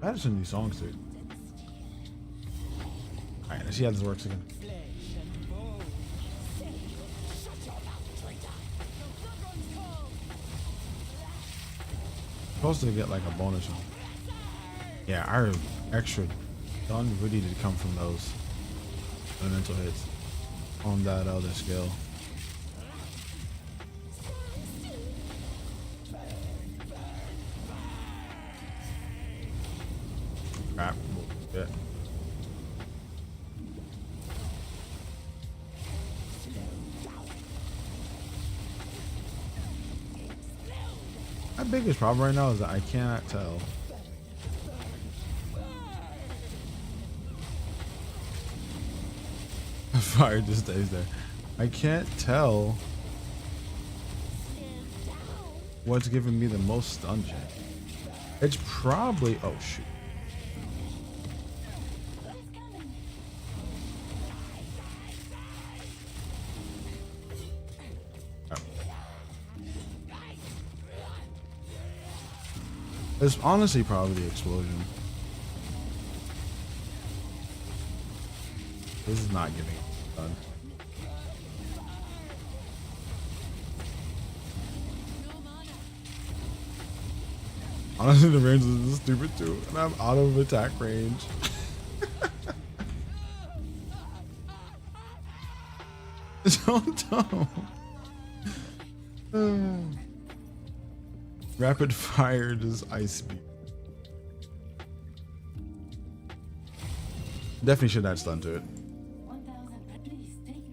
I added some new songs to it. Alright, let's see how this works again. Supposed to get like a bonus one. Yeah, our extra done really did come from those elemental hits on that other skill. Crap. Yeah. My biggest problem right now is that I cannot tell. Fire just stays there. I can't tell what's giving me the most stun check. It's probably, oh shoot. It's honestly probably the explosion. This is not giving it done. Honestly, the range is stupid too, and I'm out of attack range. It's so dumb. Rapid fire just ice beam. Definitely should add stun to it. 1,000, please take it.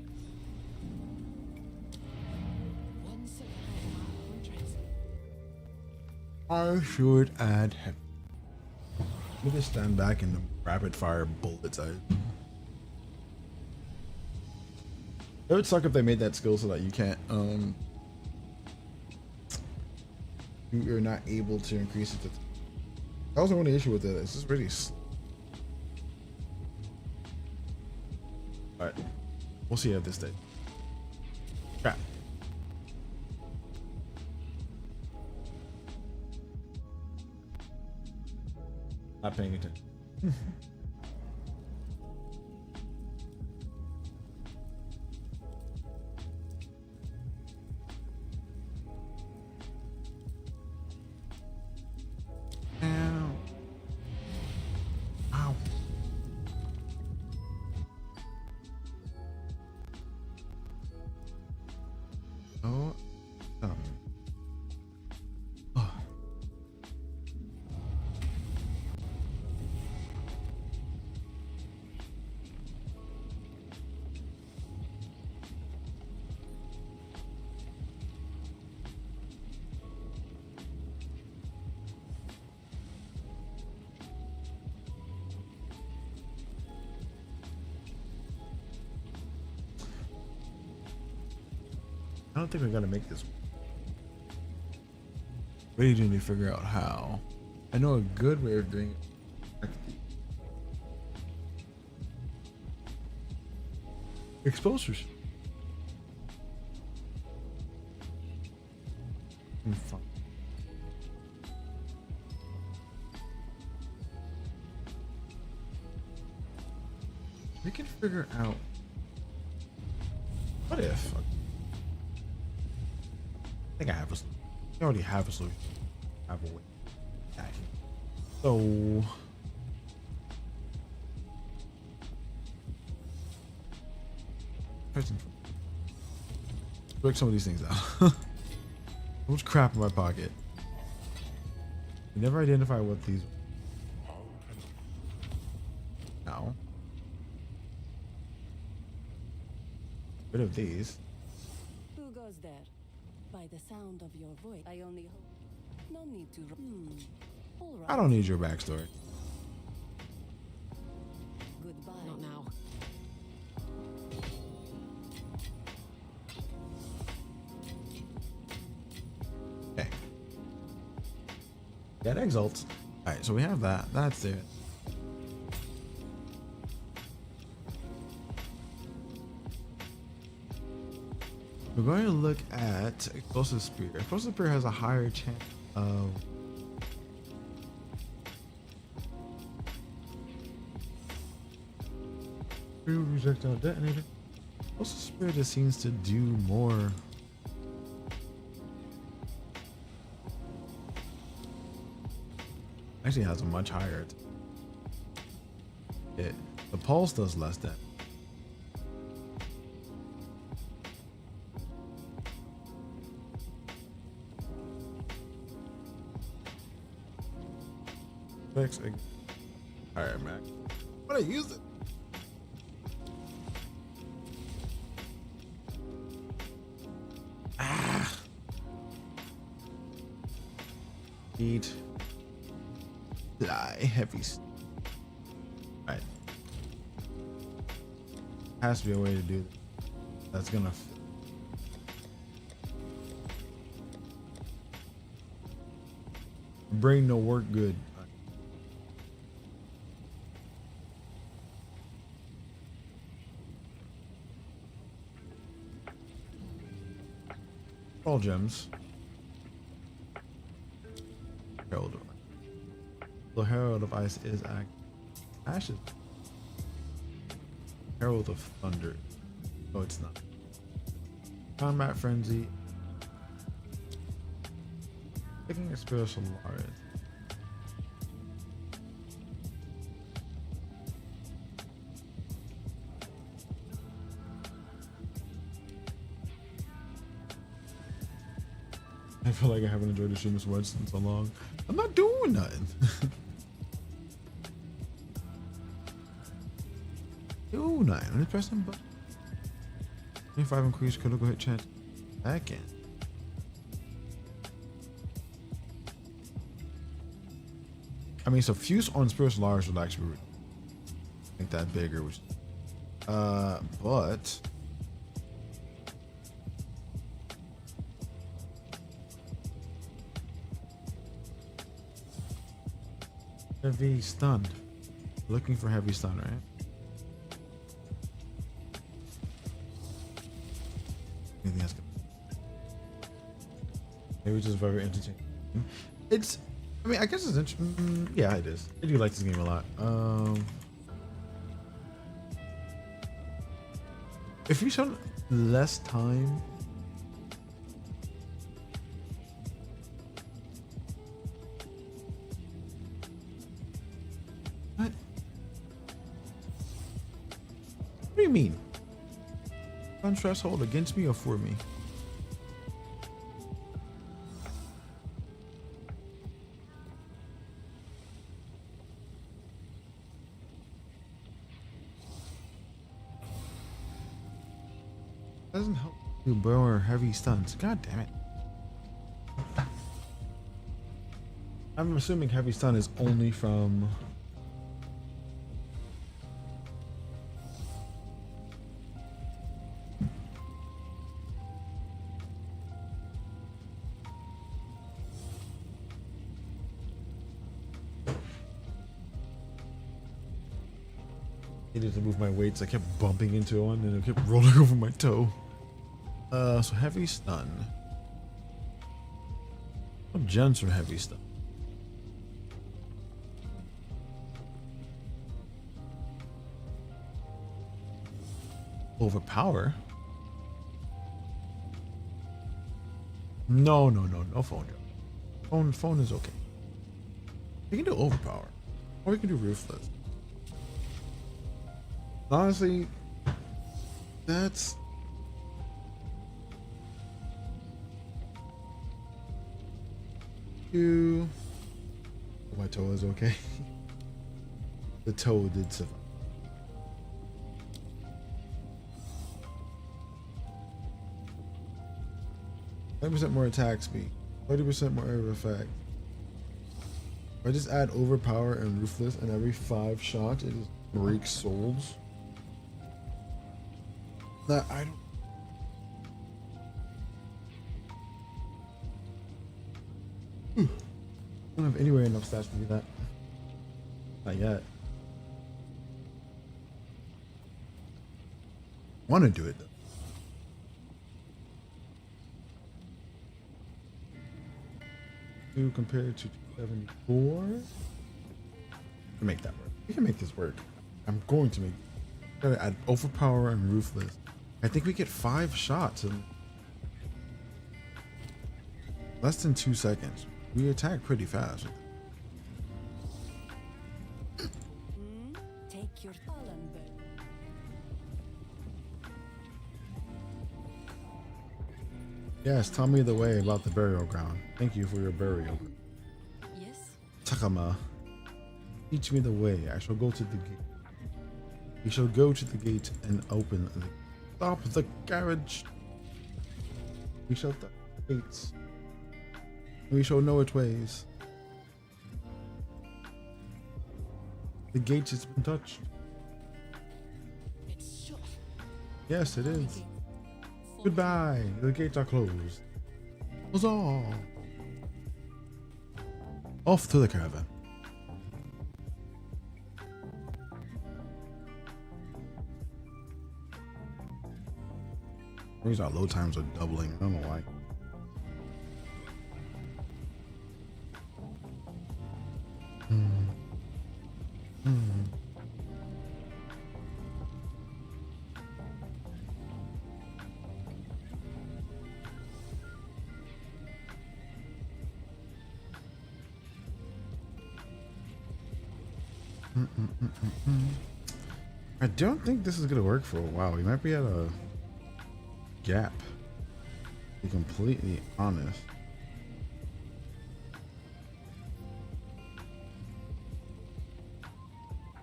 I should add heavy. Let me just stand back and rapid fire bullets out. It would suck if they made that skill so that you can't you're not able to increase it. That was the only issue with it. It's just really alright. We'll see at this stage. Crap. Not paying attention. Ow. Ow. Oh. Oh. Oh. I don't think we're gonna make this. Really do need to figure out how. I know a good way of doing it. Exposures. Fun. We can figure out. What if? I think I have a solution. I already have a solution. I have a way. So break some of these things out. So much crap in my pocket. You never identify what these now. Rid of these. Who goes there? By the sound of your voice, I only hope. No need to. All right. I don't need your backstory. Goodbye. Not now. Okay. That exalts. Alright, so we have that. That's it. We're going to look at Explosive Spear. Explosive Spear has a higher chance of projectile detonator. Explosive Spear just seems to do more. Actually has a much higher. The pulse does less damage. Alright, Mac. What I use it? Eat. Die. Heavy. Alright. Has to be a way to do this. That's gonna brain no work good. All gems. Herald of Ice. The Herald of Ice is active. Ashes. Herald of Thunder. No, it's not. Combat Frenzy. Taking a Spiritual Solaris. I feel like I haven't enjoyed the stream as much in so long. I'm not doing nothing. Do nothing. I'm just pressing button. 25 increased critical hit chance. Back in. I mean, so fuse on Spirits Large would actually make that bigger, which, but heavy stun. Looking for heavy stun, right? Anything else? Maybe just very entertaining. It's, I mean, I guess it's interesting. Yeah, it is. I do like this game a lot. If you spend less time, what? What do you mean? Fun threshold against me or for me? Doesn't help you burn heavy stuns. God damn it. I'm assuming heavy stun is only from needed to move my weights. I kept bumping into one and it kept rolling over my toe. So heavy stun. What gems for heavy stun? Overpower? No phone. Phone is okay. We can do overpower. Or we can do ruthless. Honestly, that's you. My toe is okay. The toe did survive. 10% more attack speed, 30% more area effect. If I just add overpower and ruthless, and every 5 shots it just breaks souls. That I don't have anywhere enough stats to do that. Not yet. Want to do it though. Compared to 274. We can make that work. We can make this work. I'm going to make. Gotta add overpower and ruthless. I think we get 5 shots in less than 2 seconds. We attack pretty fast. Take your pollen. Yes, tell me the way about the burial ground. Thank you for your burial. Yes. Takama, teach me the way. I shall go to the gate. We shall go to the gate and open the. Stop the carriage. We shall touch the gates. We shall know its ways. The gate has been touched. It's shut. Yes, it is. Goodbye. The gates are closed. Huzzah! Off to the caravan. These our load times are doubling. I don't know why. I don't think this is gonna work for a while. We might be at a gap, to be completely honest.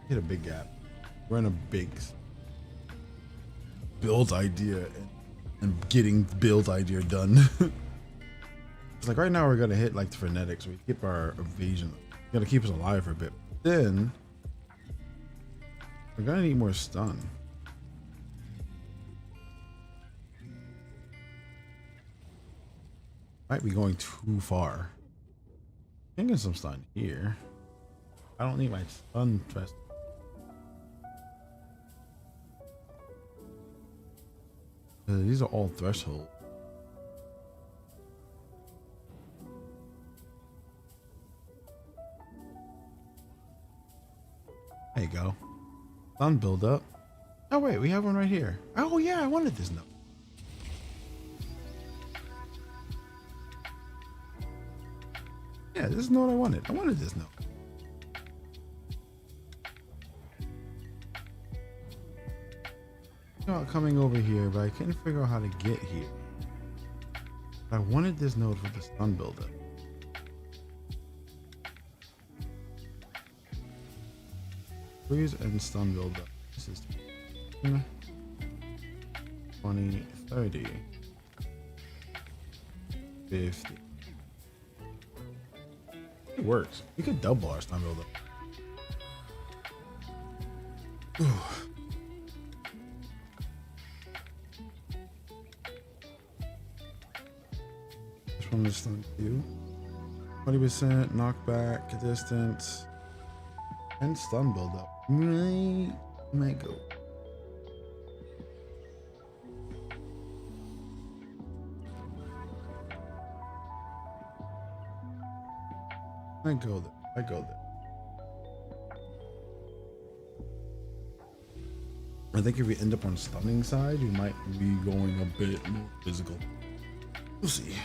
Hit a big gap. We're in a big build idea and getting build idea done. It's like right now we're gonna hit like the frenetics. We keep our evasion Gotta keep us alive for a bit. Then we're gonna need more stun. Might be going too far. I'm getting some stun here. I don't need my stun fest. These are all thresholds. There you go. Stun build up. Oh wait, we have one right here. Oh yeah, I wanted this note. Yeah, this is not what I wanted. I wanted this note. Coming over here, but I couldn't figure out how to get here. I wanted this node for the stun builder. Freeze and stun builder. This is 10, 20, 30, 50. It works. We could double our stun builder. Ooh. From the stun Q. 20% knockback distance and stun build up. Might go. I go there. I go there. I think if we end up on stunning side, we might be going a bit more physical. We'll see.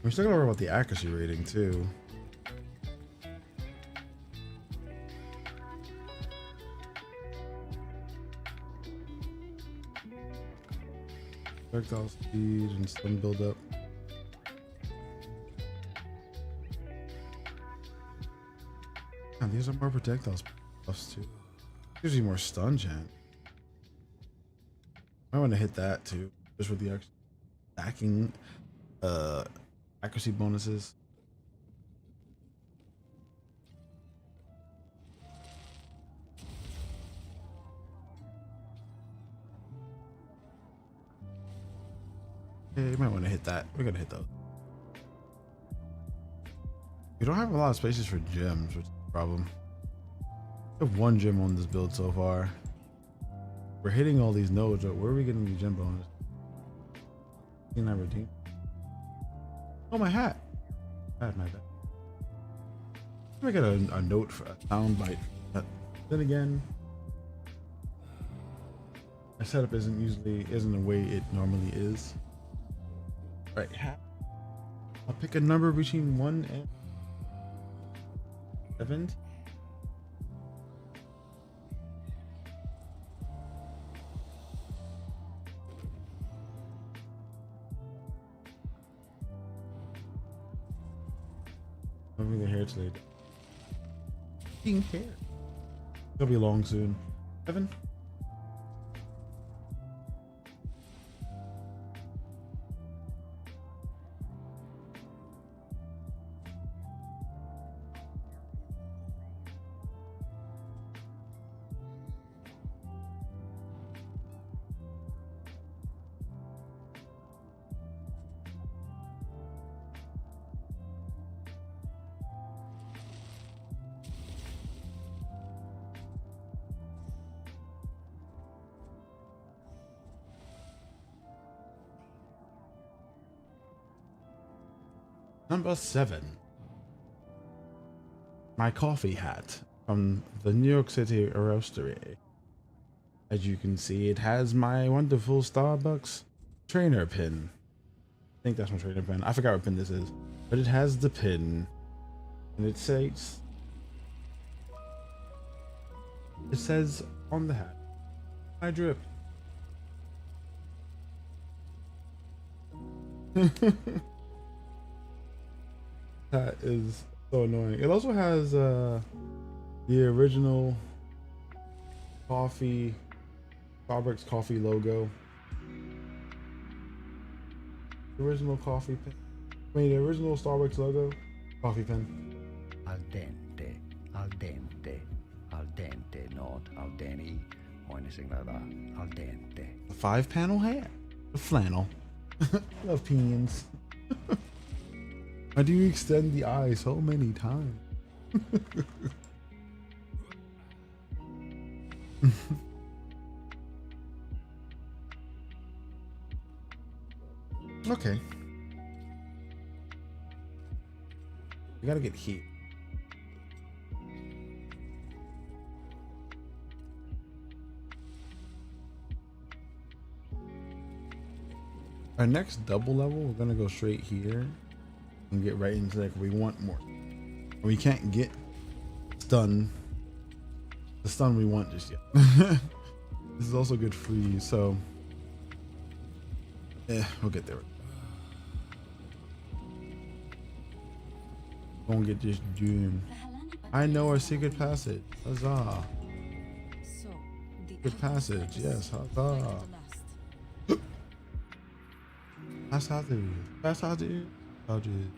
We're still gonna worry about the accuracy rating too. Projectile speed and stun build up. And these are more projectile buffs too. Gives you more stun gen. I want to hit that too, just with the extra stacking accuracy bonuses. Yeah, you might want to hit that. We're gonna hit those. We don't have a lot of spaces for gems, which is a problem. We have one gem on this build so far. We're hitting all these nodes, but where are we getting the gem bonus? Can I redeem? Oh, my hat. I had my bad. I get a note for a sound bite. But then again, my setup isn't the way it normally is. Right, hat. I'll pick a number between 1 and 7. Moving the hair today. Pink hair. It'll be long soon. 7. Number 7. My coffee hat from the New York City Roastery. As you can see, it has my wonderful Starbucks trainer pin. I think that's my trainer pin. I forgot what pin this is, but it has the pin, and it says on the hat, I drip. That is so annoying. It also has the original Starbucks coffee logo. The original coffee pin. I mean, the original Starbucks logo Coffee pen. Al dente, al dente, al dente, not al dente, or anything like that. Al dente. A 5-panel hat. A flannel. Love pens. How do you extend the eye so many times? Okay. We gotta get heat. Our next double level, we're gonna go straight here and get right into like we want more. We can't get stun. The stun we want just yet. This is also good for you, so we'll get there. Don't get this doom. I know our secret passage. Huzzah. Secret passage, yes, huzzah. Passage. Passage. Passage.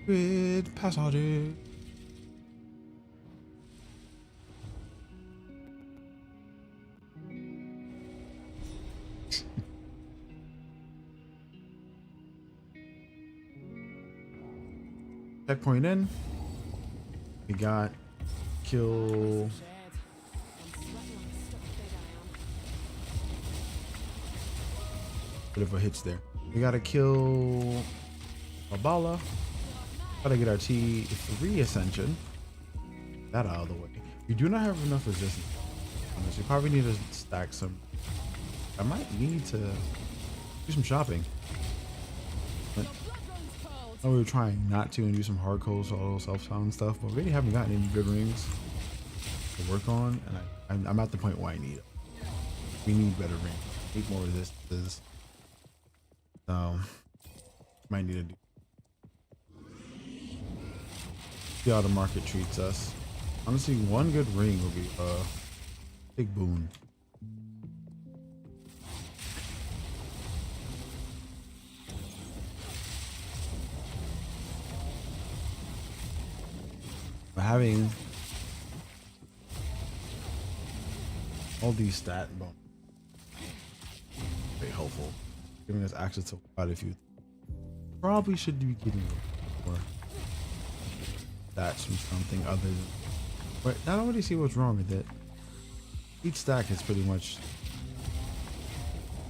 Good passage. Checkpoint in. We got kill. Bit of a hitch there. We gotta kill Babala. Gotta get our T3 ascension. That out of the way. We do not have enough resistance. We probably need to stack some. I might need to do some shopping. But we were trying not to and do some hard codes, all self-found stuff, but we really haven't gotten any good rings to work on, and I'm at the point where I need it. We need better rings. Need more resistances. So might need to do. See how the market treats us. Honestly, one good ring will be a big boon. But having all these stat bonuses very helpful, giving us access to quite a few. Probably should be getting more stats from something other than. But I don't really see what's wrong with it. Each stack is pretty much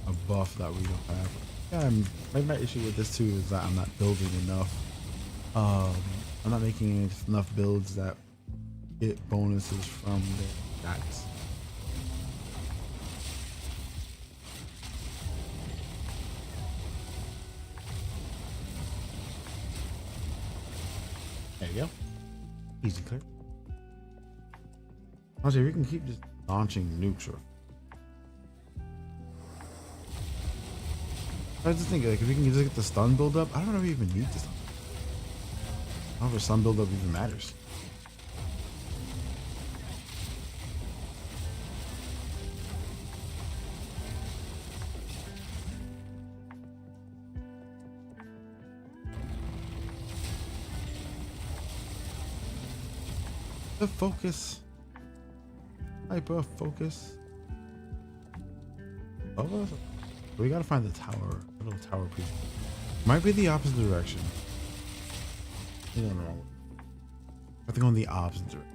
a buff that we don't have. Yeah, my issue with this too is that I'm not building enough. I'm not making enough builds that get bonuses from the stats. There you go. Easy clear. Honestly, we can keep just launching nukes. Or I was just thinking, like, if we can just get the stun build up, I don't know if we even need the stun. I don't know if stun build up even matters. The focus. Hyper focus. Oh, we gotta find the tower. The little tower piece. Might be the opposite direction. I don't know. I have to go in the opposite direction.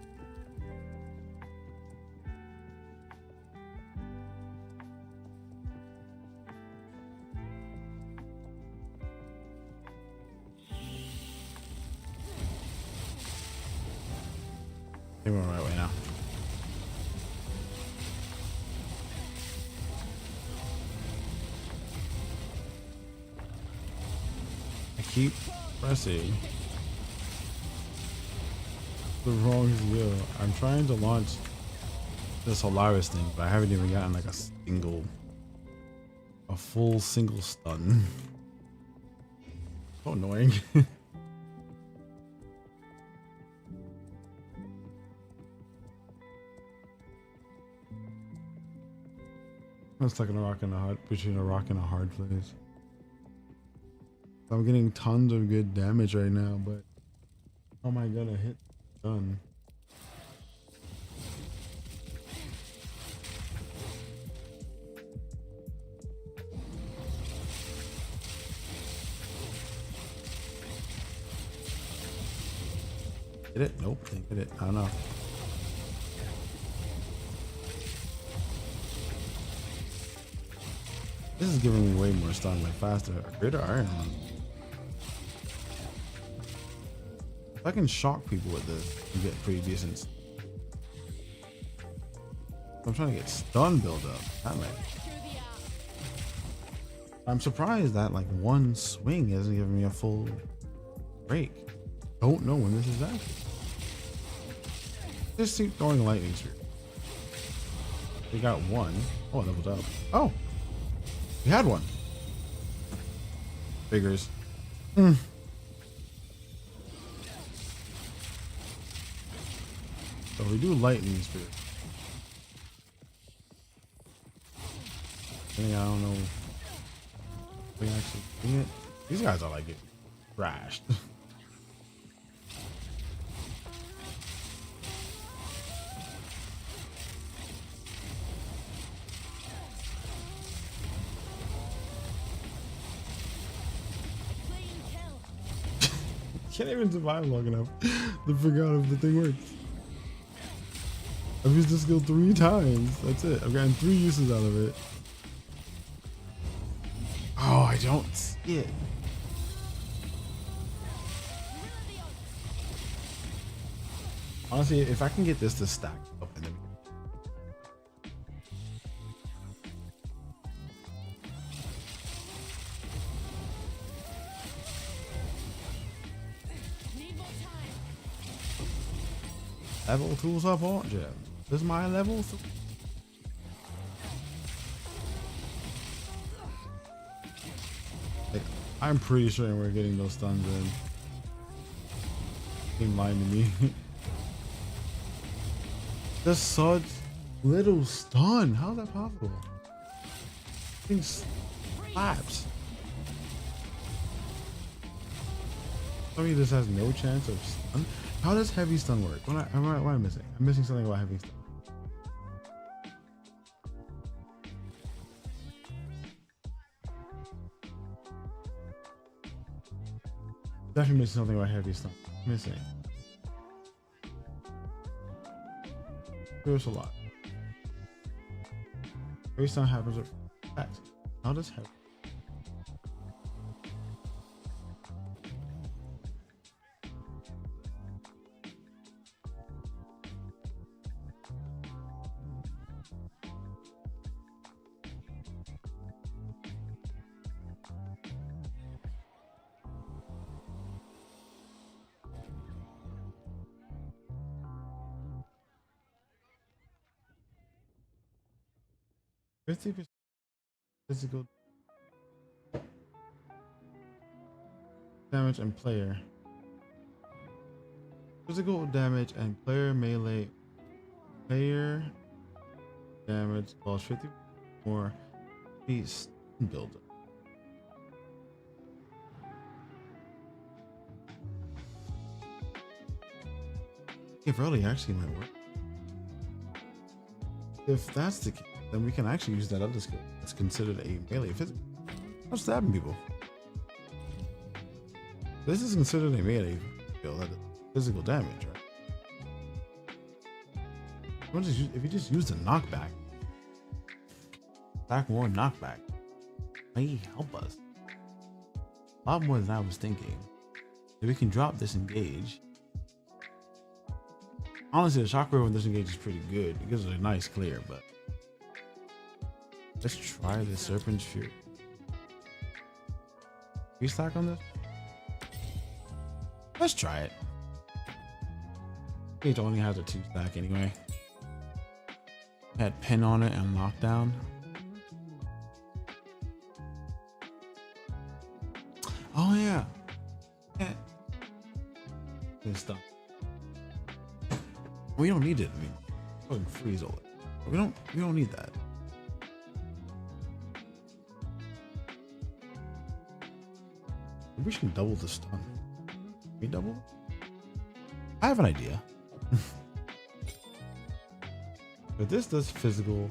I think we're on the right way now. I keep pressing the wrong skill. I'm trying to launch the Solaris thing, but I haven't even gotten like a full single stun. So annoying. I'm stuck in a rock and a hard, between a rock and a hard place. I'm getting tons of good damage right now, but how am I gonna hit done? Hit it? Nope, can't hit it. I don't know. This is giving me way more stun, like faster. Greater iron. If I can shock people with this and get pretty decent. I'm trying to get stun build up. That might. I'm surprised that like one swing isn't giving me a full break. Don't know when this is happening. Just keep throwing lightning spear. We got one. Oh, I leveled up. Oh, we had one. Figures. So we do lightning spear. I don't know. We actually do it. These guys are like getting thrashed. Can't even survive long enough to figure out if the thing works. I've used this skill 3 times. That's it. I've gotten 3 uses out of it. Oh, I don't see it. Honestly, if I can get this to stack up and then level 2 support gem. This is my level 3. Like, I'm pretty sure we're getting those stuns in. Keep lying to me. That's such little stun. How is that possible? Thing slaps. Tell me this has no chance of stun. How does heavy stun work? What am I missing? I'm missing something about heavy stun. Definitely missing something about heavy stun. Missing. There's a lot. Heavy stun happens with attacks. How does heavy? Physical damage and player. Physical damage and player melee. Player damage costs 50 more beast builder. It really actually might work. If that's the case, then we can actually use that other skill. It's considered a melee physical. I'm stabbing people. This is considered a melee skill, that is physical damage, right? If you just use the knockback, back more knockback, may help us a lot more than I was thinking. If we can drop disengage. Honestly, the shockwave on disengage is pretty good. It gives it a nice clear, but let's try the Serpent's Fury. We stack on this? Let's try it. It only has a 2 stack anyway. Had pin on it and knockdown. Oh yeah. This stuff. We don't need it. I mean, fucking freeze all it. We don't need that. We should double the stun. We double? I have an idea. But this does physical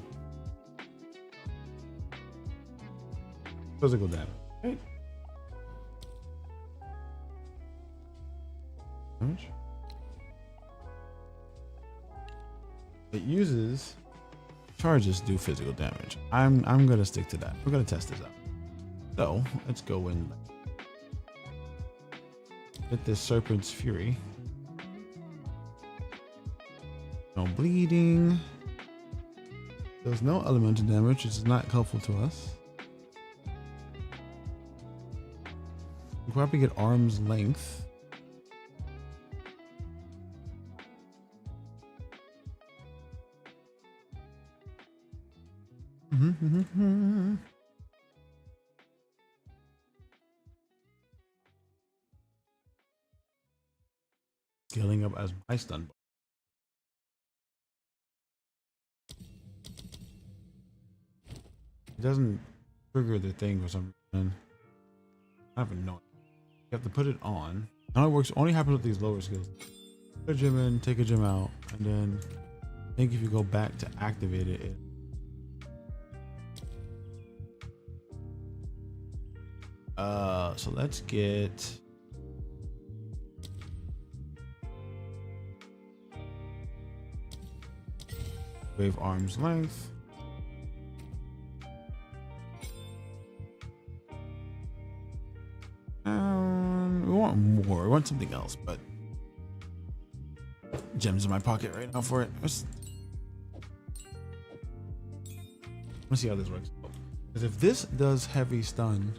damage, right? Damage? It uses charges do physical damage. I'm gonna stick to that. We're gonna test this out. So let's go and get this Serpent's Fury. No bleeding. There's no elemental damage, which is not helpful to us. We probably get arm's length. Scaling up as my stun. It doesn't trigger the thing for some reason. I have no idea. You have to put it on. It only works, only happens with these lower skills. Put a gem in, take a gem out, and then I think if you go back to activate it, so let's get wave arm's length. We want more. We want something else, but gems in my pocket right now for it. Let's see how this works. Because if this does heavy stun,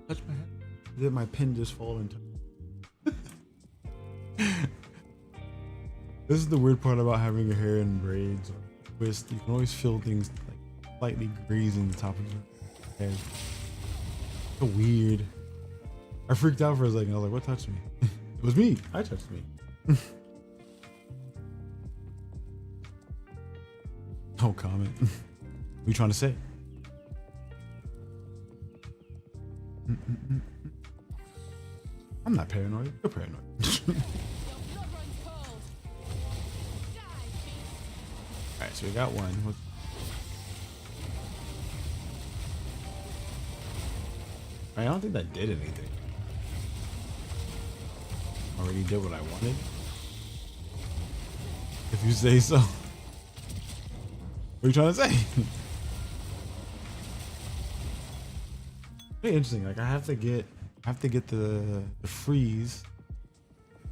touch my head. Did my pin just fall into? This is the weird part about having your hair in braids or twist. You can always feel things like slightly grazing the top of your head. So weird. I freaked out for a second. I was like, what touched me? It was me. I touched me. No comment. What are you trying to say? I'm not paranoid. You're paranoid. Alright, so we got one. I don't think that did anything. Already did what I wanted. If you say so. What are you trying to say? Pretty interesting. Like I have to get the freeze.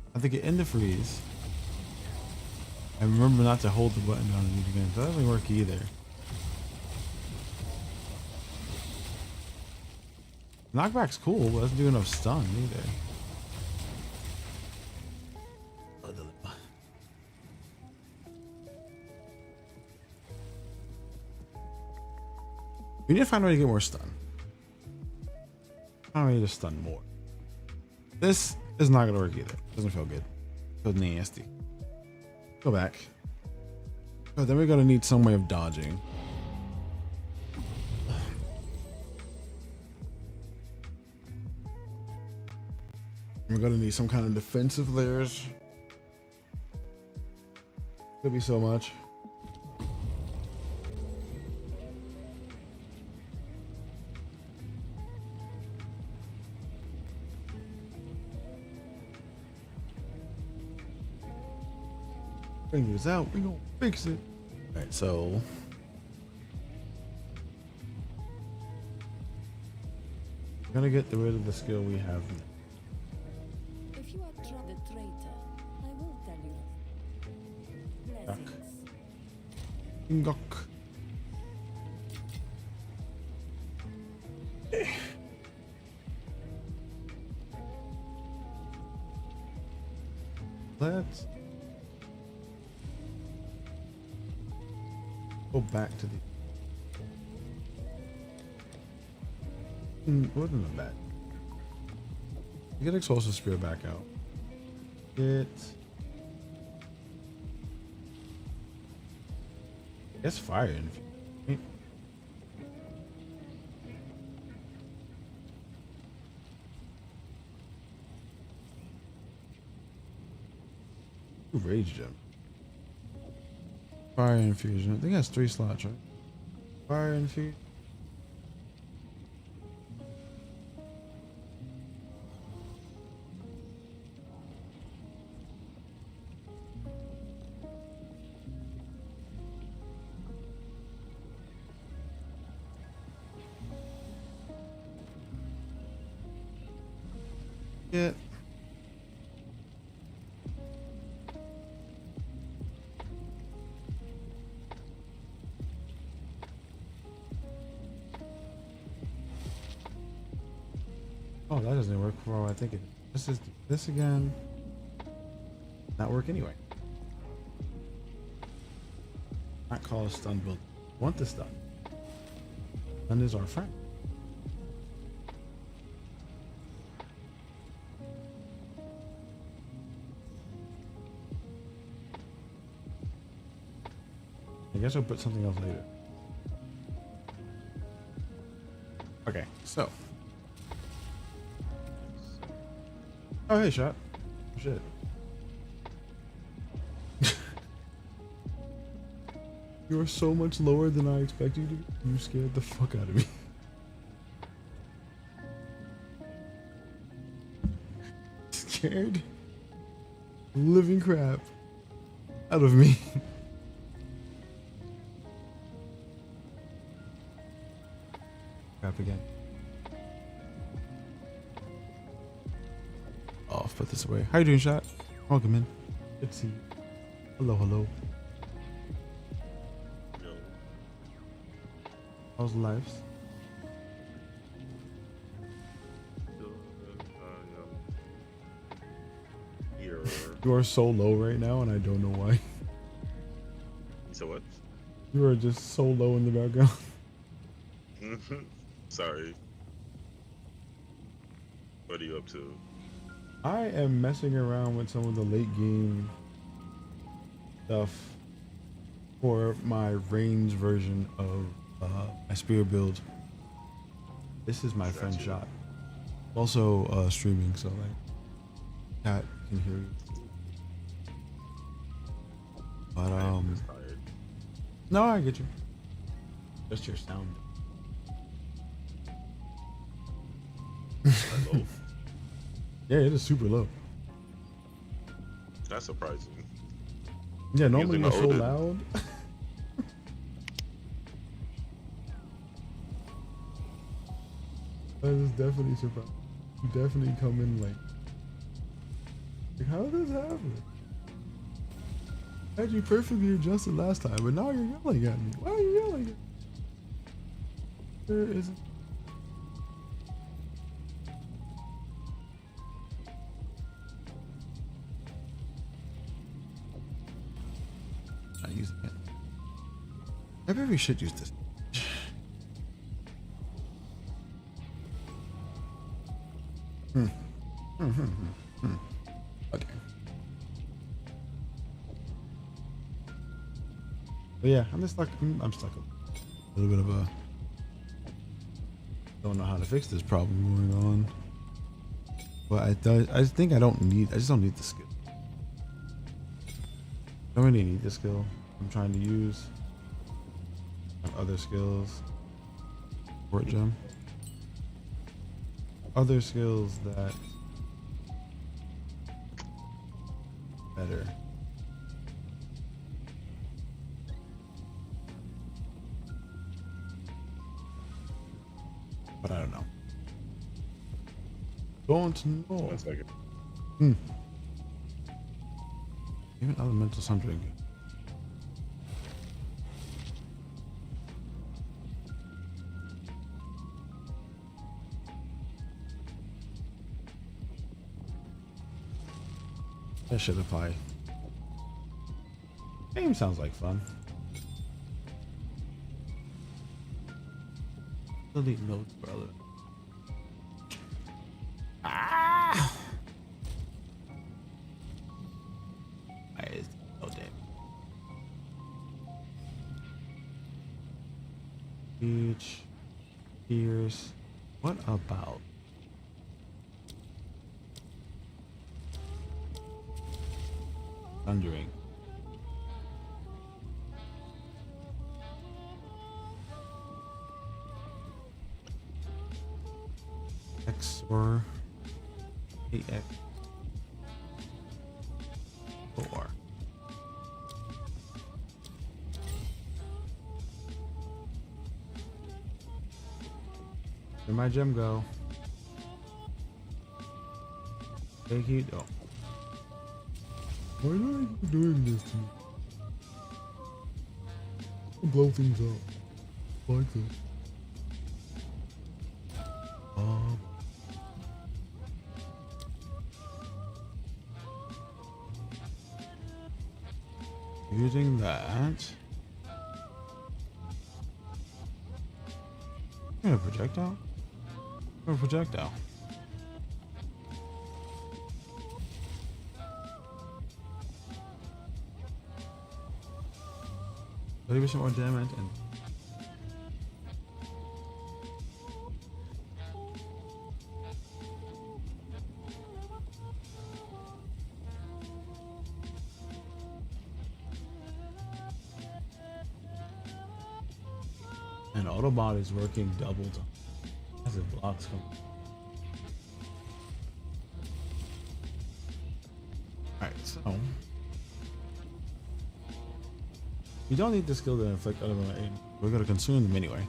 I have to get in the freeze. And remember not to hold the button down and again. So that doesn't work either. Knockback's cool, but doesn't do enough stun either. We need to find a way to get more stun. Find a way to stun more. This is not gonna work either. Doesn't feel good. Feels nasty. Go back. But then we're gonna need some way of dodging. We're gonna need some kind of defensive layers. Could be so much. Fingers out, we gonna fix it. Alright, so we're gonna get rid of the skill we have. If you are the traitor, I will tell you. Blessings. Gok. Let's go back to the. Wasn't bad. Get Explosive Spear back out. Get. I guess Fire Infuse. Rage gem. Fire infusion. I think that's 3 slots, right? Fire infusion. Yeah. Oh, that doesn't work for what I think it. This is this again. Not work anyway. Not call a stun build. Want the stun. Stun is our friend. I guess I'll put something else later. Okay, so. Oh, hey, shot. Shit. You are so much lower than I expected you to be. You scared the fuck out of me. Scared living crap out of me. Crap again. Oh, I'll put this away. How you doing, shot? Welcome in. Good to see you. Hello, hello. How's life? You are so low right now, and I don't know why. So what? You are just so low in the background. Sorry. What are you up to? I am messing around with some of the late game stuff for my range version of my spear build. This is my friend shot. Also streaming, so like cat can hear you. But no, I get you. Just your sound. Low? Yeah, it is super low. That's surprising. Yeah, normally Usually you're so Odin. loud. That is definitely surprising. You definitely come in like how did this happen? I had you perfectly adjusted last time, but now you're yelling at me. Why are you yelling at me? There isn't. Not using it. Maybe we should use this. Okay. But yeah, I'm just stuck. I'm stuck. A little bit of a. Don't know how to fix this problem going on. But I think I don't need. I just don't need the skill. I don't really need the skill I'm trying to use. I have other skills. Support gem. Other skills that better. But I don't know. Don't know. 1 second. Even elemental something. That should apply. Game sounds like fun. Delete notes, brother. Ah! Oh damn. Beach. Ears. What about? Thundering. X or AX 4. Where'd my gem go? Take it. Oh. Why do I keep doing this to me? Blow things up. Like this. Using that. A projectile? Or a projectile? 30% more damage and Autobot is working double time as it blocks come. Alright, so you don't need the skill to inflict other aid. We're gonna consume them anyway.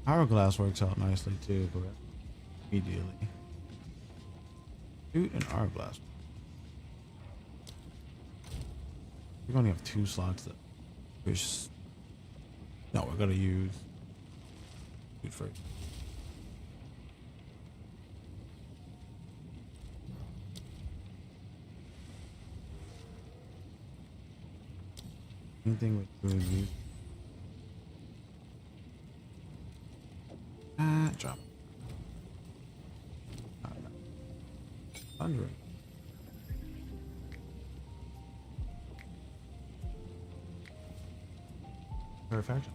Hourglass works out nicely too, but immediately. Shoot an hourglass. We only have 2 slots that push. No, we're gonna use shoot first. Anything with doing these. Drop. Thundering. Perfect.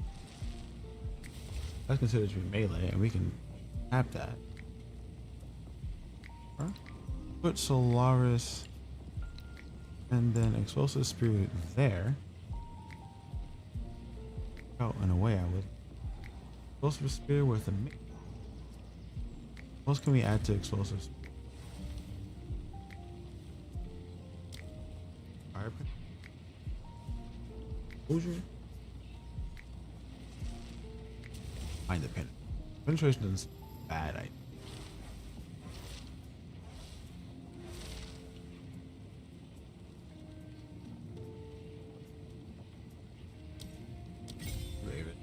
That's considered to be melee, and we can tap that. Huh? Put Solaris and then Explosive Spirit there. Oh, in a way I would. Explosive Spirit with a mix. What else can we add to Explosive Spirit? Fire Exposure? Find the pin. Penetration is bad idea. Save it.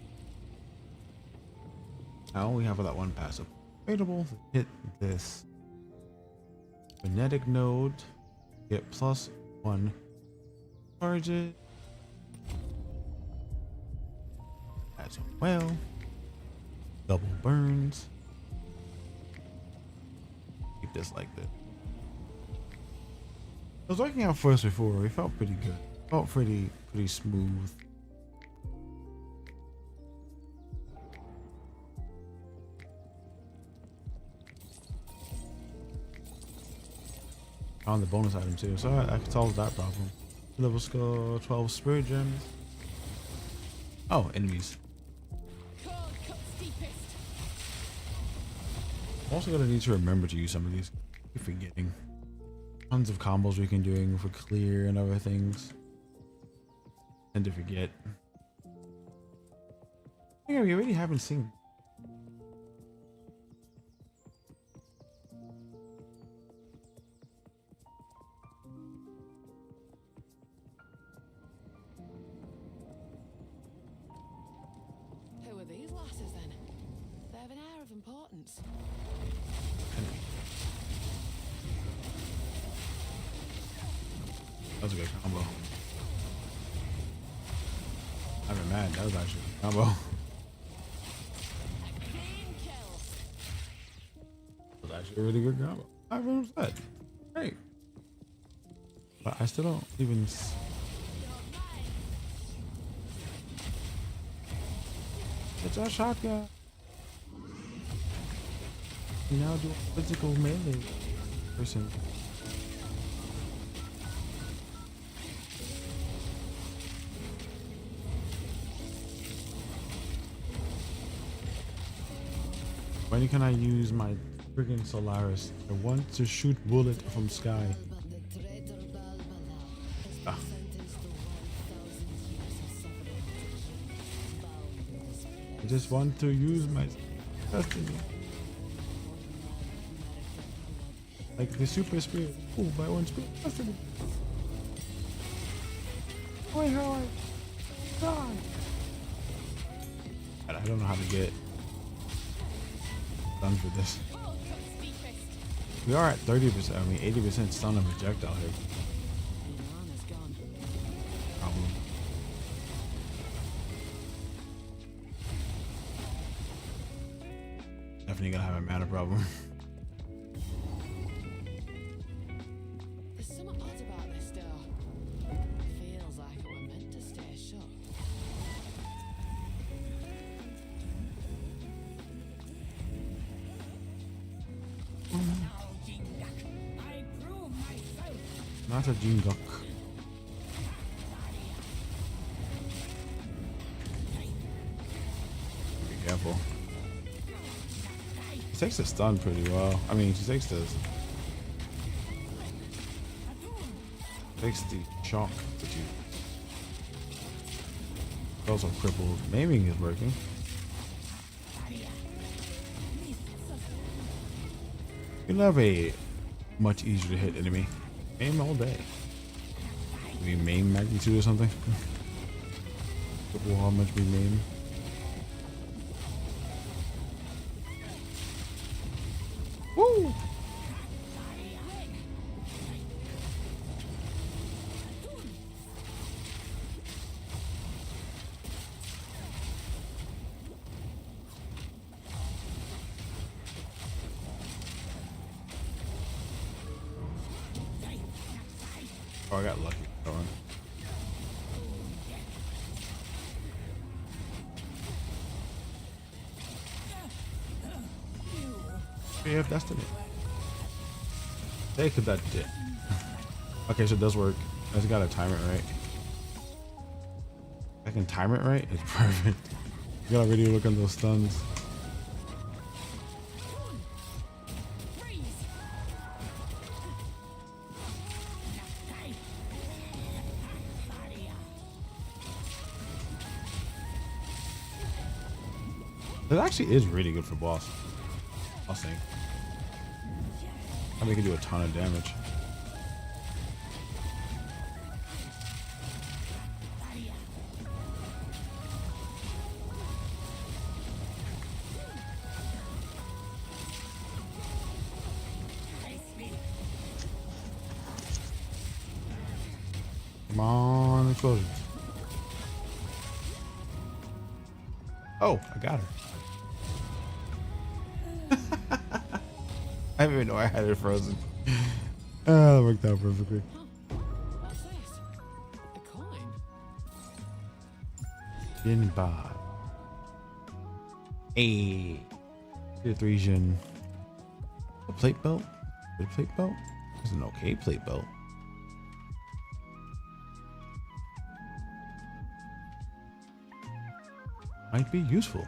Now we have that one passive. Available to hit this magnetic node. Get +1 charges. As well. Double burns. Keep this like this. I was working out for us before. It felt pretty good. Felt pretty smooth. Found the bonus item too, so I can solve that problem. Level score 12 spirit gems. Oh, enemies. I'm also gonna need to remember to use some of these. Keep forgetting. Tons of combos we can do for clear and other things. Tend to forget. Yeah, we already haven't seen. Who are these lasses then? They have an air of importance. That was a good combo. I'm not mad. That was actually a combo. That was actually a really good combo. I'm upset. Great. But I still don't even. It's a shotgun. Now do a physical melee person. When can I use my friggin' Solaris? I want to shoot bullet from sky. Ah. I just want to use my destiny. Like the super spirit. Oh, by one spirit destiny. Wait, how I die? I don't know how to get done for this. We are at 30%, I mean 80% stun and projectile here. Problem. Definitely gonna have a mana problem. There's something odd about this door. Feels like it were meant to stay shut. Not a Jingok. Be careful. She takes the stun pretty well. I mean, she takes the shock, but you also crippled. Maiming is working. You have a much easier to hit enemy. Maim all day. We maim magnitude or something. How much we maim. Woo! Oh, I got lucky. Hold on. We have destiny. They could that did. Okay, so it does work. I just gotta time it right. I can time it right. It's perfect. You gotta really look at those stuns. It actually is really good for boss. I'll think. I mean, it can do a ton of damage. Come on, explosions. Oh, I got her. I didn't even know I had it frozen. That worked out perfectly. What's this? A coin? Jin Ba. Hey. Tier 3 Jin. A plate belt? Good plate belt? It's an okay plate belt. Might be useful.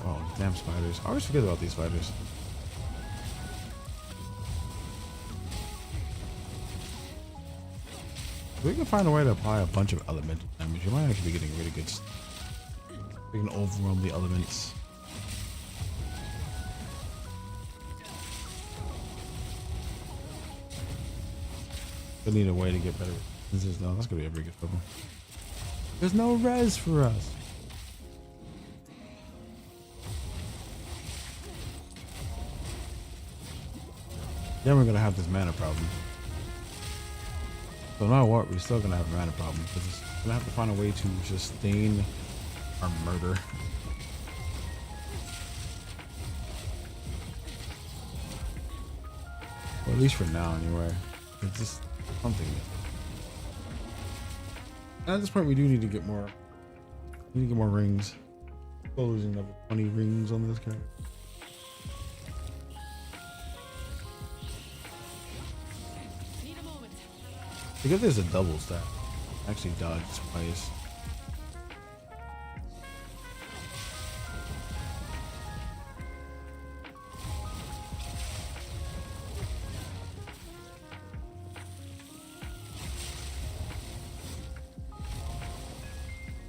Oh, damn spiders. I always forget about these spiders. If we can find a way to apply a bunch of elemental damage, we might actually be getting really good. We can overwhelm the elements. We need a way to get better. No, that's gonna be a very good problem. There's no res for us. Then we're gonna have this mana problem. So no matter what, we're still gonna have a mana problem because we're gonna have to find a way to sustain our murder. Or at least for now, anyway. It's just something. And at this point, we do need to get more We need to get more rings. Still losing level 20 rings on this character. Need a moment. Because there's a double stack. Actually dodged twice.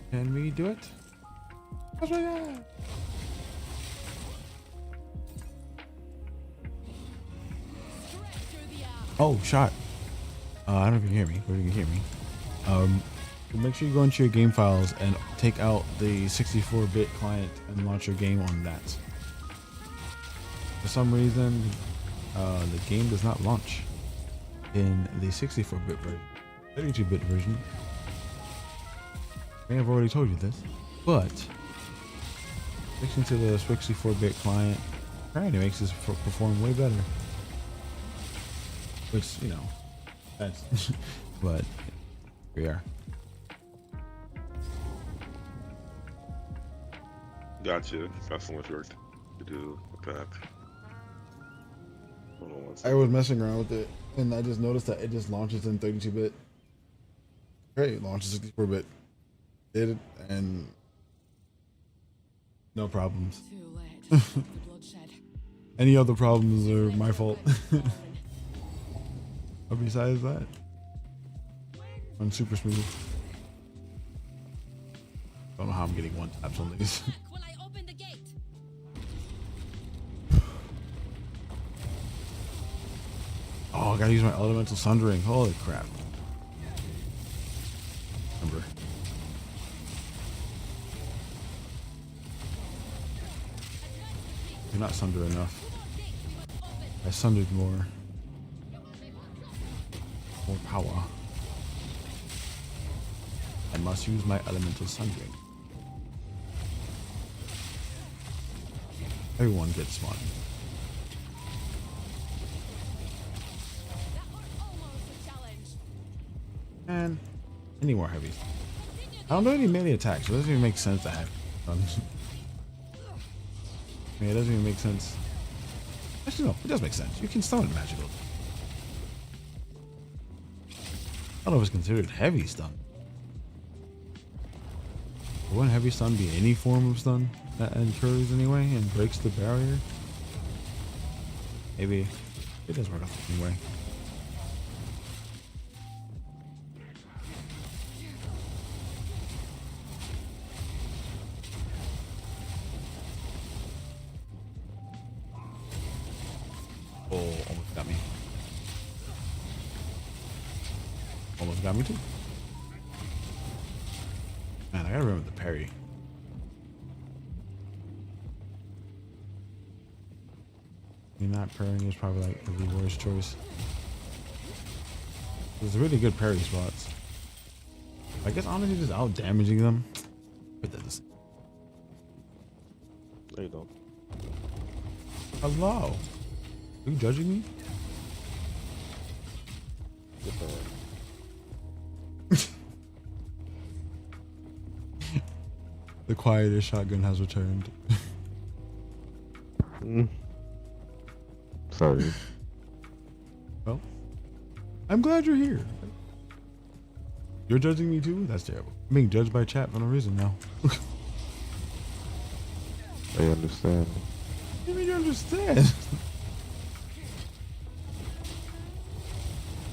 Can we do it? That's right, yeah. Oh, shot. I don't know if you can hear me, but you can hear me. Make sure you go into your game files and take out the 64-bit client and launch your game on that. For some reason, the game does not launch in the 64-bit version. 32-bit version. I may have already told you this, but switching to the 64-bit client apparently makes this perform way better. Which, you know, that's but here we are. Gotcha. Got so much work to do with that. Hold on one I second. was messing around with it, and I just noticed that it just launches in 32-bit. Great, it launches 64-bit. Did it, and no problems. Too late. The bloodshed. Any other problems are my fault. But besides that, I'm super smooth. Don't know how I'm getting one taps on these. Will I open the gate? Oh, I gotta use my elemental sundering. Holy crap. Remember. You're not sunder enough. I sundered more. More power. I must use my elemental sundering. Everyone gets smart. That was almost a challenge. And any more heavies. I don't do any melee attacks, so it doesn't even make sense to have done. I mean, it doesn't even make sense. Actually, no, it does make sense. You can stun magical. I don't know if it's considered heavy stun. Wouldn't heavy stun be any form of stun that incurs anyway and breaks the barrier? Maybe it does work out the same way. Oh, almost got me. Almost got me too. Man, I gotta remember the parry. I mean, not parrying is probably like the worst choice. There's really good parry spots. I guess honestly just out damaging them. But that doesn't. There you go. Hello. Are you judging me? The quieter shotgun has returned. Sorry. Well, I'm glad you're here. You're judging me too? That's terrible. I'm being judged by chat for no reason now. I understand. What do you mean you understand?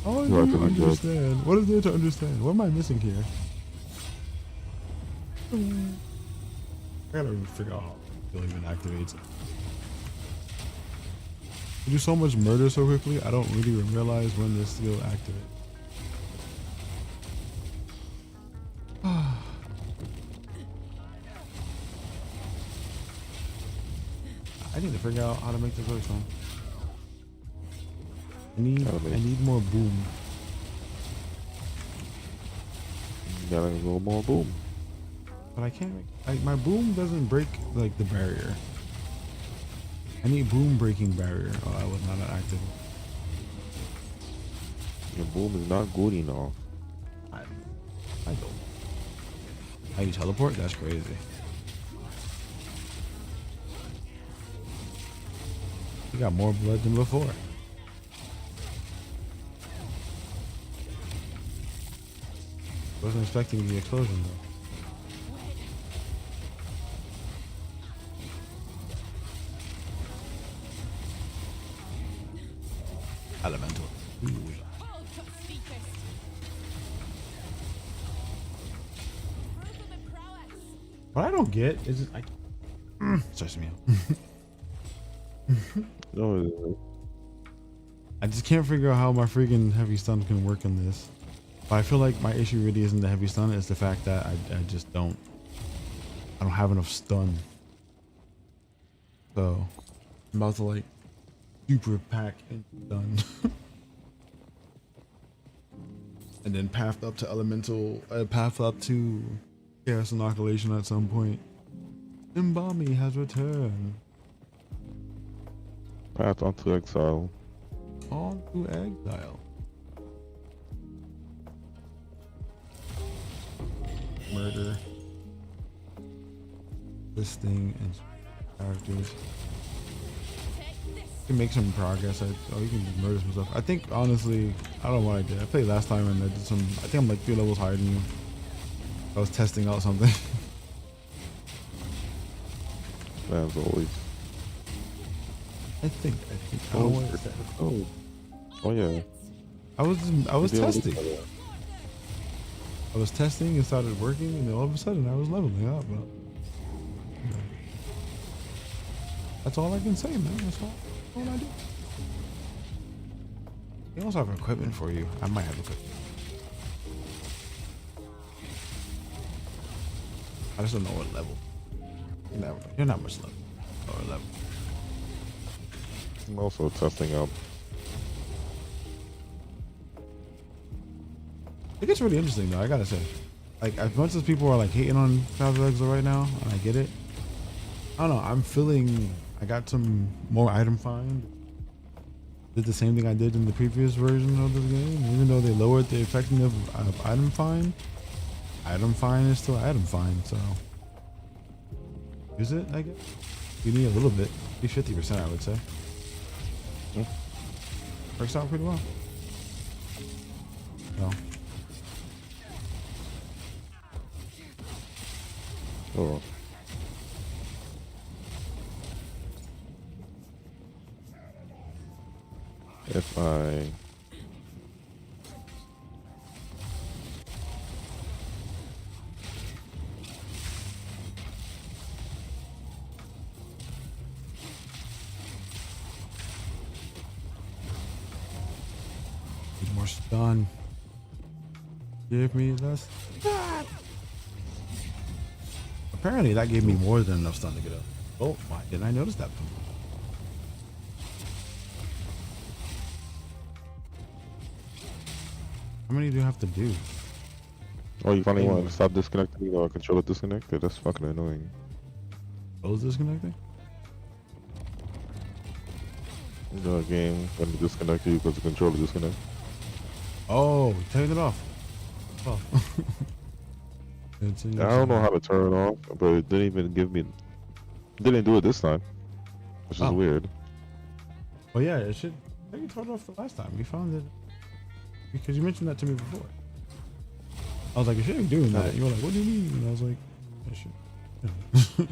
Oh, you understand. What is there to understand? What am I missing here? I gotta figure out how it even activates. You do so much murder so quickly, I don't really realize when this skill activates. I need to figure out how to make this work, son. I need more boom. You gotta go more boom. But I can't make, my boom doesn't break like the barrier. I need boom breaking barrier. Oh, I was not active. Your boom is not good enough. I don't. How you teleport? That's crazy. You got more blood than before. Wasn't expecting the explosion though. Elemental. Ooh. What I don't get is just like starts me out. No, I just can't figure out how my freaking heavy stun can work in this. But I feel like my issue really isn't the heavy stun, it's the fact that I just don't have enough stun. So I'm about to like super pack and stun. And then path up to elemental, path up to chaos inoculation at some point. Embalmy has returned. path onto Exile. On to Exile. Murder. This thing and characters. You can make some progress. Oh, you can just murder some stuff. I think honestly, I don't know what I did. I played last time and I did some. I think I'm like 3 levels higher than you. I was testing out something. As always. I think. I don't want to Oh yeah. I was testing. I was testing. It started working, and then all of a sudden I was leveling up. But, that's all I can say, man. That's all I do. They also have equipment for you. I might have equipment. I just don't know what level. You're not much level. Or level. I'm also testing out. It gets really interesting though, I gotta say. Like, as much as people are like hating on Travel Exile right now, and I get it, I don't know, I'm feeling I got some more item find. Did the same thing I did in the previous version of the game. Even though they lowered the effectiveness of item find is still item find, so use it, I guess. You need a little bit, be 50%, I would say. Works out pretty well. No. Oh. If I need more stun. Give me less. Apparently that gave me more than enough stun to get up. Oh, why didn't I notice that before? How many do you have to do? Oh, you finally want to stop disconnecting or controller disconnected? That's fucking annoying. Both disconnecting? You know, a game when you disconnect you because the controller disconnect. Oh, turn it off. Oh. I don't know how to turn it off, but it didn't even give me. Didn't do it this time, which is weird. Oh yeah, it should. I think you turned it off the last time. We found it because you mentioned that to me before. I was like, "You shouldn't be doing that." You were like, "What do you mean?" And I was like, "I should."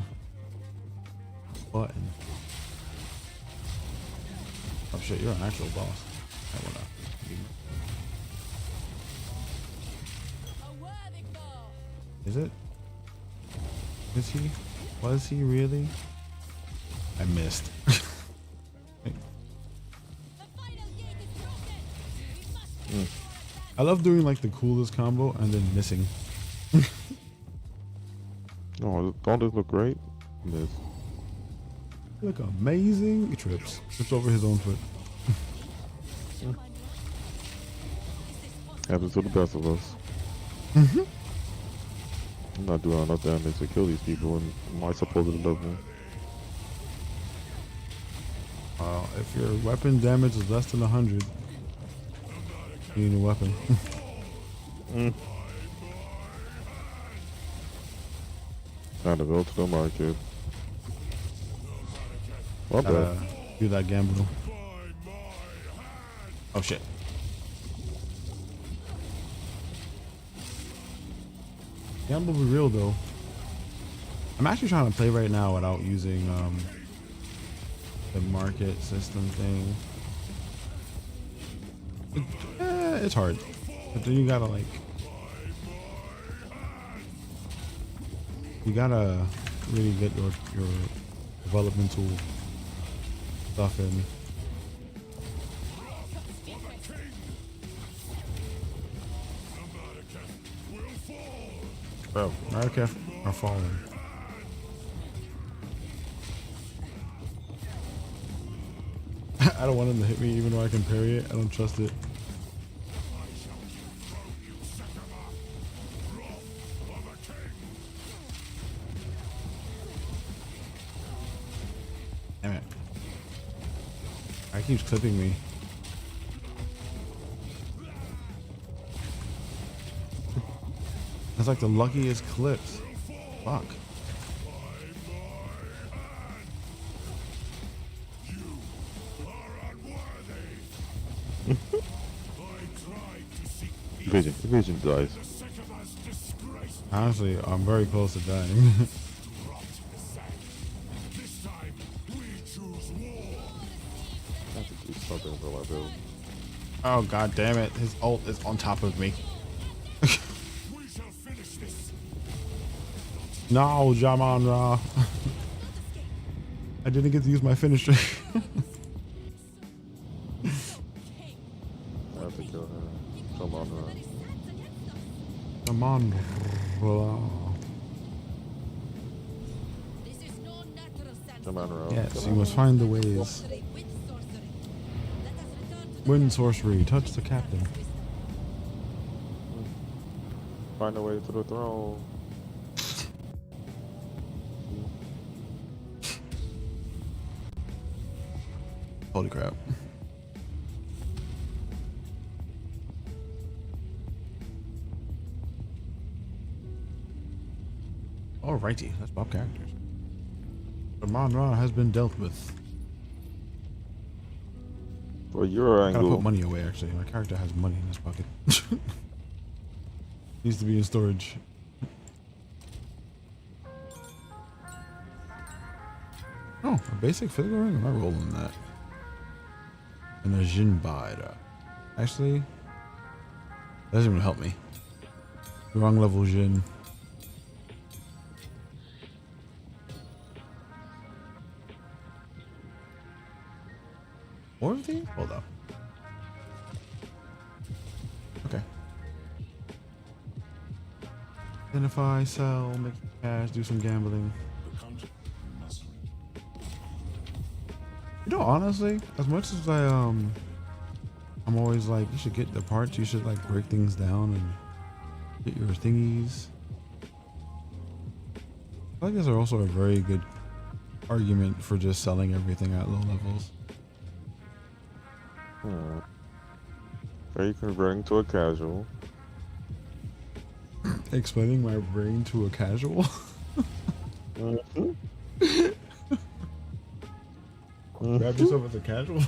Button. Oh shit, you're an actual boss. I wanna. Is it? Is he? Was he really? I missed. I love doing like the coolest combo and then missing. Oh, don't this look great? Miss. Look amazing. He trips over his own foot. Happens to the best of us. I'm not doing enough damage to kill these people in my supposed level. If your weapon damage is less than 100, you need a weapon. Trying to build to the market. What the? Do that gamble. Oh shit. Gamble be real though. I'm actually trying to play right now without using the market system thing. It's hard, but then you gotta like, you gotta really get your developmental stuff in. Bro, America are falling. I don't want him to hit me even though I can parry it. I don't trust it. Damn it. It keeps clipping me. That's like the luckiest clips. Fuck. Vision dies. Honestly, I'm very close to dying. I have to do something for my build. Oh god damn it, his ult is on top of me. No, Jaman Ra. I didn't get to use my finisher. I have to kill her. Come on, Ra. Jaman Ra. Come on, Ra. Yes, you must find the ways. Wind sorcery, touch the captain. Find a way to the throne. Holy crap. Alrighty, let's pop characters. Jaman Ra has been dealt with. For your I gotta angle. put money away actually. My character has money in his pocket. Needs to be in storage. Oh, a basic physical ring? Am I rolling that? And a Jinbada. Actually, that doesn't even help me. Wrong level Jin. What was the? Hold up. Okay. Identify, sell, make cash, do some gambling. You know, honestly, as much as I'm always like, you should get the parts, you should like break things down and get your thingies. I feel like these are also a very good argument for just selling everything at low levels. Are you converting to a casual? Explaining my brain to a casual? Grab yourself as a casual?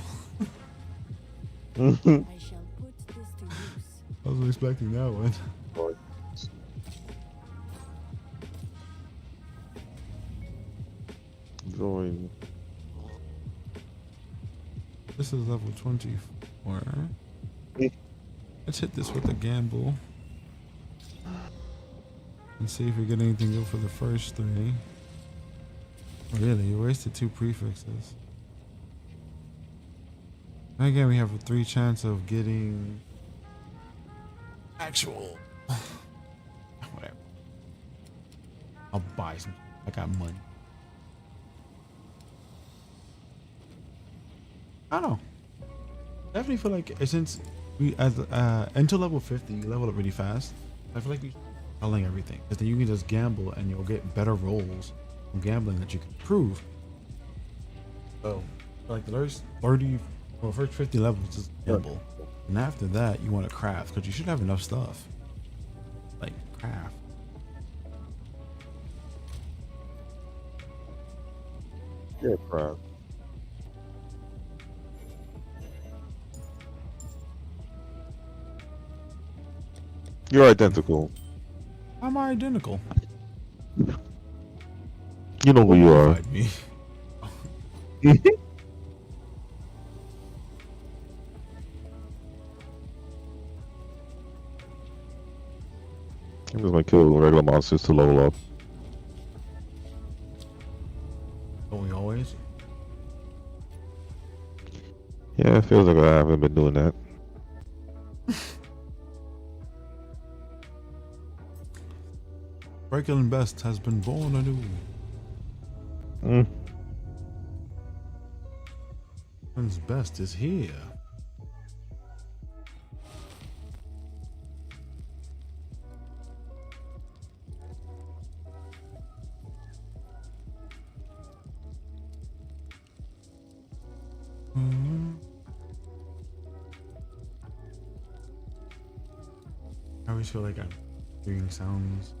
I shall put this to use. I wasn't expecting that one. Going. This is level 24. Let's hit this with a gamble. And see if we get anything good for the first three. Really, you wasted 2 prefixes. And again, we have a 3 chance of getting actual. Whatever. I'll buy some. I got money. I don't know. Definitely feel like since we until level 50, you level up really fast. I feel like we selling everything because then you can just gamble and you'll get better rolls from gambling that you can prove. So, like the first 30, well, first 50 levels is gamble, and after that you want to craft because you should have enough stuff. Like craft. Yeah, crap. You're identical. I'm identical. You know who you are. Modified me. I'm just gonna kill regular monsters to level up. Don't we always? Yeah, it feels like I haven't been doing that. Franklin Best has been born anew. Mm. Franklin's Best is here. I always feel like I'm doing sounds.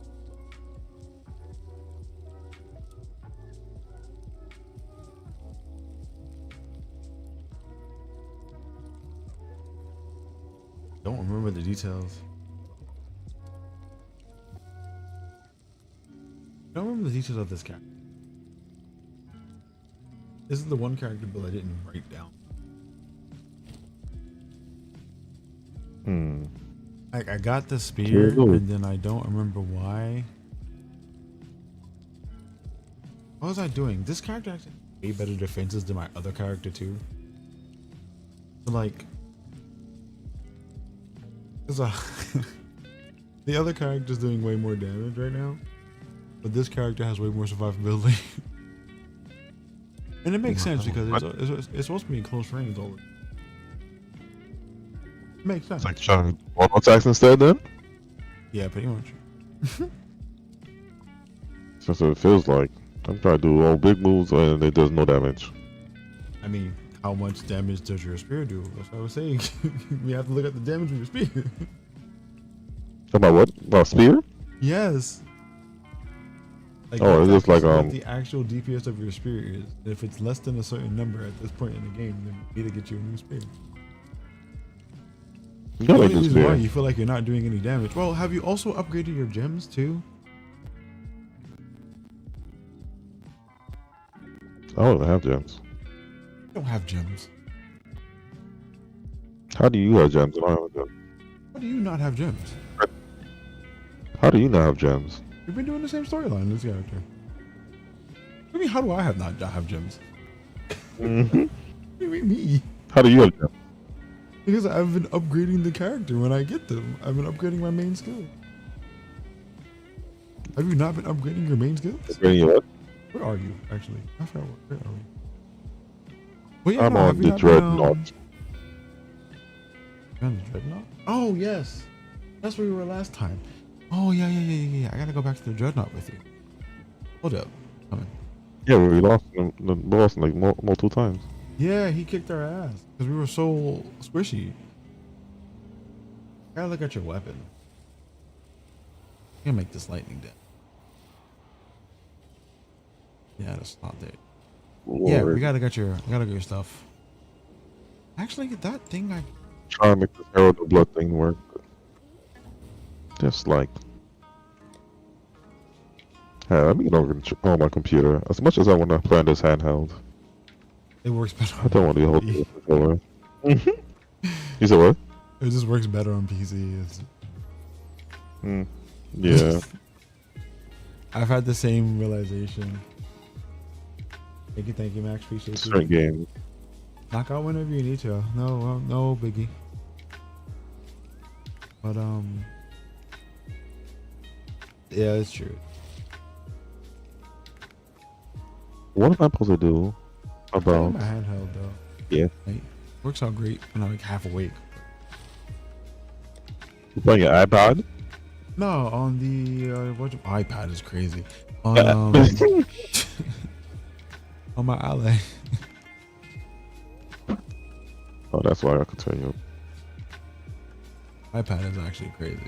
Don't remember the details. Don't remember the details of this character. This is the one character build I didn't write down. I got the spear, and then I don't remember why. What was I doing? This character actually had way better defenses than my other character too. So like, the other character's doing way more damage right now, but this character has way more survivability. And it makes sense because it's supposed to be in close range all the time. Makes sense. It's like trying to auto attacks instead then? Yeah, pretty much. That's what it feels like. I'm trying to do all big moves and it does no damage. I mean, how much damage does your spear do? That's what I was saying. You have to look at the damage of your spear. About what? About spear? Yes. Like, oh, it's just like what the actual DPS of your spear is. If it's less than a certain number at this point in the game, then you need to get you a new spear. The only reason why you feel like you're not doing any damage. Well, have you also upgraded your gems too? I don't even have gems. You don't have gems. How do you have gems? I don't have gems. How do you not have gems? How do you not have gems? We've been doing the same storyline as this character. I mean, how do I not have gems? Mm-hmm. What do you mean me? How do you have gems? Because I've been upgrading the character when I get them. I've been upgrading my main skill. Have you not been upgrading your main skills? Upgrading what? Where are you, actually? I forgot where are we? Well, yeah, I'm on the Dreadnought. You're on the Dreadnought? Oh, yes. That's where we were last time. Oh, yeah. I gotta go back to the Dreadnought with you. Hold up. Coming. Yeah, we lost the boss like multiple times. Yeah, he kicked our ass because we were so squishy. Gotta look at your weapon. I'm gonna make this lightning down. Yeah, that's not there. Lord. Yeah, we gotta get your stuff. Actually, that thing I try to make this arrow the blood thing work. Just like, hey, let me get over on my computer. As much as I want to play on this handheld, it works better. I don't want to hold the controller. You said what? It just works better on PC. Yeah. I've had the same realization. Thank you, Max. Appreciate you. Certain game. Knock out whenever you need to. No biggie. But yeah, it's true. What am I supposed to do about my handheld though? Yeah, like, works out great when I'm like half awake. You playing your iPod? No, on the iPad is crazy. On on my Ally. Oh, that's why I could tell you. iPad is actually crazy.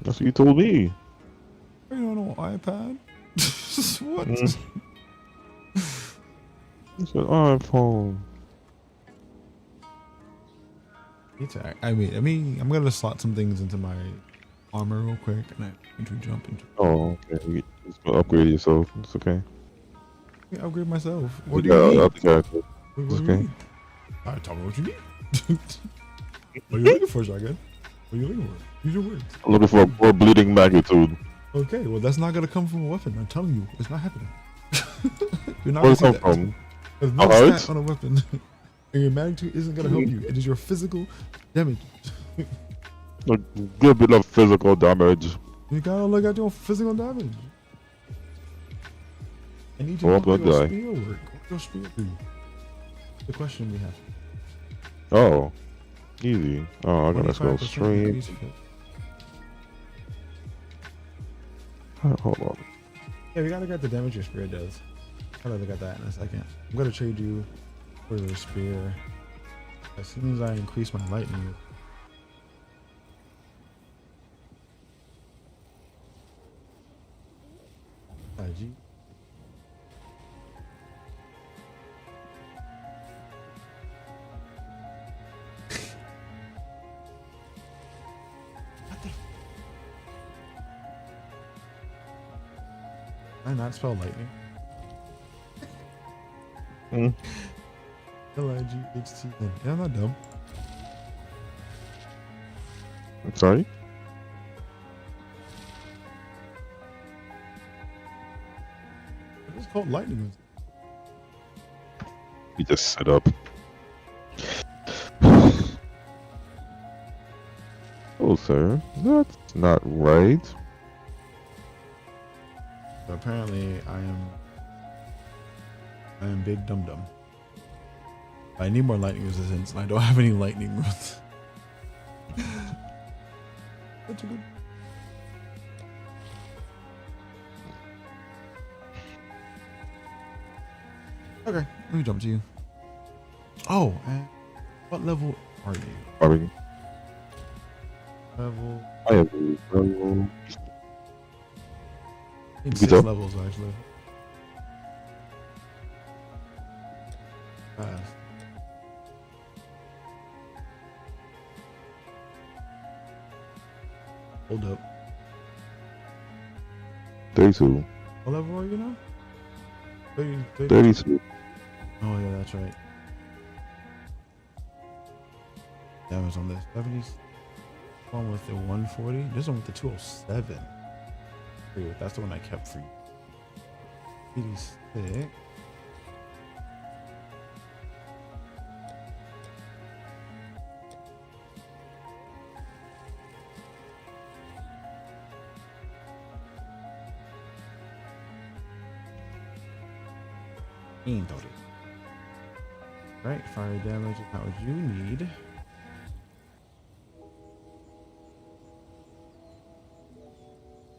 That's what you told me. You don't know iPad? What? It's an iPhone. I mean, I'm gonna slot some things into my armor real quick, and I need to jump into. Oh, okay. You just gonna upgrade yourself. It's okay. I upgrade myself. What do you need? Other character. What It's do you okay. need? Alright, tell me what you need. What are you looking for, Shotgun? What are you looking for? Use your words. I'm looking for a bleeding magnitude. Okay, well that's not gonna come from a weapon. I'm telling you, it's not happening. You're not Where gonna it see come that. from? There's no Alright. stat on a weapon. And your magnitude isn't gonna help you. It is your physical damage. A good bit of physical damage. You gotta look at your physical damage. I need to Oh, know I'm how gonna your die. spear work. What your spear do? The question we have. Oh, easy. Oh, I gotta go 25% straight. increase hit. Hold on. Yeah, we gotta look at the damage your spear does. Gotta look at that in a second. I'm gonna trade you for the spear as soon as I increase my lightning. IG. Can I not spell lightning? L-I-G-H-T-N. Yeah, I'm not dumb. I'm sorry? It's called lightning. You just set up. Oh, sir. That's not right. So apparently I am big dum dum. I need more lightning resistance and I don't have any lightning runes. That's a good. Okay, let me jump to you. Oh, and what level are you? Sorry. Level. I have a level. I think Good 6 job. levels actually. Fast. Hold up. 32. What level are you now? 30. 32. Oh yeah, that's right. Damage on this 70s. One with the 140. This one with the 207. That's the one I kept for you. 86. Right, fire damage is not what you need.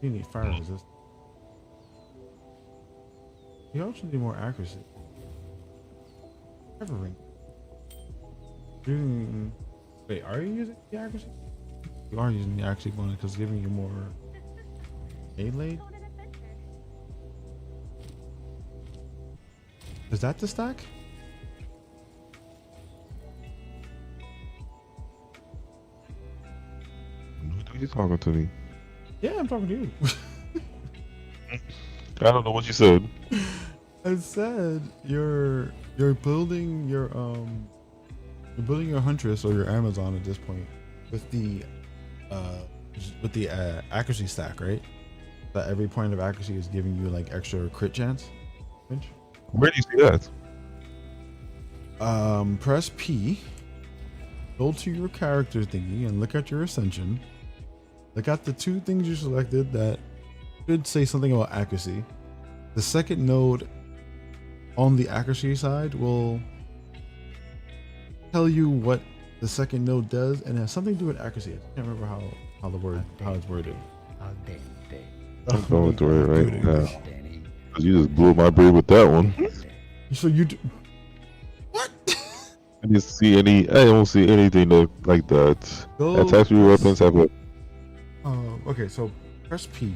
You need fire resistance. You also need more accuracy. Ring. Wait, are you using the accuracy? You are using the accuracy bonus because it's giving you more melee. Is that the stack? Who you talking to me? Yeah, I'm talking to you. I don't know what you said. I said you're building your huntress or your Amazon at this point with the accuracy stack, right? That every point of accuracy is giving you like extra crit chance. Where do you see that? Press P. Go to your character thingy and look at your ascension. Look at the 2 things you selected that should say something about accuracy. The second node on the accuracy side will tell you what the second node does and it has something to do with accuracy. I can't remember how it's worded. I'm going through it right now. Cause you just blew my brain with that one. So you do. I didn't see any. I don't see anything like that. Attachment weapons have a. Okay, so press P.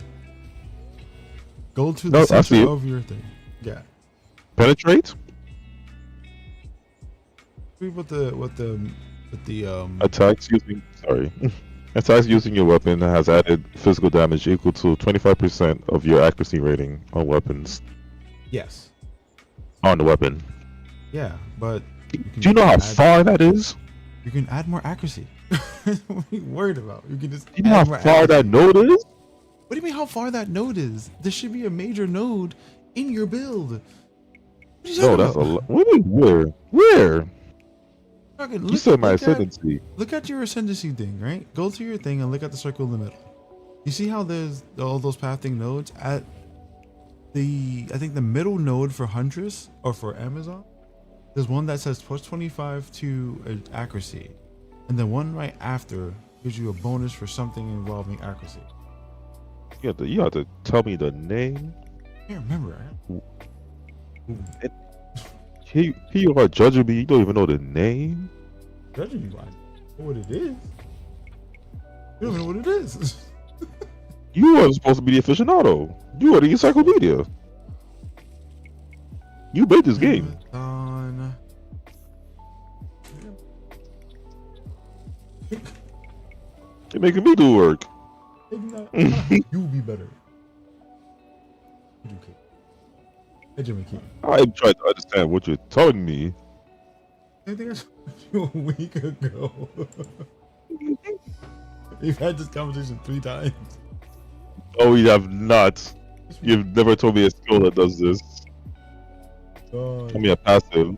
Go to No, the I see center it. of your thing. Yeah. Penetrate. Read what the Attacks using. Sorry. Attacks using your weapon has added physical damage equal to 25% of your accuracy rating on weapons. Yes. On the weapon. Yeah, but Do you know how far that is? You can add more accuracy. What are you worried about? You can just Do you know add how more far accuracy. that node is? What do you mean how far that node is? There should be a major node in your build. What are you No, talking that's a about? lot. What do you mean, where? Where? Fucking You said my look ascendancy. Look at your ascendancy thing, right? Go to your thing and look at the circle in the middle. You see how there's all those pathing nodes at I think the middle node for Huntress or for Amazon. There's one that says plus 25 to accuracy, and the one right after gives you a bonus for something involving accuracy. You have to tell me the name. I can't remember. Here you are judging me. You don't even know the name. Judging me, I know what it is. You don't know what it is. You are supposed to be the aficionado. You are the encyclopedia. You made this game. You're making me do work. You be better. Benjamin Keaton. I'm trying to understand what you're telling me. I think I told you a week ago. We've had this conversation 3 times. Oh, you have not. You've never told me a skill that does this. Tell me a passive.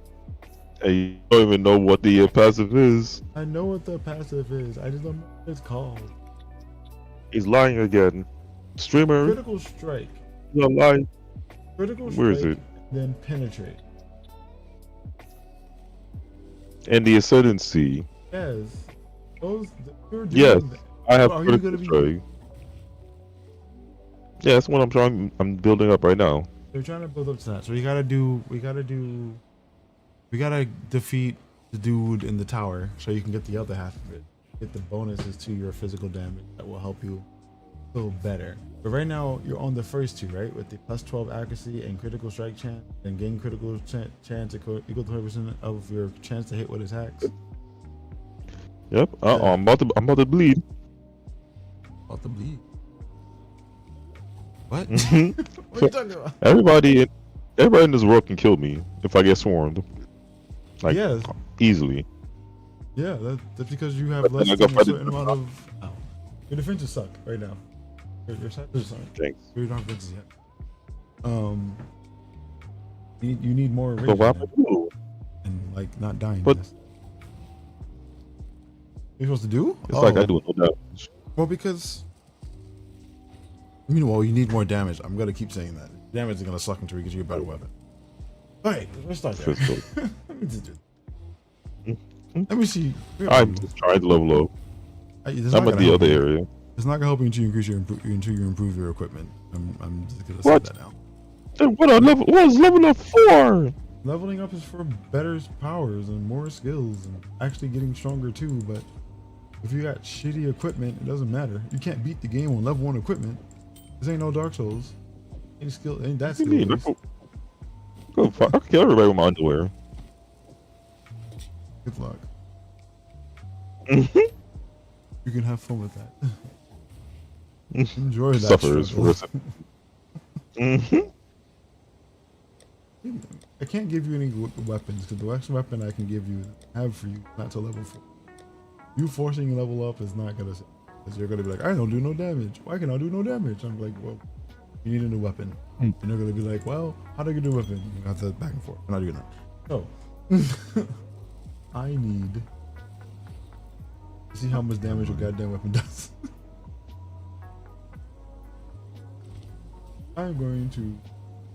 And you don't even know what the passive is. I know what the passive is. I just don't know what it's called. He's lying again. Streamer. Critical strike. You're lying. Critical strike. Where is it? Then penetrate. And the ascendancy. Yes. You're doing Yes. that. I have Are you critical gonna be? strike. Yeah, that's what I'm building up right now. They're trying to build up to that. So we gotta defeat the dude in the tower so you can get the other half of it. Get the bonuses to your physical damage that will help you feel better. But right now you're on the first 2, right? With the plus 12 accuracy and critical strike chance, and gain critical chance equal to 20% of your chance to hit with attacks. Yep. I'm about to bleed. About to bleed. What? What are you talking about? Everybody in this world can kill me if I get swarmed. Like, Yes. easily. Yeah, that's because you have But less then I than got a fighting certain amount of. Oh. Your defenses suck right now. Your stats suck. Thanks. You don't have defenses yet. You need more So what rage I'm do? and like not dying. But you're supposed to do? It's like I do no damage. Well, because you need more damage. I'm gonna keep saying that. Damage is gonna suck until we get you a better weapon. Alright, let's start there. Let me just do Let me see. I'm just trying to level up. I'm at the other area. It's not gonna help you until you increase until you improve your equipment. I'm just gonna What? say that now. Then what is level up for? Leveling up is for better powers and more skills and actually getting stronger too. But if you got shitty equipment, it doesn't matter. You can't beat the game on level 1 equipment. This ain't no Dark Souls. Ain't that skill based. Go fuck! I can kill everybody with my underwear. Good luck. You can have fun with that. Enjoy that. Suffers. I can't give you any weapons because the next weapon I can have for you not to level 4. You forcing you level up is not gonna, because you're gonna be like, I don't do no damage. Why can I do no damage? I'm like, well, you need a new weapon, and they're gonna be like, well, how do you do a weapon? You have to back and forth. I'm not doing that. So I need to see how much damage your goddamn weapon does. I'm going to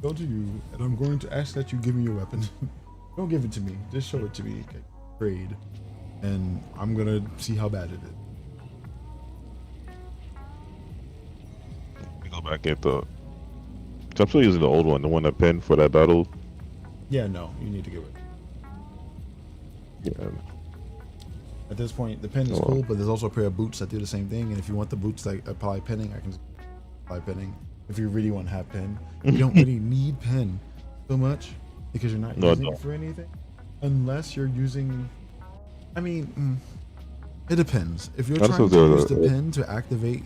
go to you, and I'm going to ask that you give me your weapon. Don't give it to me. Just show it to me. Okay. Trade. And I'm gonna see how bad it is. Let me go back at the. I'm still using the old one, the one that pinned for that battle. Yeah, no, you need to get rid of it. Yeah. At this point, the pin is cool, but there's also a pair of boots that do the same thing. And if you want the boots that apply pinning, I can apply pinning. if you really want to have pen. You don't really need pen so much because you're not using it for anything, unless you're using. I mean, it depends. If you're trying to use the pen to activate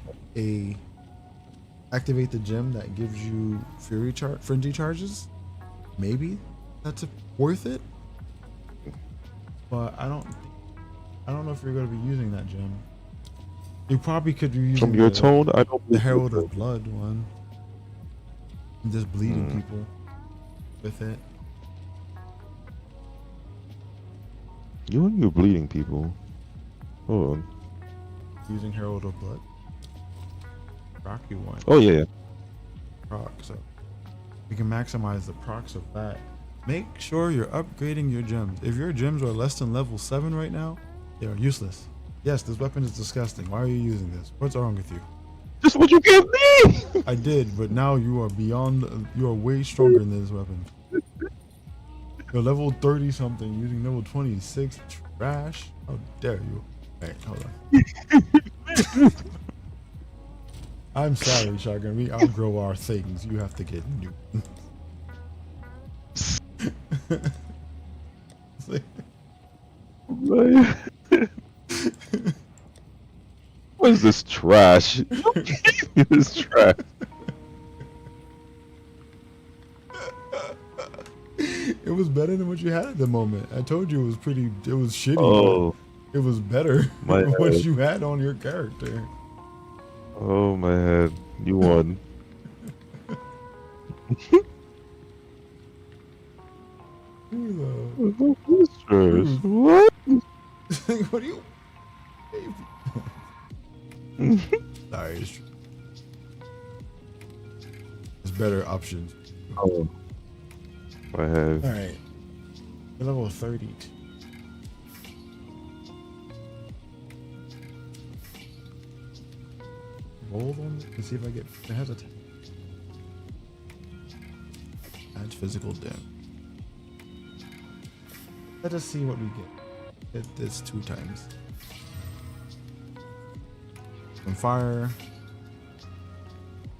the gem that gives you frenzy charges, maybe that's worth it. But I don't know if you're going to be using that gem. You probably could be using from your tone. I don't. The Herald of Blood one. And just bleeding people with it. You and you bleeding people. Hold on. Using Herald of Blood. Rocky one. Oh yeah. Proc, so you can maximize the procs of that. Make sure you're upgrading your gems. If your gems are less than level 7 right now, they are useless. Yes, this weapon is disgusting. Why are you using this? What's wrong with you? This is what you gave me! I did, but now you are beyond, you are way stronger than this weapon. You're level 30 something using level 26 trash. How dare you? Alright, hold on. I'm sorry, Shotgun. We outgrow our things. You have to get new. What is this trash? This trash. It was better than what you had at the moment. I told you it was pretty. It was shitty. Oh, it was better than what you had on your character. Oh my head! You won. What? What do you? Sorry, there's better options. Oh, my head. All right, level 30. Roll them and see if I get. It has a add physical damage. Let us see what we get. It's 2 times. Some fire,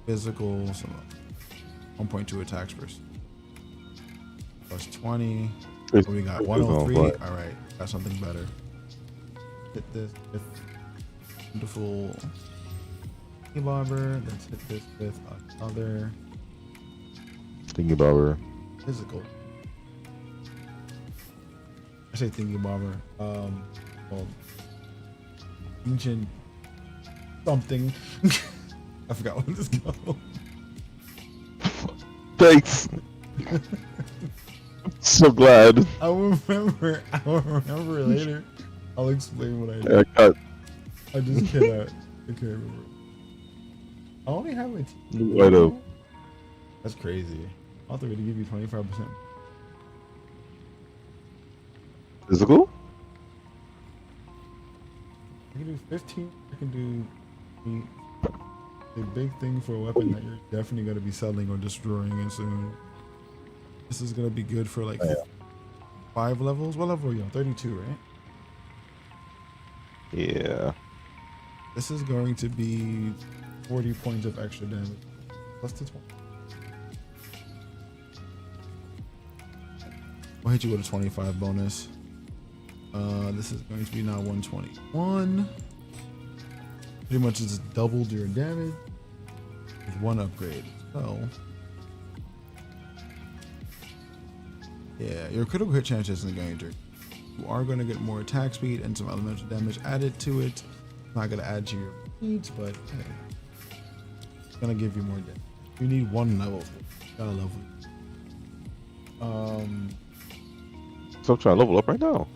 physical, some 1.2 attacks first. Plus 20. What we got? 103. All right, got something better. Hit this. Wonderful. Bobber. Let's hit this with another Thingy Bobber. Physical. I say Thingy Bobber. Well, ancient something. I forgot what this called. Thanks. So glad. I will remember. Later. I'll explain what I did. I just cannot. I can't remember. I only have a Right up. That's crazy. I'll have to give you 25%. Physical? I can do 15. I can do the big thing for a weapon that you're definitely going to be selling or destroying it soon. This is going to be good for like 5 levels. What level are you on? 32, right? Yeah. This is going to be 40 points of extra damage. Plus the 20. I'll hit you with a 25 bonus. This is going to be now 121. Pretty much just doubled your damage with 1 upgrade. So, yeah, your critical hit chance isn't going to. You are going to get more attack speed and some elemental damage added to it. Not going to add to your needs, but hey, it's going to give you more damage. You need 1 level. Got a level. So I'm trying to level up right now.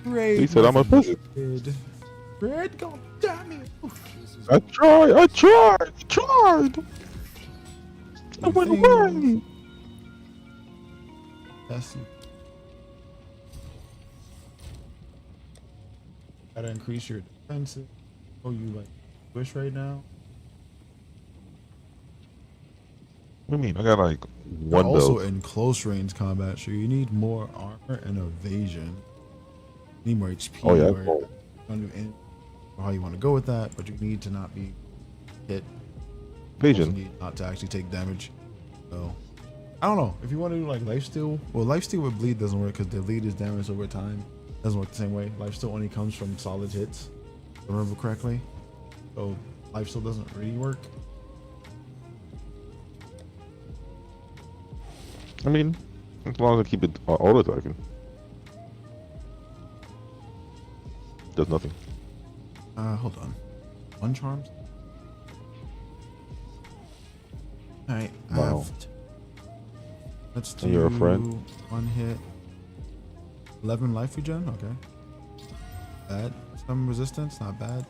Great. He said I'm a peasant. Red, god damn it. I tried. I went away. That's it. Gotta increase your defenses. Oh, you like wish right now? What do you mean? I got like You're 1 also build. in close range combat, so you need more armor and evasion. You need more HP. Oh yeah. Or how you want to go with that, but you need to not be hit Evasion. Need not to actually take damage. So I don't know if you want to do like lifesteal. Well, lifesteal with bleed doesn't work because the bleed is damaged over time. Doesn't work the same way. Lifesteal only comes from solid hits, if I remember correctly. So lifesteal doesn't really work. I mean, as long as I keep it auto attacking, does nothing. Hold on. One charms. All right. Wow. Let's do You're a friend. one hit. 11 life regen. Okay. Bad. Some resistance. Not bad.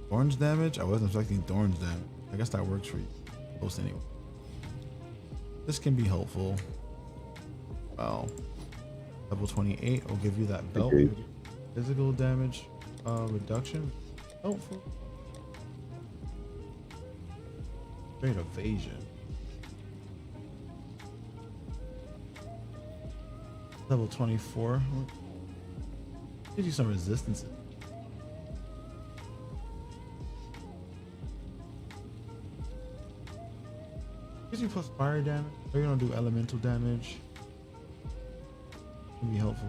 Thorns damage. I wasn't expecting thorns damage. I guess that works for you. Most anyway. This can be helpful. Wow. Level 28 will give you that belt. Okay. Physical damage reduction. Helpful. Great evasion. Level 24. Gives you some resistances. Gives you plus fire damage. Or you're gonna do elemental damage. Can be helpful.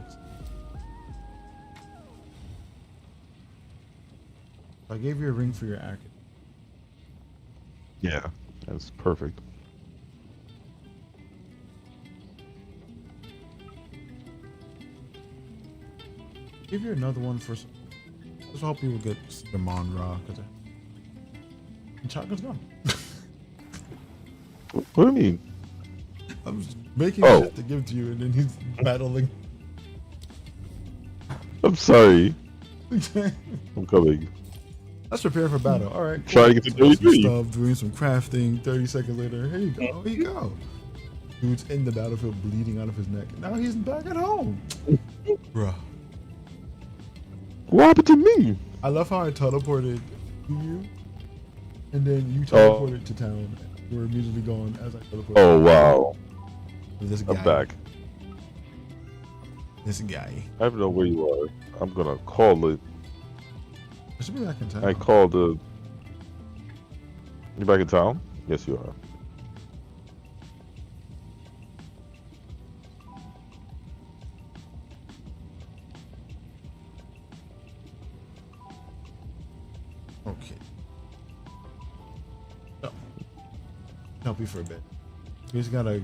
I gave you a ring for your act. Yeah, that's perfect. Give you another one for some. Just hope you will get the Monra because shotgun's gone. What do you mean? I was making shit to give to you, and then he's battling. I'm sorry. I'm coming. Let's prepare for battle. All right. Try to get to 33. Stuff, doing some crafting. 30 seconds later, here you go. Here you go. Dude's in the battlefield, bleeding out of his neck. Now he's back at home. Bruh. What happened to me? I love how I teleported to you, and then you teleported to town. You were immediately gone as I teleported. Oh wow. This guy. I'm back. This guy. I don't know where you are. I'm gonna call it. I should be back in town. I called the. You back in town? Yes, you are. Okay. Oh. Help you for a bit. You just gotta.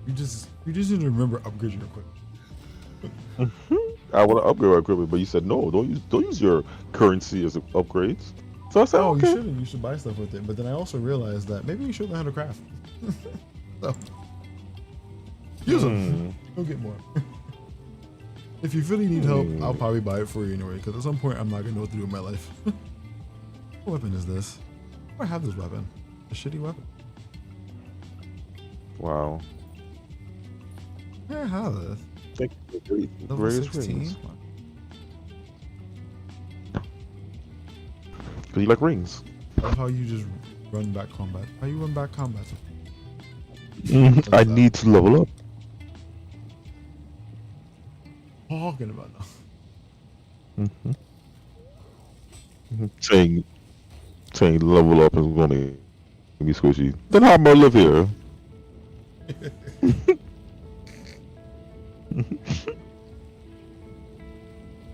You just need to remember upgrade your equipment. I want to upgrade our equipment, but you said no. Don't use your currency as upgrades. So I said, oh, okay. you shouldn't. You should buy stuff with it. But then I also realized that maybe you should learn how to craft. So use them. Don't get more. If you really need help, I'll probably buy it for you anyway. Because at some point, I'm not gonna know what to do with my life. What weapon is this? I have this weapon. A shitty weapon. Wow. Yeah, I have this. Thank you for the Level greatest 16. rings. Cause you like rings. That's how you just run back combat. How you run back combat? I need to level up. Talking about now. Saying level up is gonna make me squishy. Then how am I live here?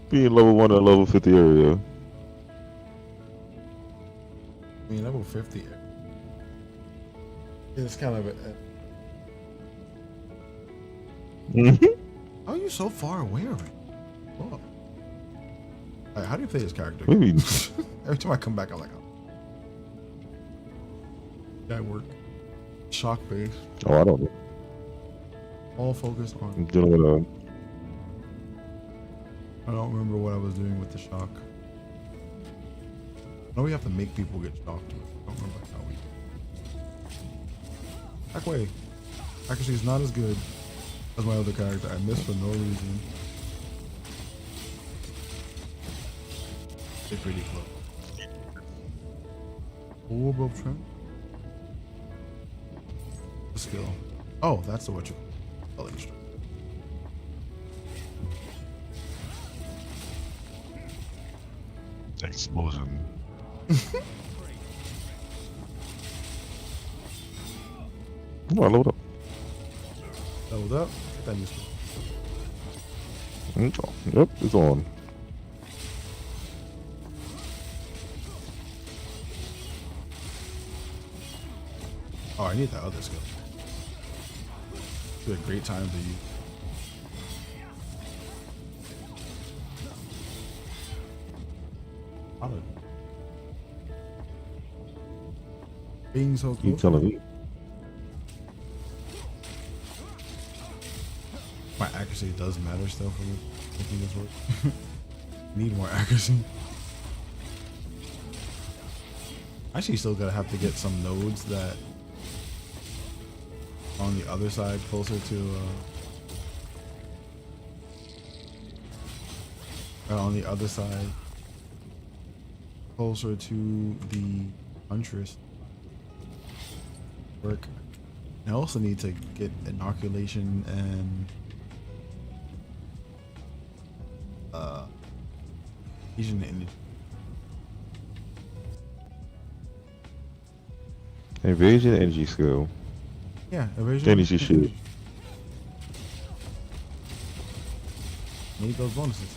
Being level 1 and level 50 area. I mean, level 50. It's kind of a. How are you so far away from it? Whoa. Like, how do you play this character? Maybe. Every time I come back, I'm like, oh. That work. Shock base. Oh, I don't know. All focus on. I'm doing I don't remember what I was doing with the shock. I know we have to make people get shocked. I don't remember how we. Back way. Actually, it's not as good as my other character. I missed for no reason. They're pretty close. Orb of Trent. The skill. Oh, that's the what you. explosion. Come on, load up. Load up. Get that useful. Yep, it's on. Oh, I need that other skill. It's a great time to use. Being so close. You telling me? My accuracy does matter still for making this work. Need more accuracy. Actually, still gotta have to get some nodes that on the other side, closer to on the other side, closer to the Huntress work. I also need to get inoculation and Asian energy. Evasion energy skill. Yeah, evasion energy shield. Need those bonuses.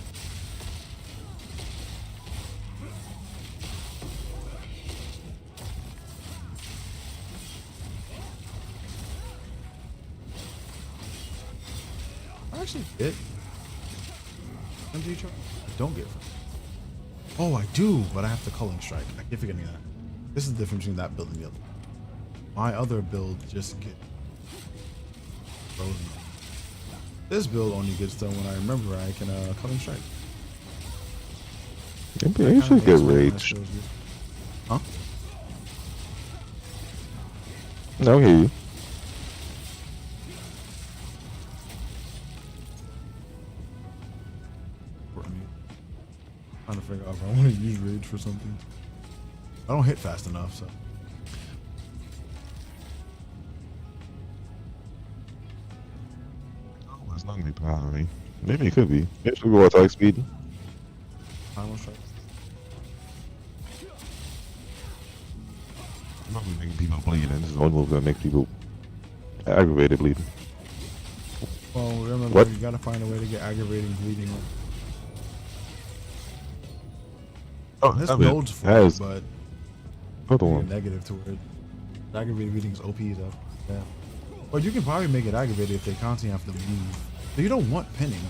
I actually get energy charge. I don't get. Oh, I do, but I have to culling strike. I keep forgetting that. This is the difference between that build and the other. My other build just get frozen. This build only gets done when I remember I can culling strike. You should get rage. Huh? No, I hear you. Trying to figure out if I want to use rage for something. I don't hit fast enough, so. Oh, it's not gonna be behind me. Maybe it could be. Maybe we go attack speed. Final strike. I'm not gonna make people bleed, and this is the only move that make people aggravated bleeding. Well, remember, What? you gotta find a way to get aggravating bleeding. Oh, this I mean, build's for it, but other one. negative to it. Aggravated bleeding is OP though. Yeah. But you can probably make it aggravated if they constantly have to move. So you don't want pinning.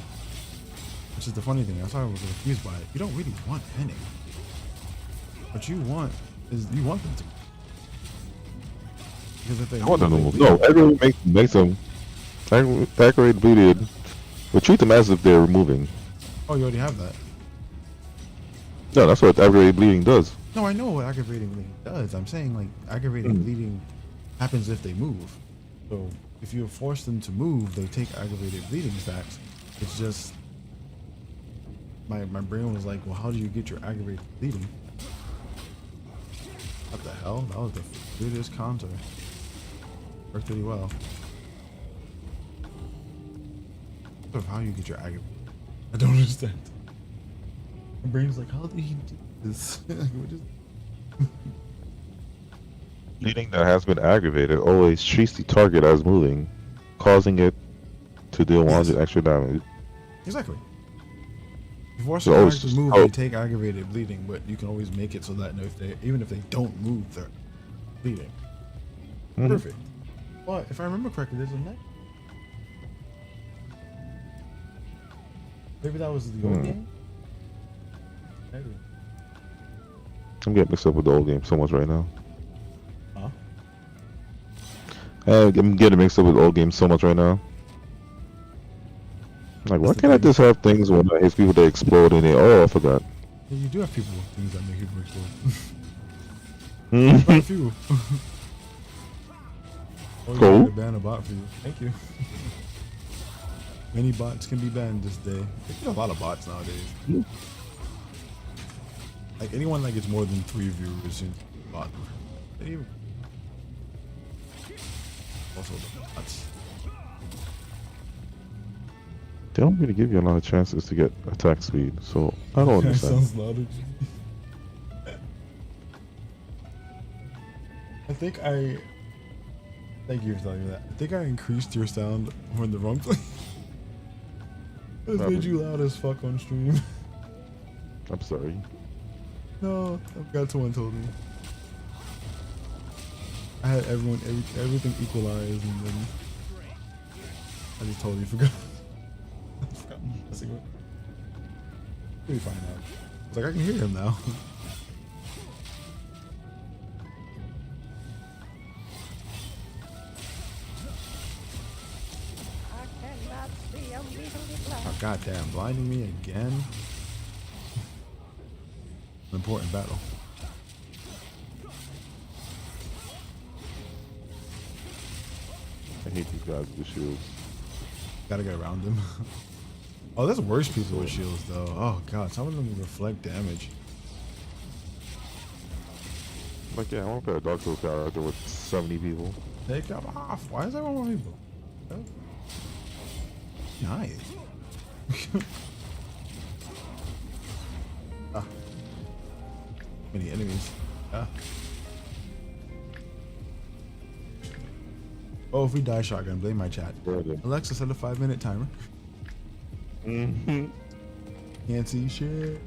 Which is the funny thing. That's why I was confused by it. You don't really want pinning. What you want is you want them to. Because if they I want them to move. No, aggravate makes them aggravated bleeded. But treat them as if they're moving. Oh, you already have that. No, that's what aggravated bleeding does. No, I know what aggravating bleeding does. I'm saying like aggravating bleeding happens if they move. So if you force them to move, they take aggravated bleeding stacks. It's just my brain was like, well, how do you get your aggravated bleeding? What the hell? That was the weirdest counter. Worked really well. Of how you get your aggravated. I don't understand. My brain's like, how did he do this? Bleeding that has been aggravated always treats the target as moving, causing it to deal 100 extra damage. Exactly. If you force them to move, they take aggravated bleeding, but you can always make it so that even if they don't move, they're bleeding. Perfect. But if I remember correctly, there's a neck. Maybe that was the old game? Maybe. I'm getting mixed up with the old game so much right now. Huh? I'm getting mixed up with the old game so much right now. Like, why can't I just have things when I hit people that explode and they, oh, I forgot. Yeah, you do have people with things that make people explode. Quite a few. Oh, you Cool. to ban a bot for you. Thank you. Many bots can be banned this day. There's a lot of bots nowadays. Like anyone that gets more than 3 viewers in bot. Also the bots. They don't really give you a lot of chances to get attack speed, so I don't understand. Sounds louder. I think I Thank you for telling me that. I think I increased your sound from the wrong place. It made you loud as fuck on stream. I'm sorry. No, I forgot someone told me. I had everything equalized, and then I just totally forgot. I forgot messing with. We'll be fine now. I was like, I can hear him now. Oh, goddamn, blinding me again. An important battle. I hate these guys with the shields. Gotta get around them. Oh, there's worse people with shields though. Oh god, some of them reflect damage. Like, yeah, I want to play a Dark Souls character with 70 people. Take them off. Why is there more people? Oh. Nice. Ah. Many enemies. Ah. Oh, if we die shotgun, blame my chat. Alexa, set a 5-minute timer. Can't see shit.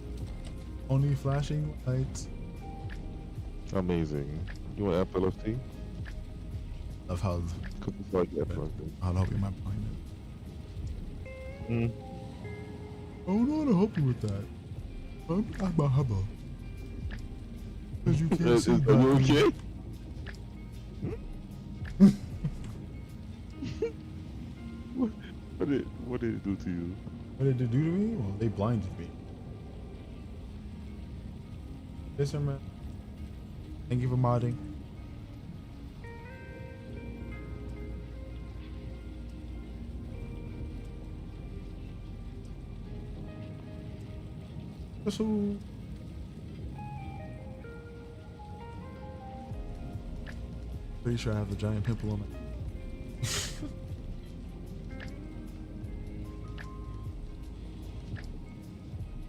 Only flashing lights. Amazing. You want epilepsy? Love how. Because it's like epilepsy. I'll help you, my point. I don't know how to help you with that. I'm a hubba. Because you can't see. Are you okay? What did it do to you? What did it do to me? Well, they blinded me. Yes, sir, man. Thank you for modding. So, pretty sure I have the giant pimple on my.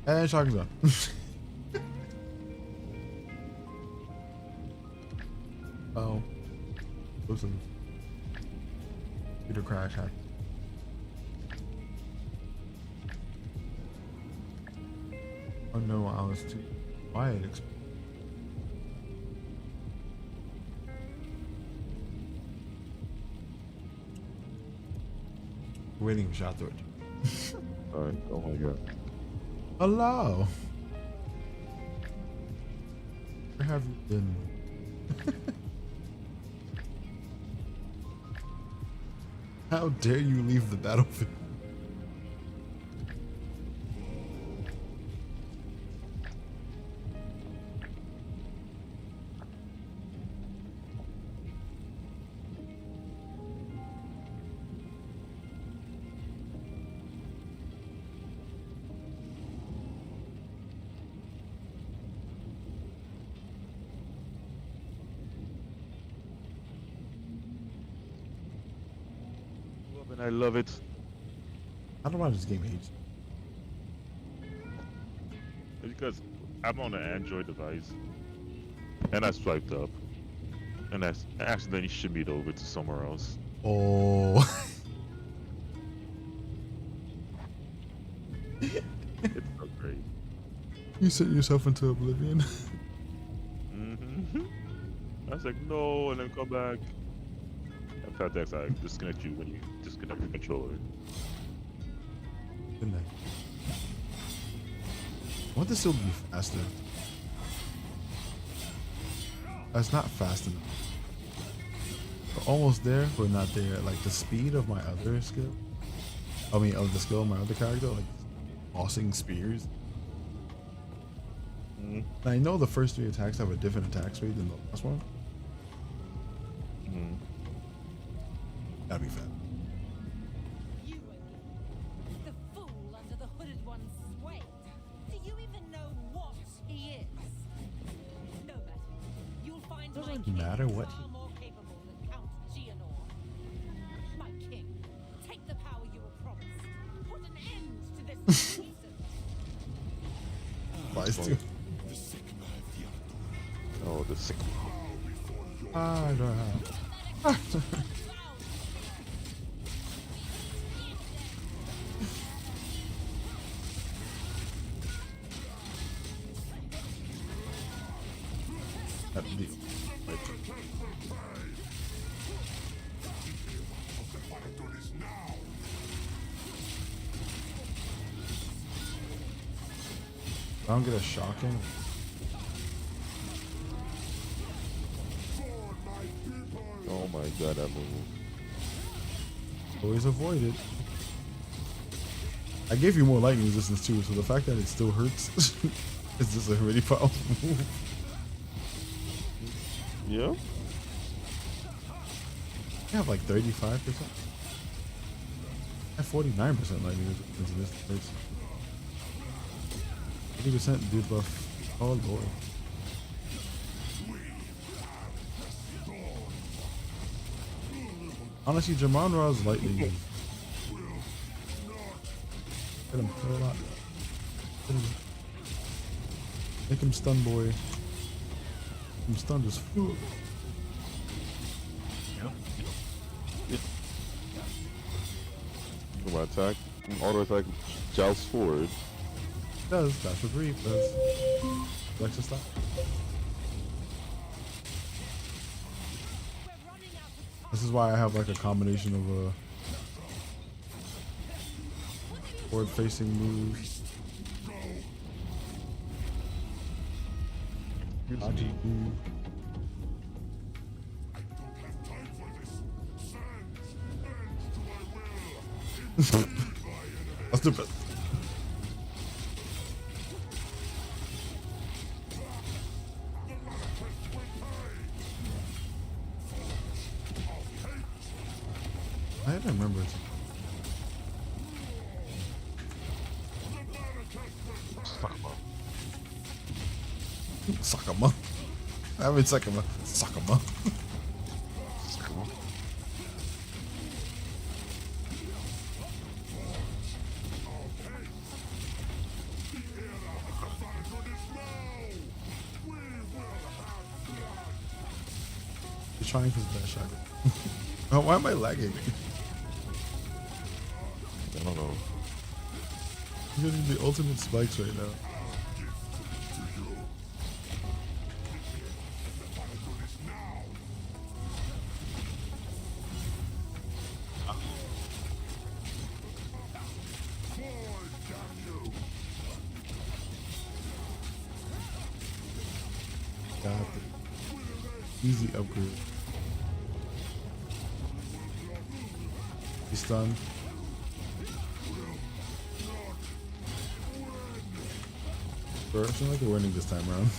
And shotgun's on. Oh. Listen. Computer crash happened. Oh no, I was too quiet. Waiting for shot through it. Alright, oh my god. Hello. Where have you been? How dare you leave the battlefield? And I love it. I don't know why this game hates. Because I'm on an Android device, and I swiped up, and I accidentally shimmied over to somewhere else. Oh. It's so great. You sent yourself into oblivion. I was like, no, and then come back. In fact, that's I disconnect you when you disconnect the controller. Good night. I want this still to be faster. That's not fast enough. We're almost there, but not there. Like the speed of my other skill. I mean, of the skill of my other character, like tossing spears. And I know the first 3 attacks have a different attack speed than the last one. Gotta be fast. You again. The fool under the hooded one's sway. Do you even know what he is? No matter. You'll find Doesn't matter what far more capable than Count Gianor. My king, take the power you were promised. Put an end to this nuisance. Lies to. Oh, the sick. I don't know. That deal. Right. I don't get a shocking. Oh my god, that move. Always avoid it. I gave you more lightning resistance too, so the fact that it still hurts is just a really powerful move. Yeah? I have like 35%. I have 49% lightning resistance in this place. 80% debuff. Oh lord. Honestly, Jamon Ra's lightning. Hit him, hit a lot. Hit him. Make him stun, boy. I'm stunned as fuck. My attack, auto attack, joust forward. Does that's what Reef does. Flex to stop. This is why I have like a combination of forward facing moves. Dodgy move. That's the best. I don't remember it. Sakama. I mean Sakama. Sakama. Sakama. He's trying his best, Shaka. Oh, why am I lagging? I don't know. You're getting the ultimate spikes right now. Got it. Easy upgrade. He's stunned. Bro, I feel like we're winning this time around.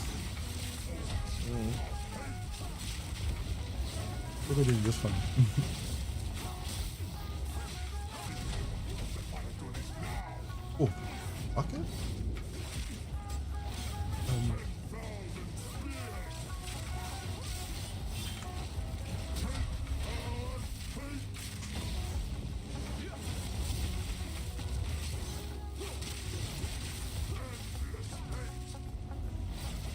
We're doing just fine. Oh, okay.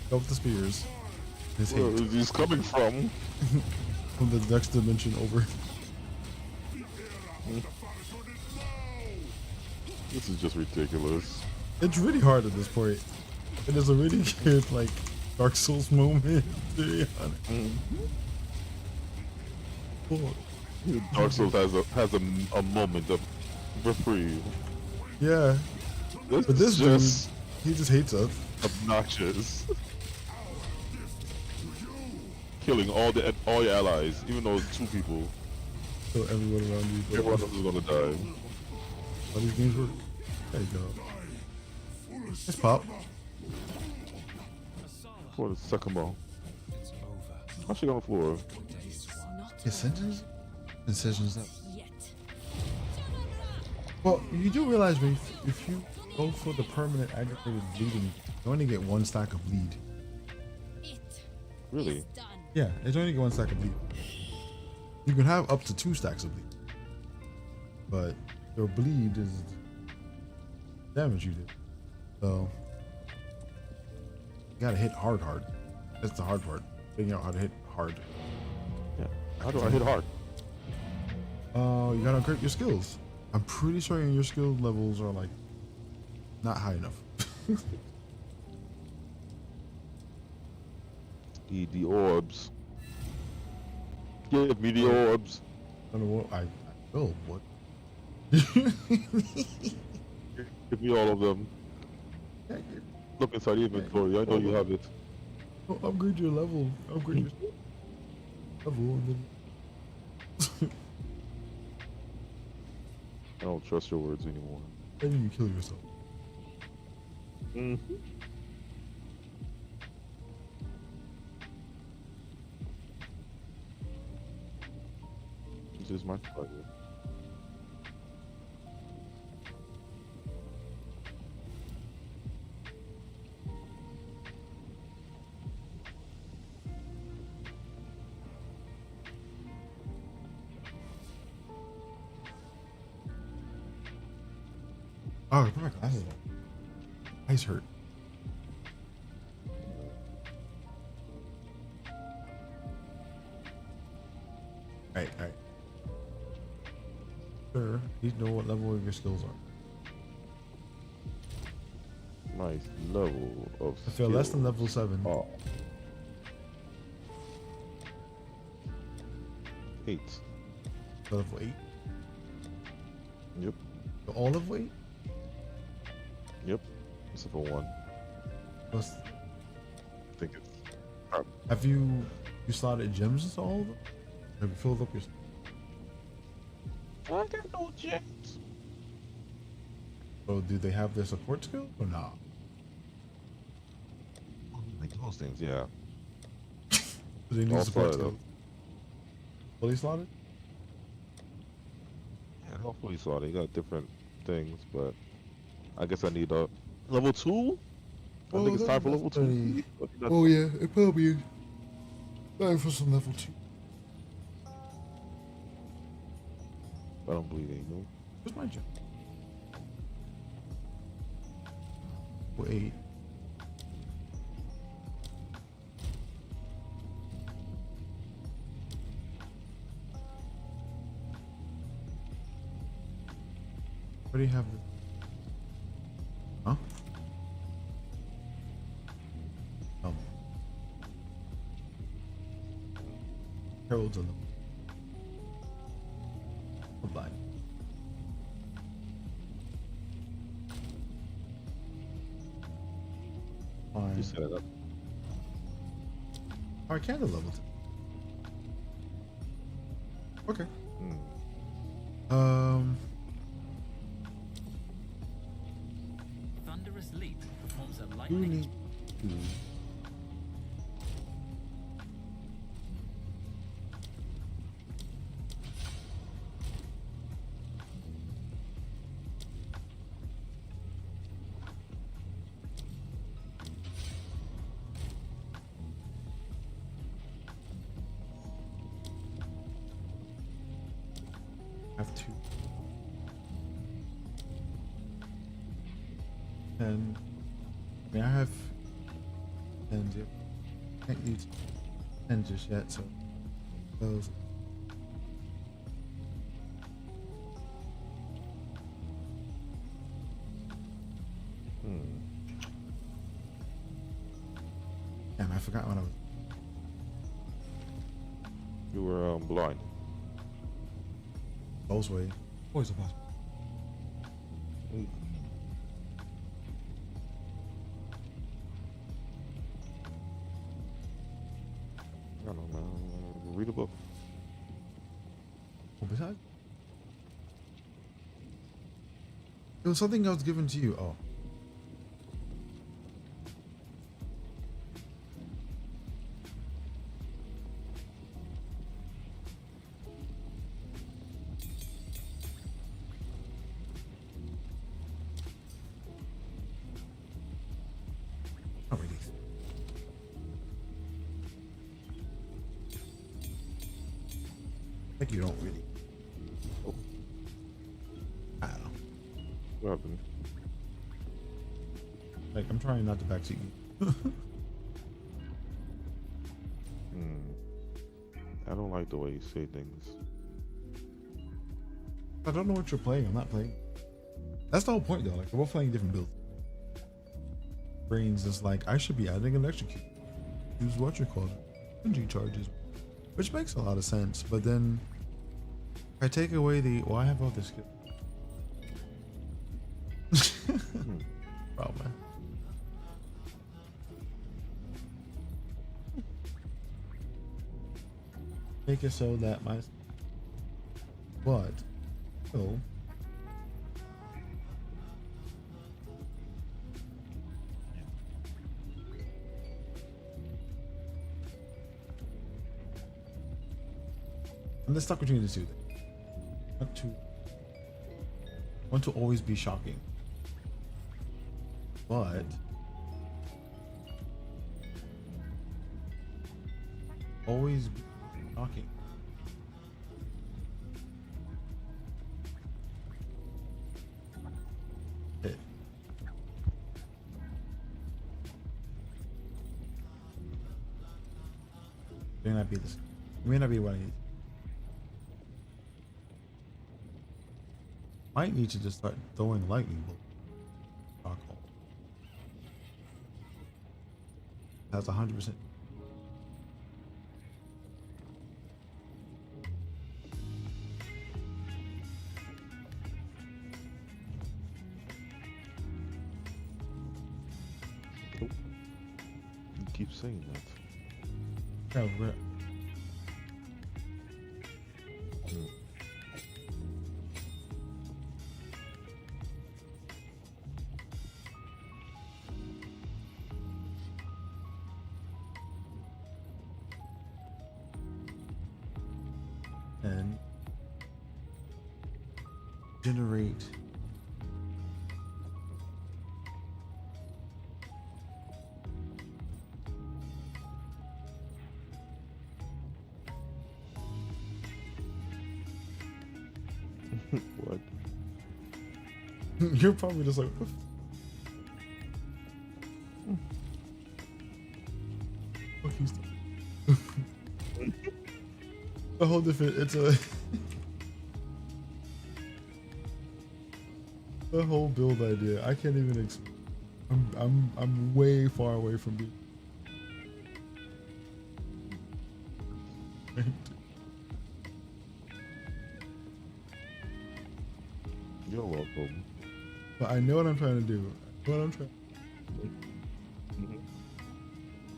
Go with the spears. His hate. Where is this coming from? From the next dimension over. This is just ridiculous. It's really hard at this point. It is a really good, like, Dark Souls moment, to be honest. Oh. Dark Souls has a moment of reprieve. Yeah. This But this is just dude, he just hates us. Obnoxious. Killing all your allies, even though it's 2 people. So everyone around you. Everyone else is gonna die. How these games work? There you go. Let's pop. For the second ball. How's she on the floor? Incisions? Incisions up. Well, you do realize when if you go for the permanent aggravated bleeding, you only get 1 stack of bleed. Really? Yeah, it's only get 1 stack of bleed. You can have up to 2 stacks of bleed, but your bleed is damage you did. So you gotta hit hard. That's the hard part. Figuring out how to hit hard. Yeah. How do I hit hard? You gotta upgrade your skills. I'm pretty sure your skill levels are like not high enough. Need the orbs. Give me the orbs. I don't know what I will. What? Give me all of them. Look inside the inventory. I know you have it. Oh, upgrade your level. Upgrade your level. And then... I don't trust your words anymore. Then you kill yourself. Mm-hmm. This is my pleasure. Oh, put my glasses on. Eyes hurt. Alright. Sir, you know what level of your skills are. Nice level of I feel less than level 7. Oh. 8. Level 8? Yep. All level 8? Yep. Except for 1. Plus, I think it's... have you slotted gems into all of them? Have you filled up your... I got no gems. So do they have their support skill or not? Like those things, yeah. Do they need All support slotted skill? Fully slotted? Yeah, hopefully so. They got different things, but I guess I need a level 2. I think it's time for level 2. Oh yeah, it probably is. Time for some level 2. I don't believe it, no. Where's my gem? Wait. What do you have? Huh? Herald's on them. Goodbye. Fine. You set it up. Oh, I can do level 2. Okay. Thunderous Leap performs a Who lightning. need to... have 2. And I mean, I have 10s. Yep. Can't use 10 just yet, so those. Damn, I forgot what I was. You were blind. Both ways. Always a boss. I don't know. Read a book. Oh, besides? It was something else given to you. Oh. Not really. Like you don't really. Oh. I don't know. What happened? Like I'm trying not to backseat you. I don't like the way you say things. I don't know what you're playing. I'm not playing. That's the whole point, though. Like we're both playing different builds. Brains is like I should be adding an execute. use what you call it, energy charges, which makes a lot of sense. But then if I take away the, well, I have all this skill. Problem. Make it so that my what? Oh. I'm stuck between the two. Want to always be shocking, but always be shocking. It. May not be this. May not be what I need. Might need to just start throwing lightning bolts. Alcohol. That's 100%. You keep saying that. Yeah, we're, and generate What? You're probably just like fucking stuff. A whole different, it's a the whole build idea. I can't even I'm way far away from being You're welcome. but I know what I'm trying to do. I know what I'm trying.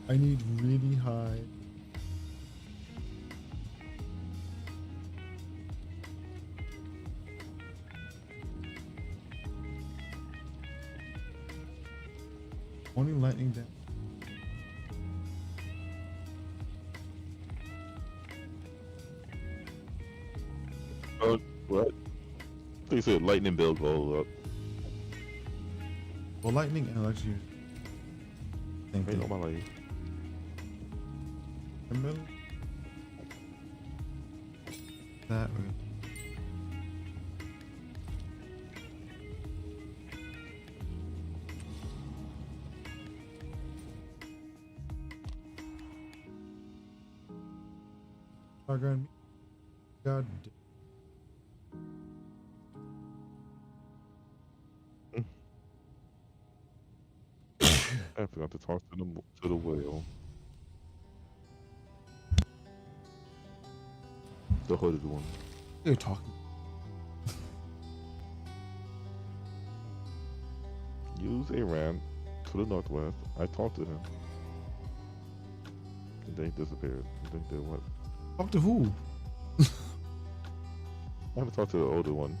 I need really high. Only lightning down. What? They said lightning build all up. Well, lightning and electricity. Same Ain't thing. no my life. The middle. That way. God. I forgot to talk to the whale. The hooded one. You're talking. Use a ram to the northwest. I talked to him. And they disappeared. I think they went. Talk to who? I haven't talked to the older one.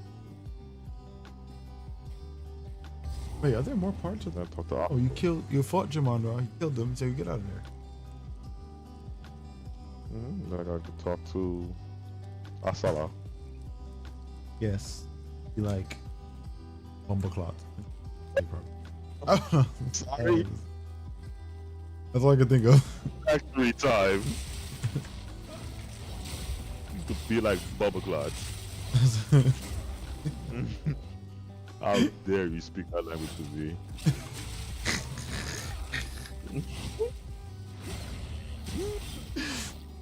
Wait, are there more parts of I that? talked to. Oh, you fought Jamandra. You killed him, so you get out of there. Then I got to talk to Asala. Yes. You like Bumbleclot. Sorry. That's all I could think of. Actually, time. You could be like Bubba Clot. How dare you speak that language to me?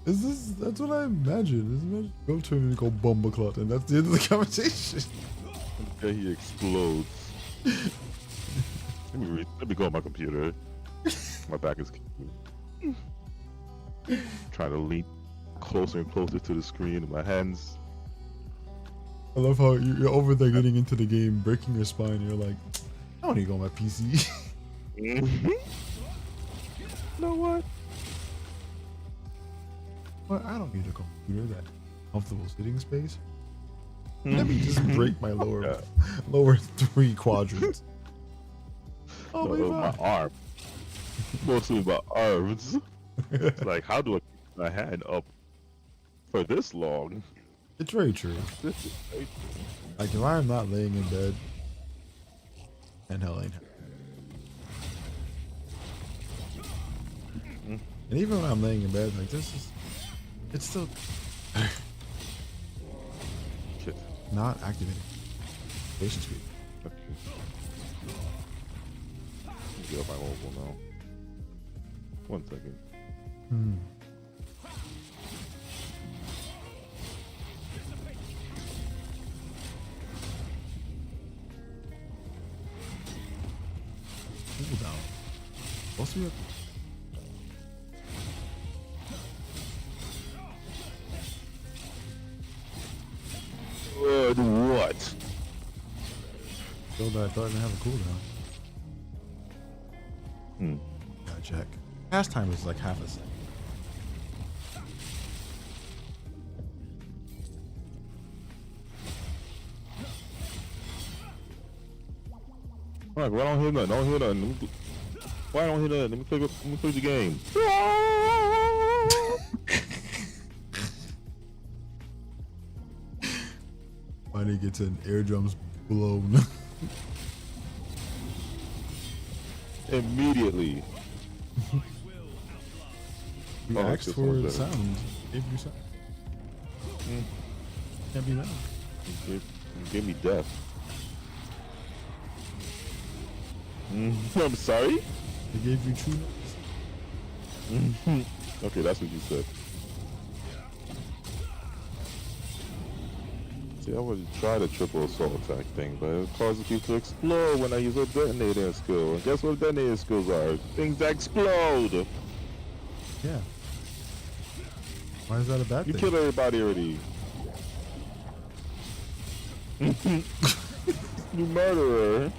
That's what I imagine. Go to him and go Bumbleclot, and that's the end of the conversation. Okay, he explodes. Let me go on my computer. My back is. Trying to lean closer and closer to the screen in my hands. I love how you're over there getting into the game, breaking your spine. And you're like, I don't need to go on my PC. You know what? Well, I don't need a computer that comfortable sitting space. Let me just break my lower 3 quadrants. Oh my arm. Mostly my arms. It's like, how do I keep my hand up for this long? It's very true. Like, if I'm not laying in bed, and hell ain't. And even when I'm laying in bed, like, it's still Shit. Not activating. Station speed. Okay. Get up my mobile now. 1 second. Cool down. What's your What? Still that I thought I didn't have a cooldown. Gotta check. Past time is like half a second. Alright, why don't hear nothing? Don't hear nothing. Why don't hear nothing? Let me play the game. Finally gets an eardrums blown. Immediately. You asked for sound. Gave you sound. Can't be mad. You gave me death. I'm sorry? They gave you true notes. Okay, that's what you said. See, I would try the triple assault attack thing, but it causes people to explode when I use a detonator skill. And guess what detonator skills are? Things that explode! Yeah. Why is that a bad thing? You killed everybody already. You murderer.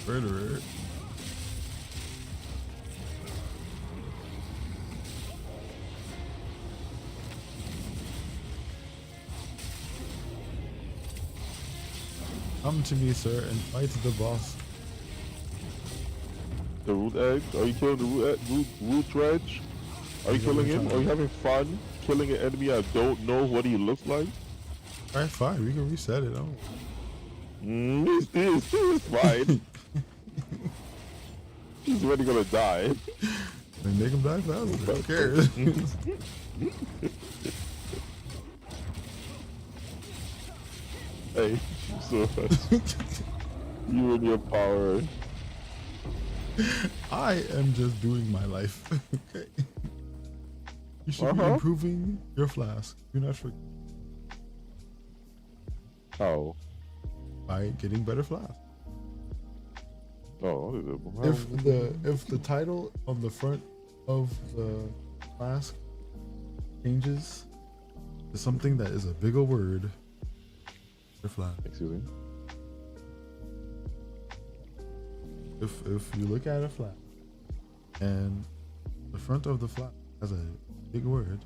Murderer. Come to me, sir, and fight the boss. The root egg? Are you killing the root dredge? Are you killing him? Are you having fun killing an enemy I don't know what he looks like? Alright, fine. We can reset it. Oh. It's fine. He's already gonna die. Then make him die faster. Who cares? Hey, so you and your power. I am just doing my life. Okay. You should be improving your flask. Do not forget. How? By getting better flask. Oh, If the title on the front of the flask changes to something that is a bigger word, the flask. Excuse me. If you look at a flask and the front of the flask has a big word,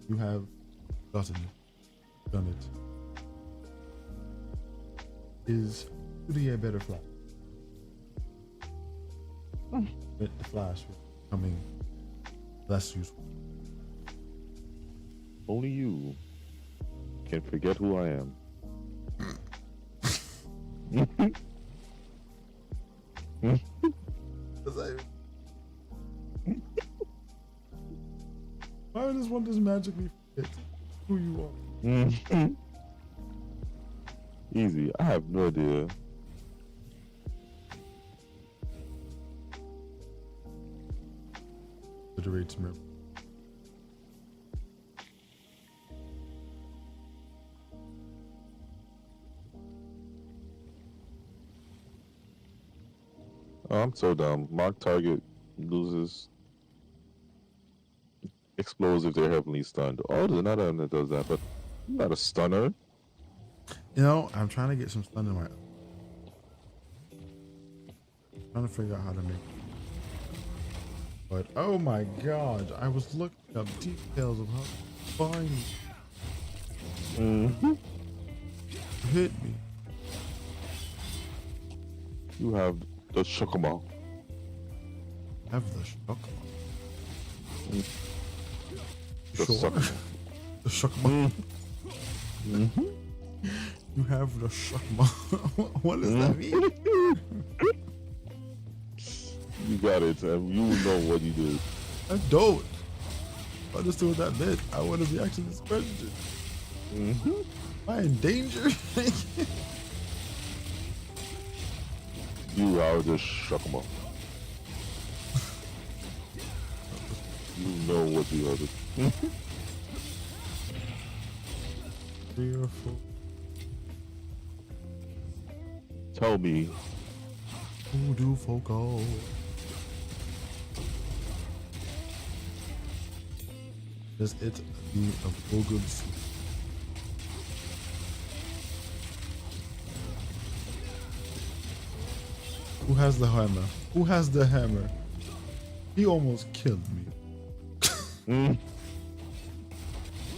you have done it. Is really a better flash. The flash becoming less useful. Only you can forget who I am. Why does one just magically forget who you are? Easy. I have no idea. Iterates me. Oh, I'm so dumb. Mark target loses explodes if they're heavily stunned. Oh, there's another one that does that, but I'm not a stunner. You know, I'm trying to get some stun in my. Trying to figure out how to make. But oh my god, I was looking up details of how to find. Hit me. You have the Shokama. Have the Shokama. The Sure. Shokama. The Shokama. You have the Shokama. What does that mean? You got it, Tim. You know what you do. I don't. If I understood what that meant, I wouldn't be asking this question. Am I in danger? You are the Shokama. You know what you are. 3 or 4. Tell me. Who do Foco? Does it be a full good food? Who has the hammer? Who has the hammer? He almost killed me.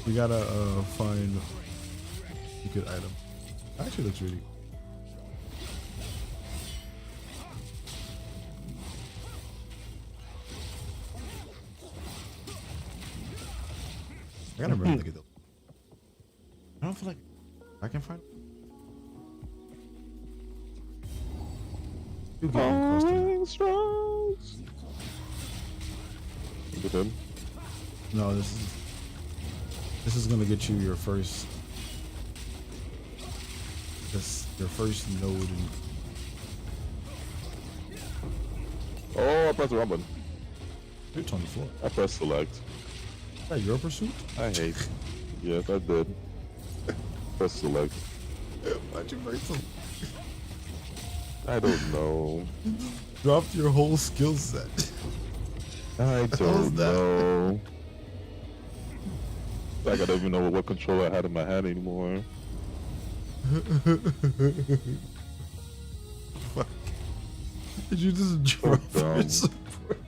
We gotta find a good item. Actually, looks really. I gotta remember to get the. I don't feel like I can find. You get across there. Look at him. No, this is gonna get you your first. Your first node. In, Oh, I pressed the wrong button. it's on the floor. I pressed select. Is that your pursuit? I hate. Yes, I did. Press select. Why'd you break some? I don't know. Dropped your whole skill set. I don't know. Like I don't even know what controller I had in my hand anymore. Fuck. Did you just drop your support?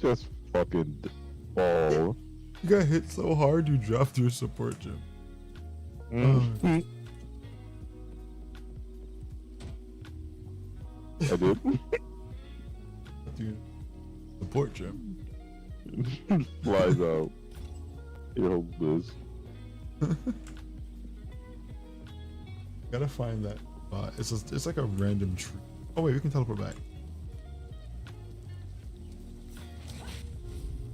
Just fucking fall. You got hit so hard you dropped your support gem. I did. Dude, support gem. Flies out. Your whole biz. Gotta find that. It's like a random tree. Oh wait, we can teleport back.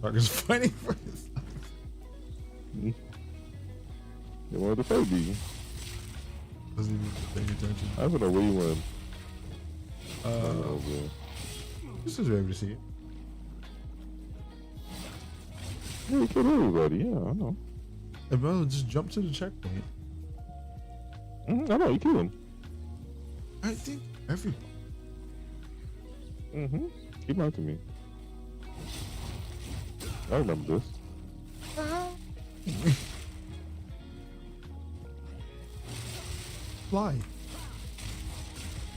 Dark is fighting for his life. You wanted to fight me. Doesn't even pay attention. I don't know where you went. This is able to see it. Yeah, you killed everybody. Yeah, I know. Hey, bro, just jump to the checkpoint. I know, you killed him. I think everybody. Keep lying to me. I remember this. Fly.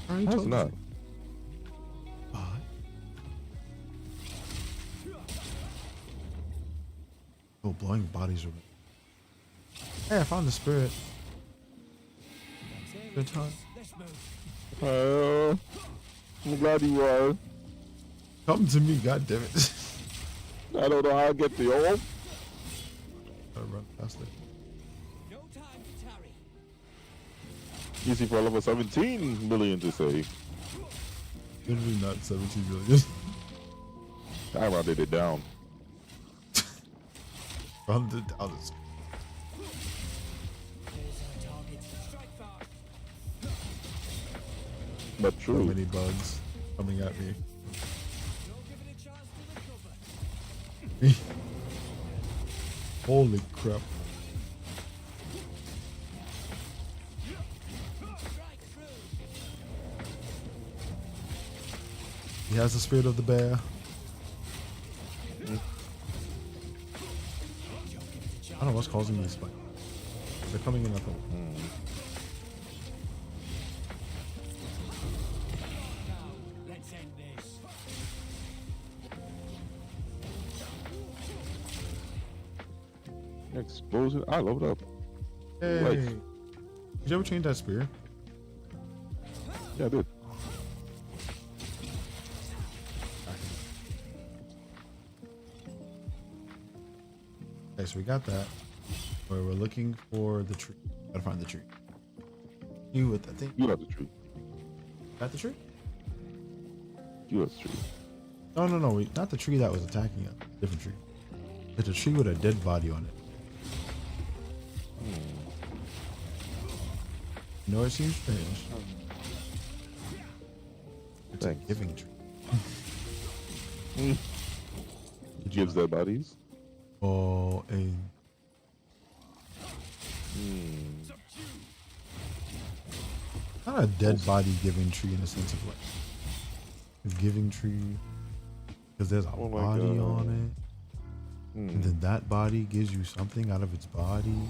That's not. Oh, blowing bodies are. Hey, I found the spirit. Good time. I'm glad you are. Come to me, goddammit. I don't know how I get to you. I run past it. Easy for level 17 million to say. Literally not 17 million. I rounded it down. Rounded down. But true. So many bugs coming at me. Holy crap. He has the spirit of the bear. I don't know what's causing these spikes. They're coming in at the Let's end this. Explosion. I love that. Hey. Life. Did you ever change that spear? Yeah, I did. Okay, so we got that. Where we're looking for the tree. Gotta find the tree. You with that thing? You have the tree. Got the tree? You have the tree. No, not the tree that was attacking us. Different tree. It's a tree with a dead body on it. You know, it seems strange. It's a giving tree. It gives their bodies. Oh, a. Not a dead body giving tree in the sense of like a giving tree, because there's a body on it, and then that body gives you something out of its body.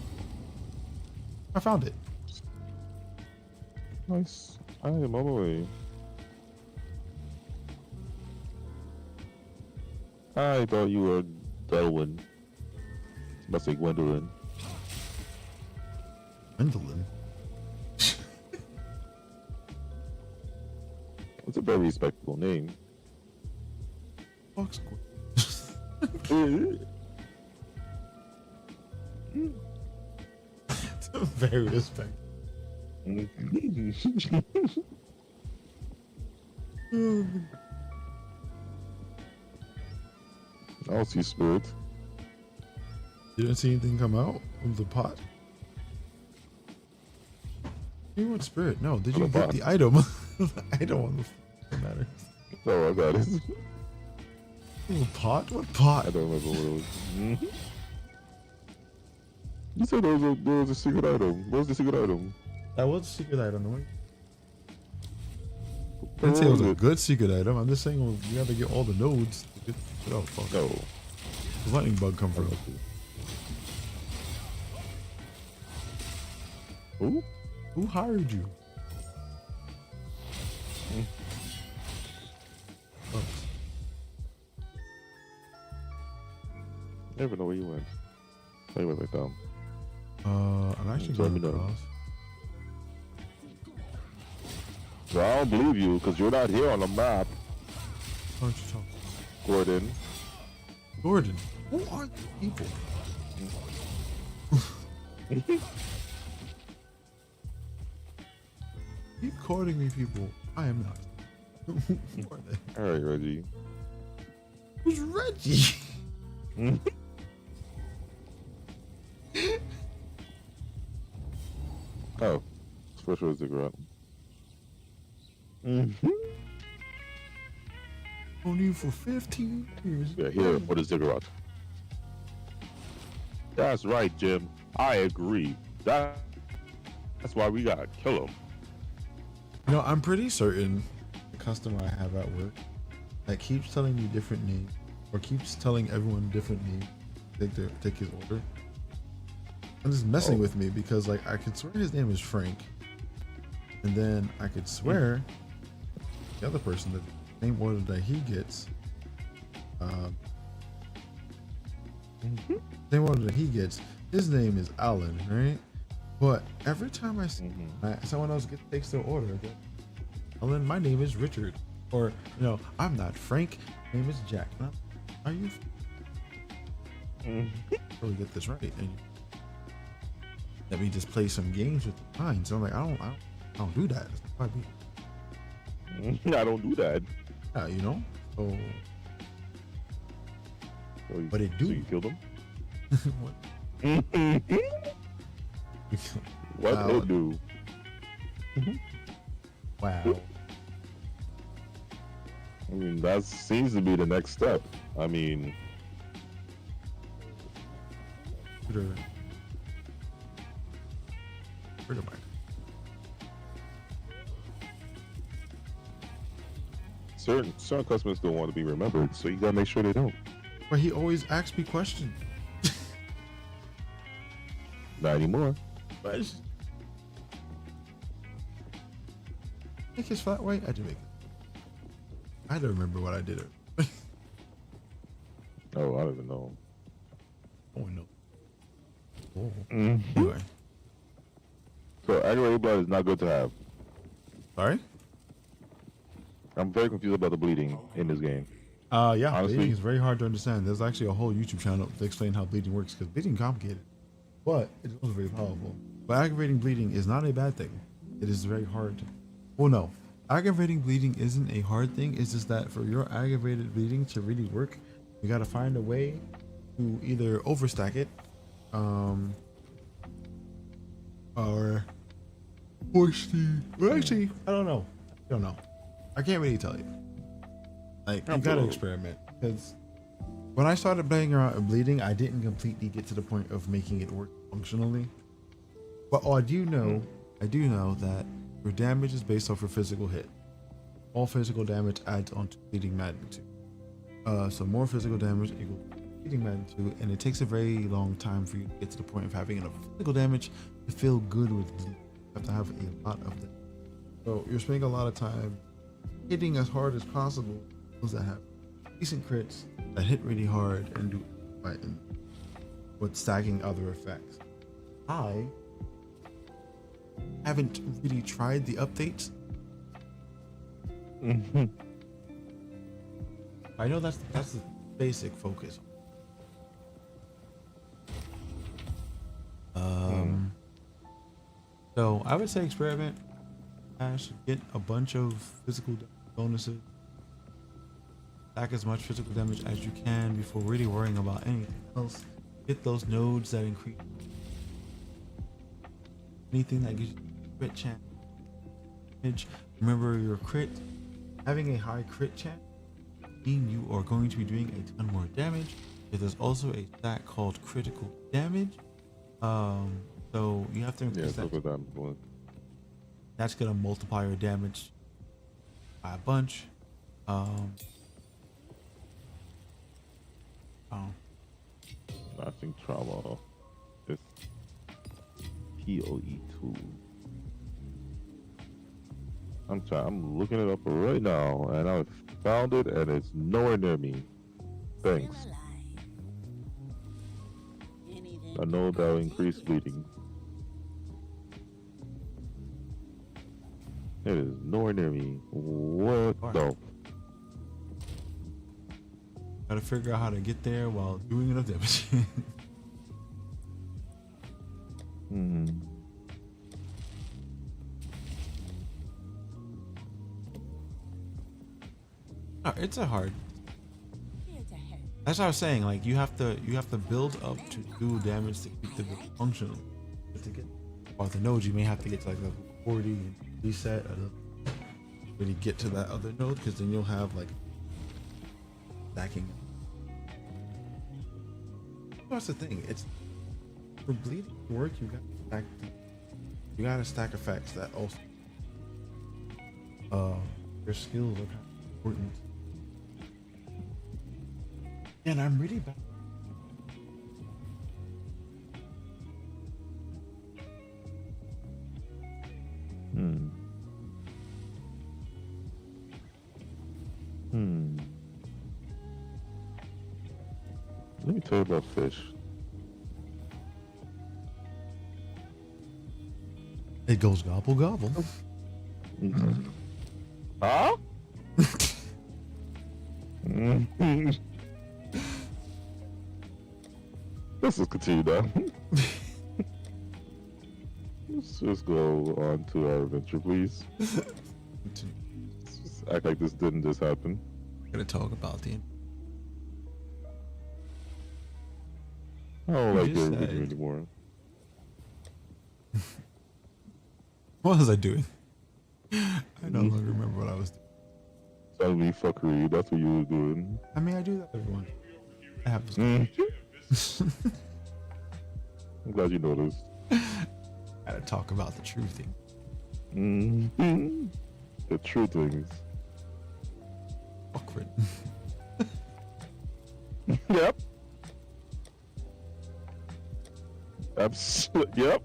I found it. Nice. I am on the way. I thought you were Delwyn. Must say Gwendolyn. Gwendolyn? It's a very respectable name. Fox. It's a very respectable. I'll see spirit. You didn't see anything come out of the pot? You want spirit? No. Did you get the item? The item on the matter. No, I got it. The pot? What pot? I don't remember what it was. You said there was a secret item. What was the secret item? That was a secret item, no? I didn't say it was a good secret item. I'm just saying you have to get all the nodes to get it out. Fuck. No. Where's lightning bug come from? Who? Who hired you? Never know where you went. Oh, you went back down. I'm actually going across. Well, I don't believe you because you're not here on the map. Why don't you talk? Gordon. Gordon? Who are these people? Keep calling me people. I am not. Who are they? Alright, Reggie. Who's Reggie? Oh, special cigarette. On you for 15 years. Yeah, here for the cigarette. That's right, Jim. I agree. That's why we gotta kill him. You know, I'm pretty certain the customer I have at work that keeps telling me different names or keeps telling everyone different names take his order. And just messing with me because like I could swear his name is Frank, and then I could swear the other person that the same order that he gets, same order that he gets, his name is Alan, right? But every time I see someone else takes their order, I go, Alan, my name is Richard, or you know, I'm not Frank, my name is Jack. Are you? Really get this right, and let me just play some games with the lines. So I'm like, I don't do that. That's not I don't do that. Yeah, you know. So, but it do. So you killed him? What? What Wow. it do? Wow. I mean, that seems to be the next step. I mean, Where am I? certain customers don't want to be remembered, so you gotta make sure they don't. But he always asks me questions. Not anymore. But make his flat white. I did make it. I don't remember what I did it. Oh, I don't even know. Oh no. Oh. Anyway. So aggravated blood is not good to have. Sorry? I'm very confused about the bleeding in this game. Yeah, honestly, bleeding is very hard to understand. There's actually a whole YouTube channel to explain how bleeding works because bleeding is complicated, but it's also very powerful. But aggravating bleeding is not a bad thing. It is very hard. Well, no, aggravating bleeding isn't a hard thing. It's just that for your aggravated bleeding to really work, you got to find a way to either overstack it, or push the. Well, actually, I don't know. I can't really tell you. Like, you gotta experiment, because when I started playing around with bleeding, I didn't completely get to the point of making it work functionally. But I do know that your damage is based off your physical hit. All physical damage adds on to bleeding magnitude. So more physical damage equals bleeding magnitude, and it takes a very long time for you to get to the point of having enough physical damage to feel good with bleeding. You have to have a lot of that. So you're spending a lot of time hitting as hard as possible those that have decent crits that hit really hard and do right and with stacking other effects. I haven't really tried the updates. I know that's the basic focus. So I would say experiment. Get a bunch of physical bonuses. Stack as much physical damage as you can before really worrying about anything else. Get those nodes that increase anything that gives you crit chance. Remember your crit. Having a high crit chance means you are going to be doing a ton more damage. There's also a stat called critical damage. So you have to increase that. That's gonna multiply your damage by a bunch. Lasting trauma is POE2. I'm looking it up right now, and I found it, and it's nowhere near me. Thanks. I know that will increase bleeding. It is nowhere near me. What the? Gotta figure out how to get there while doing enough damage. No, it's a hard. That's what I was saying. Like you have to build up to do damage to keep the build functional. To get off the nodes, you may have to get to like level 40 and reset or really get to that other node, because then you'll have like stacking. That's the thing. It's for bleeding to work. You gotta stack effects that also your skills are kind of important. And I'm really bad. Let me tell you about fish. It goes gobble gobble. Huh? Let's just continue now. Let's just go on to our adventure, please. Let's just act like this didn't just happen. I'm gonna talk about the. I don't like your video anymore. What was I doing? I no longer remember what I was doing. Suddenly fuckery, that's what you were doing. I mean, I do that everyone. I have I'm glad you noticed. Gotta talk about the true thing. The true things. awkward. Yep. Yep.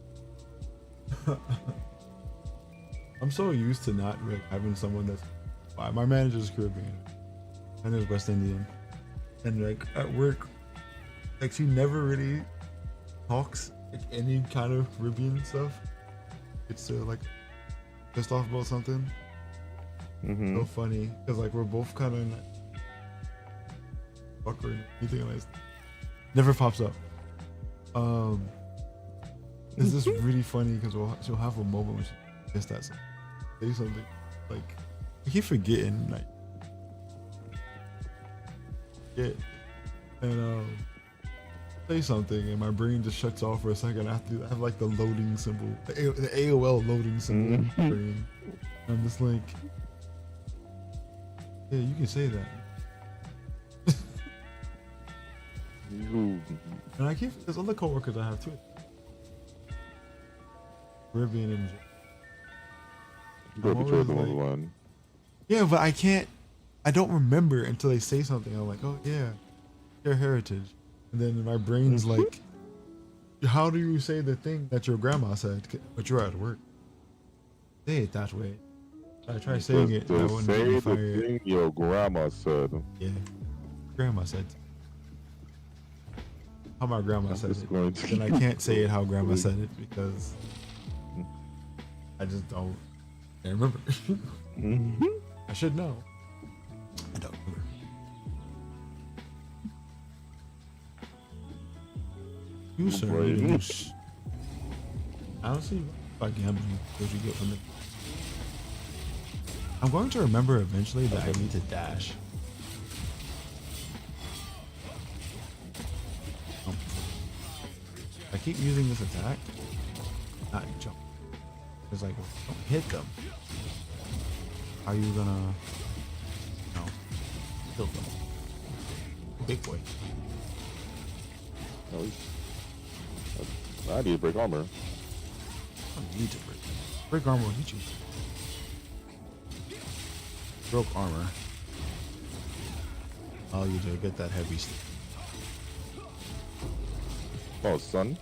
I'm so used to not like, having someone that's my manager's Caribbean and is West Indian, and like at work, like she never really talks like any kind of Caribbean stuff. It's like pissed off about something. So funny because like we're both kind of awkward. Anything like never pops up. It's just really funny because she'll have a moment when she gets that say something like I keep forgetting like and say something and my brain just shuts off for a second. I have like the loading symbol, the AOL loading symbol in my brain. I'm just like, yeah, you can say that. And I keep there's other coworkers I have too. Caribbean and one. Yeah, but I don't remember until they say something. I'm like, oh yeah, your heritage. And then my brain's like, how do you say the thing that your grandma said, but you're at work? Say it that way. I try saying it. And I wouldn't say get me the fired. thing your grandma said. Yeah, grandma said. How my grandma said it. Then I can't say it how grandma said it because I just don't. I remember. I should know. I don't remember. You sir, use. Honestly, if I gambling, what you get from it? I'm going to remember eventually that I need to dash. I keep using this attack, not jump. It's like, don't hit them. How are you gonna, kill them? Big boy. No, I need to break armor. I don't need to break armor will hit you. Broke armor. All you do get that heavy stuff. Oh, son.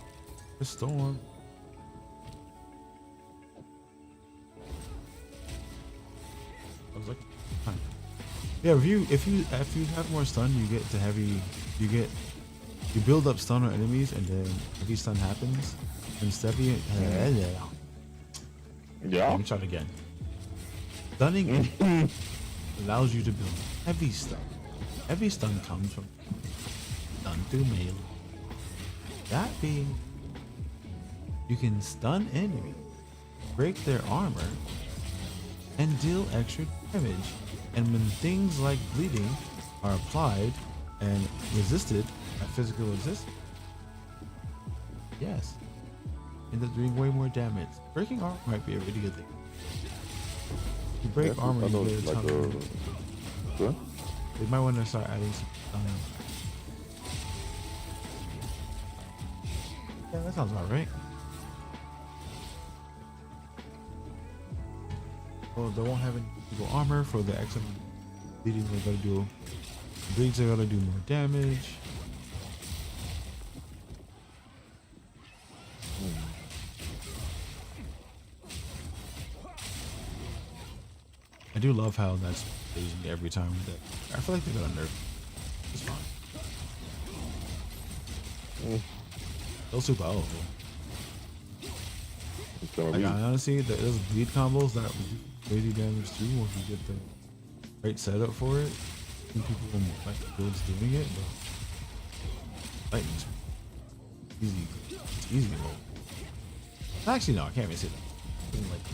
The storm. I was like, huh. Yeah, if you have more stun, you get to heavy. You build up stun on enemies, and then heavy stun happens. And steady. Yeah. Let me try it again. Stunning allows you to build heavy stun. Heavy stun comes from stun through melee. That being, you can stun enemies, break their armor, and deal extra damage. And when things like bleeding are applied and resisted at physical resistance, yes, end up doing way more damage. Breaking armor might be a really good thing. You break armor, you get a ton of damage. You might want to start adding some yeah, that sounds about right. Well, they won't have any physical armor for the extra bleeding. They're gonna do bleeds. Are gonna do more damage. I do love how that's using me every time with that. I feel like they got a nerf. It's fine. Still super powerful. Like, honestly, those bleed combos that crazy damage too once you get the right setup for it. Some people like builds doing it, but lightning's easy. It's easy mode. Actually, no, I can't even say that. Like,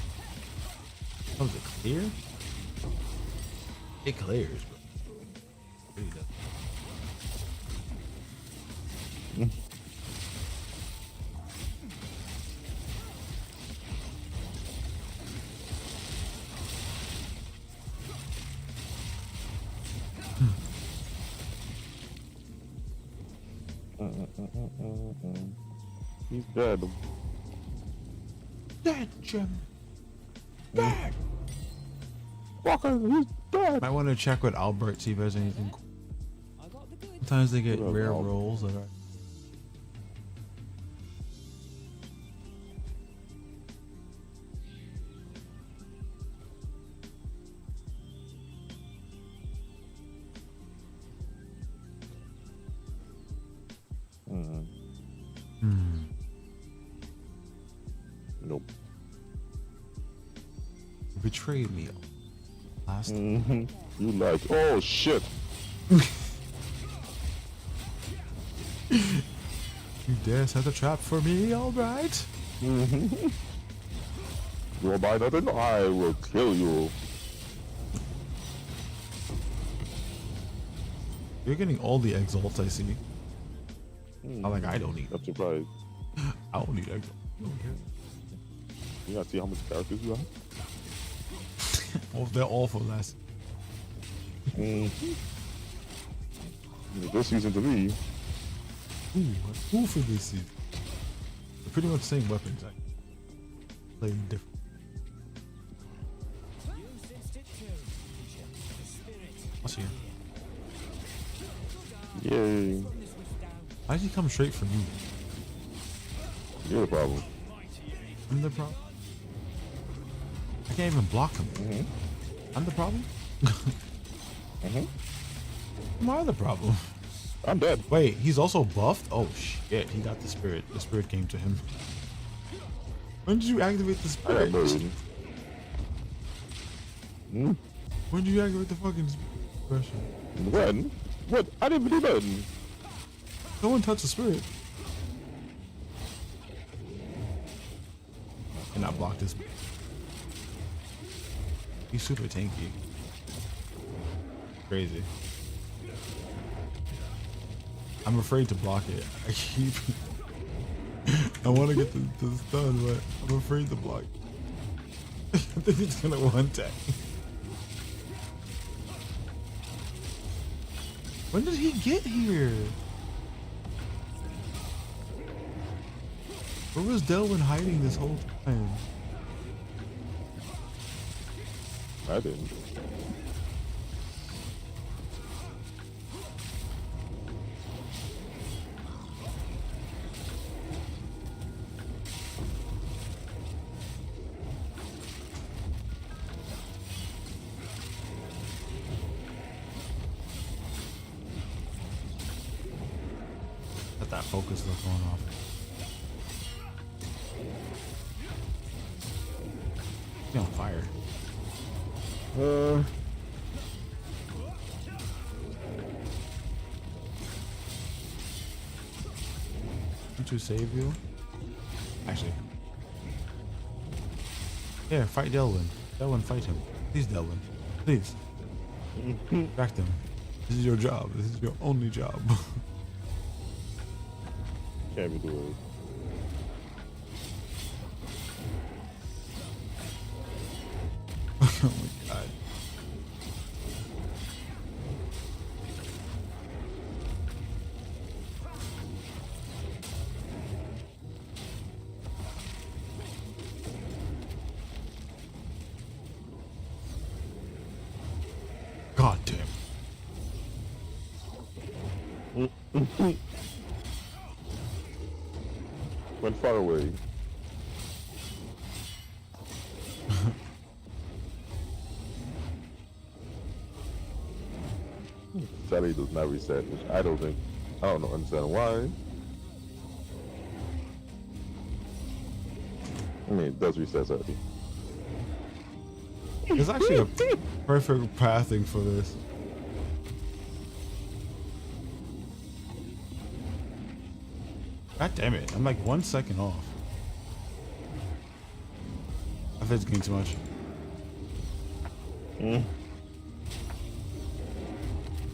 how is it clear? It clears, but it really doesn't. He's dead. Dead, Jim. Dead. Walker, he's bad. Might want to check with Albert, see if there's anything cool. Sometimes they get rare rolls that are. Nope. Betrayed me last You like, oh shit. You dare set a trap for me, alright? You will buy nothing? I will kill you. You're getting all the exalts I see. Like I don't need. I'm surprised. I don't need exalts. I don't care. You gotta see how much characters you have? Oh, they're all for less. This season to me. Who for this season? They're pretty much the same weapons. I play them different. What's here? Yay. Why did he come straight for me? You're the problem. I'm the problem? I can't even block him. I'm the problem? Am I the problem? I'm dead. Wait, he's also buffed? Oh shit, he got the spirit. The spirit came to him. When did you activate the spirit? When did you activate the fucking expression? When? What? I didn't do nothing. No one touched the spirit. Cannot block this. He's super tanky. Crazy. I'm afraid to block it. I keep. I want to get the stun, but I'm afraid to block. I think it's gonna one tap. When did he get here? Where was Delwyn hiding this whole time? I didn't. Let that focus look going off. He's on fire. To save you? Actually. Here, fight Delwyn. Delwyn, fight him. Please, Delwyn. Please. Back them. This is your job. This is your only job. Can't be doing Oh my god. God damn. Went far away. Sally does not reset, which I don't understand why. I mean, it does reset Sally. There's actually a perfect pathing for this. God damn it, I'm like 1 second off. I think it's getting too much.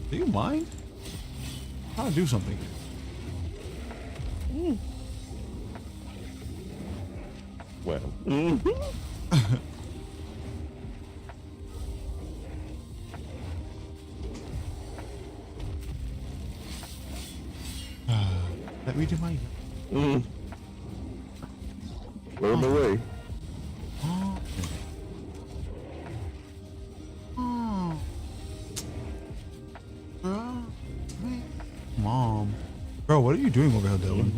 Do you mind? I'm trying to do something. Well. Let me do my. We're on the way. Bro, what are you doing over here, Dylan?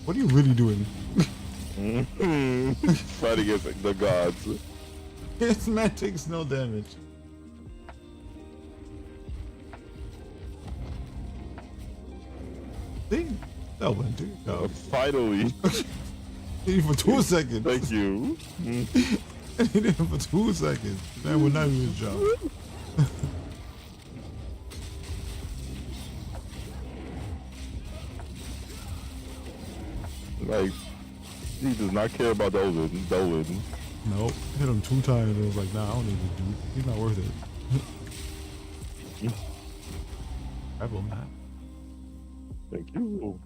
What are you really doing? Fight against the gods. This man takes no damage. See? That went too. No. Finally. Hit him for 2 seconds. Thank you. Hit him for 2 seconds. That would not do his job. Like, he does not care about Dolan. Nope. Hit him 2 times. I was like, nah, I don't need this dude. He's not worth it. Grab him, man. Thank you.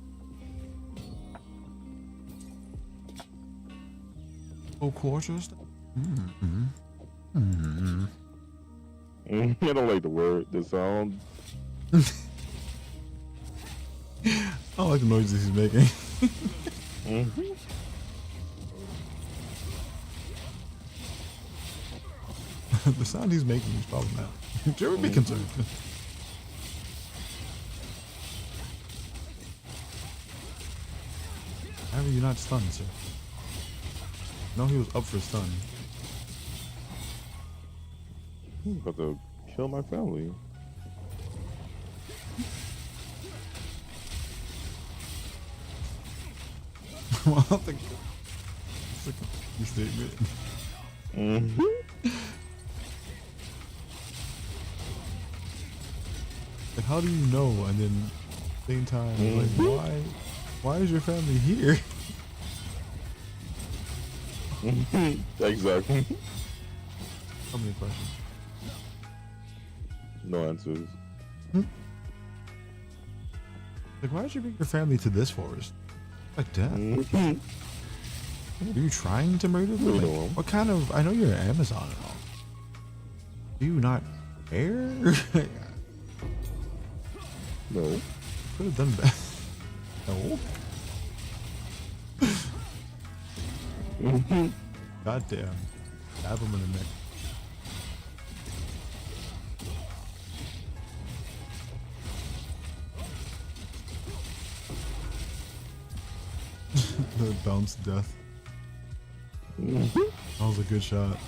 Oh, quarters? I don't like the word, the sound. I don't like the noises he's making. The sound he's making is problematic. Should ever be concerned. How are you not stunned, sir? No, he was up for stun. I'm about to kill my family. Well, I don't think it's like a statement. Like, how do you know? And then, same time, like, why is your family here? Exactly. How many questions? No answers. Like, why did you bring your family to this forest? Like death. Are you trying to murder them? Like, what kind of? I know you're an Amazon and all. Do you not care? No. Could have done better. No. God damn. Stab him in the neck. The bounce death. That was a good shot.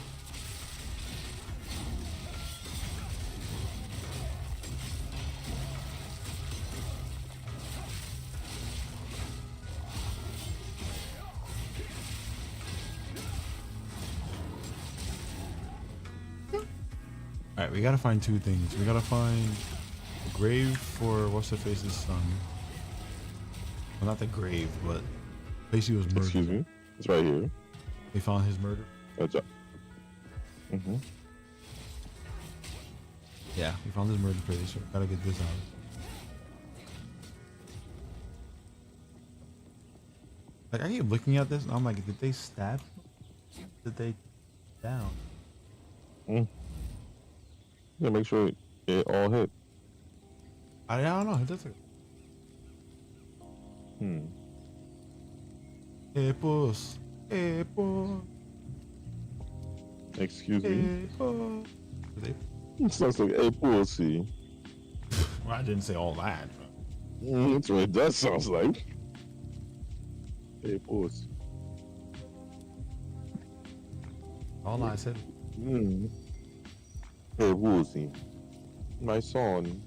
Alright, we gotta find 2 things. We gotta find the grave for what's the face's son. Well, not the grave, but Facey was murdered. Excuse me. It's right here. They found his murder. Yeah, we found his murder place. So gotta get this out. Like, I keep looking at this and I'm like, did they stab him? Did they down? Yeah, make sure it all hit. I don't know. It doesn't. Hey, boss. Hey, boss. Excuse me. Boss. It sounds like a pussy. Well, I didn't say all that. That's what it does sound like. A pussy. All I said. Hey, pussy. My son.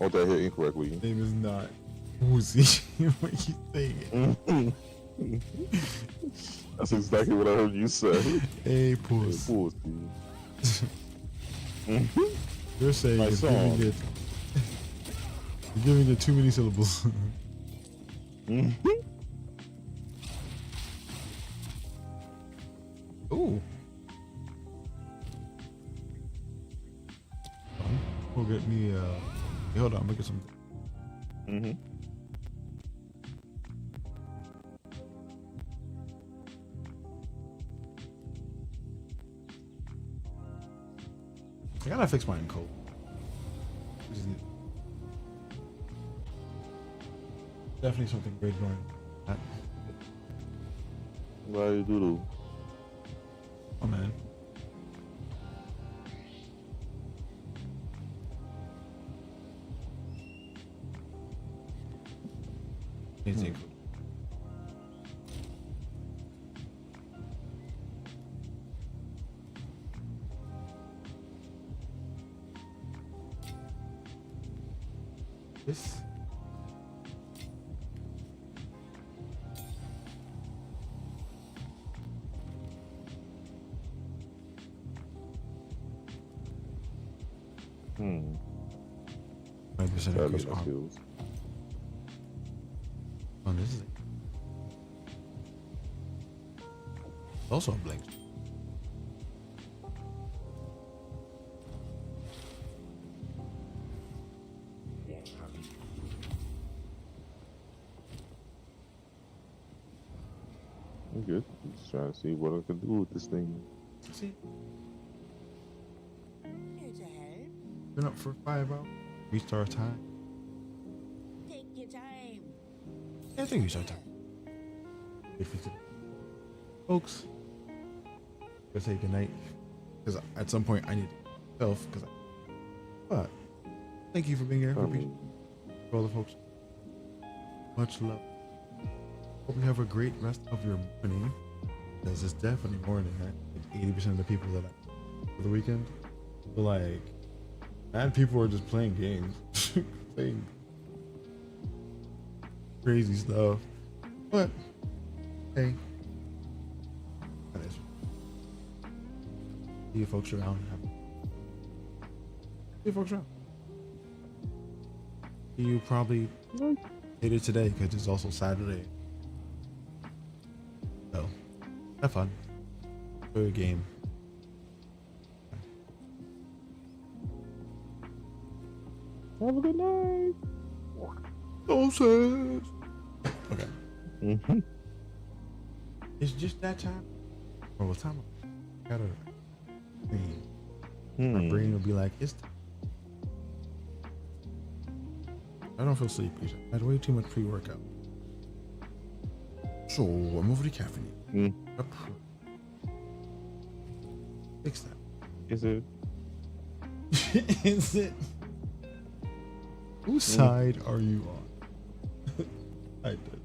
Oh, that hit incorrectly. His name is not Woozy. What you saying? That's exactly what I heard you say. Hey, puss. Hey, pussy. You're saying My it's son. giving it. You're giving it too many syllables. Ooh. We'll get me hey, hold on, I'm gonna get some. I gotta fix my encode. Definitely something great going on. Why you do? Oh man. Anything. This. Hmm. 5% That'd goes be on. skills. Oh, this is it. Also a blank. I'm good. I'm just trying to see what I can do with this thing. See, Here to help. been up for 5 hours. Restart time. Take your time. Yeah, I think restart time. Folks, let's say goodnight. Because at some point I need self. But thank you for being here. For all the folks. Much love. Hope you have a great rest of your morning. Because it's definitely morning, right? Like 80% of the people that I for the weekend. But like, mad people are just playing games. Playing crazy stuff. But hey. That is. See you folks around. See you folks around. See you probably later today because it's also Saturday. So, have fun. Enjoy your game. Have a good night. Doses. Okay. Mm-hmm. It's just that time. Or what time? I gotta. My brain will be like, it's. I don't feel sleepy. I had way too much pre-workout. So I'm over the caffeine. Fix that. Is it? Is it? Whose side are you on? I did.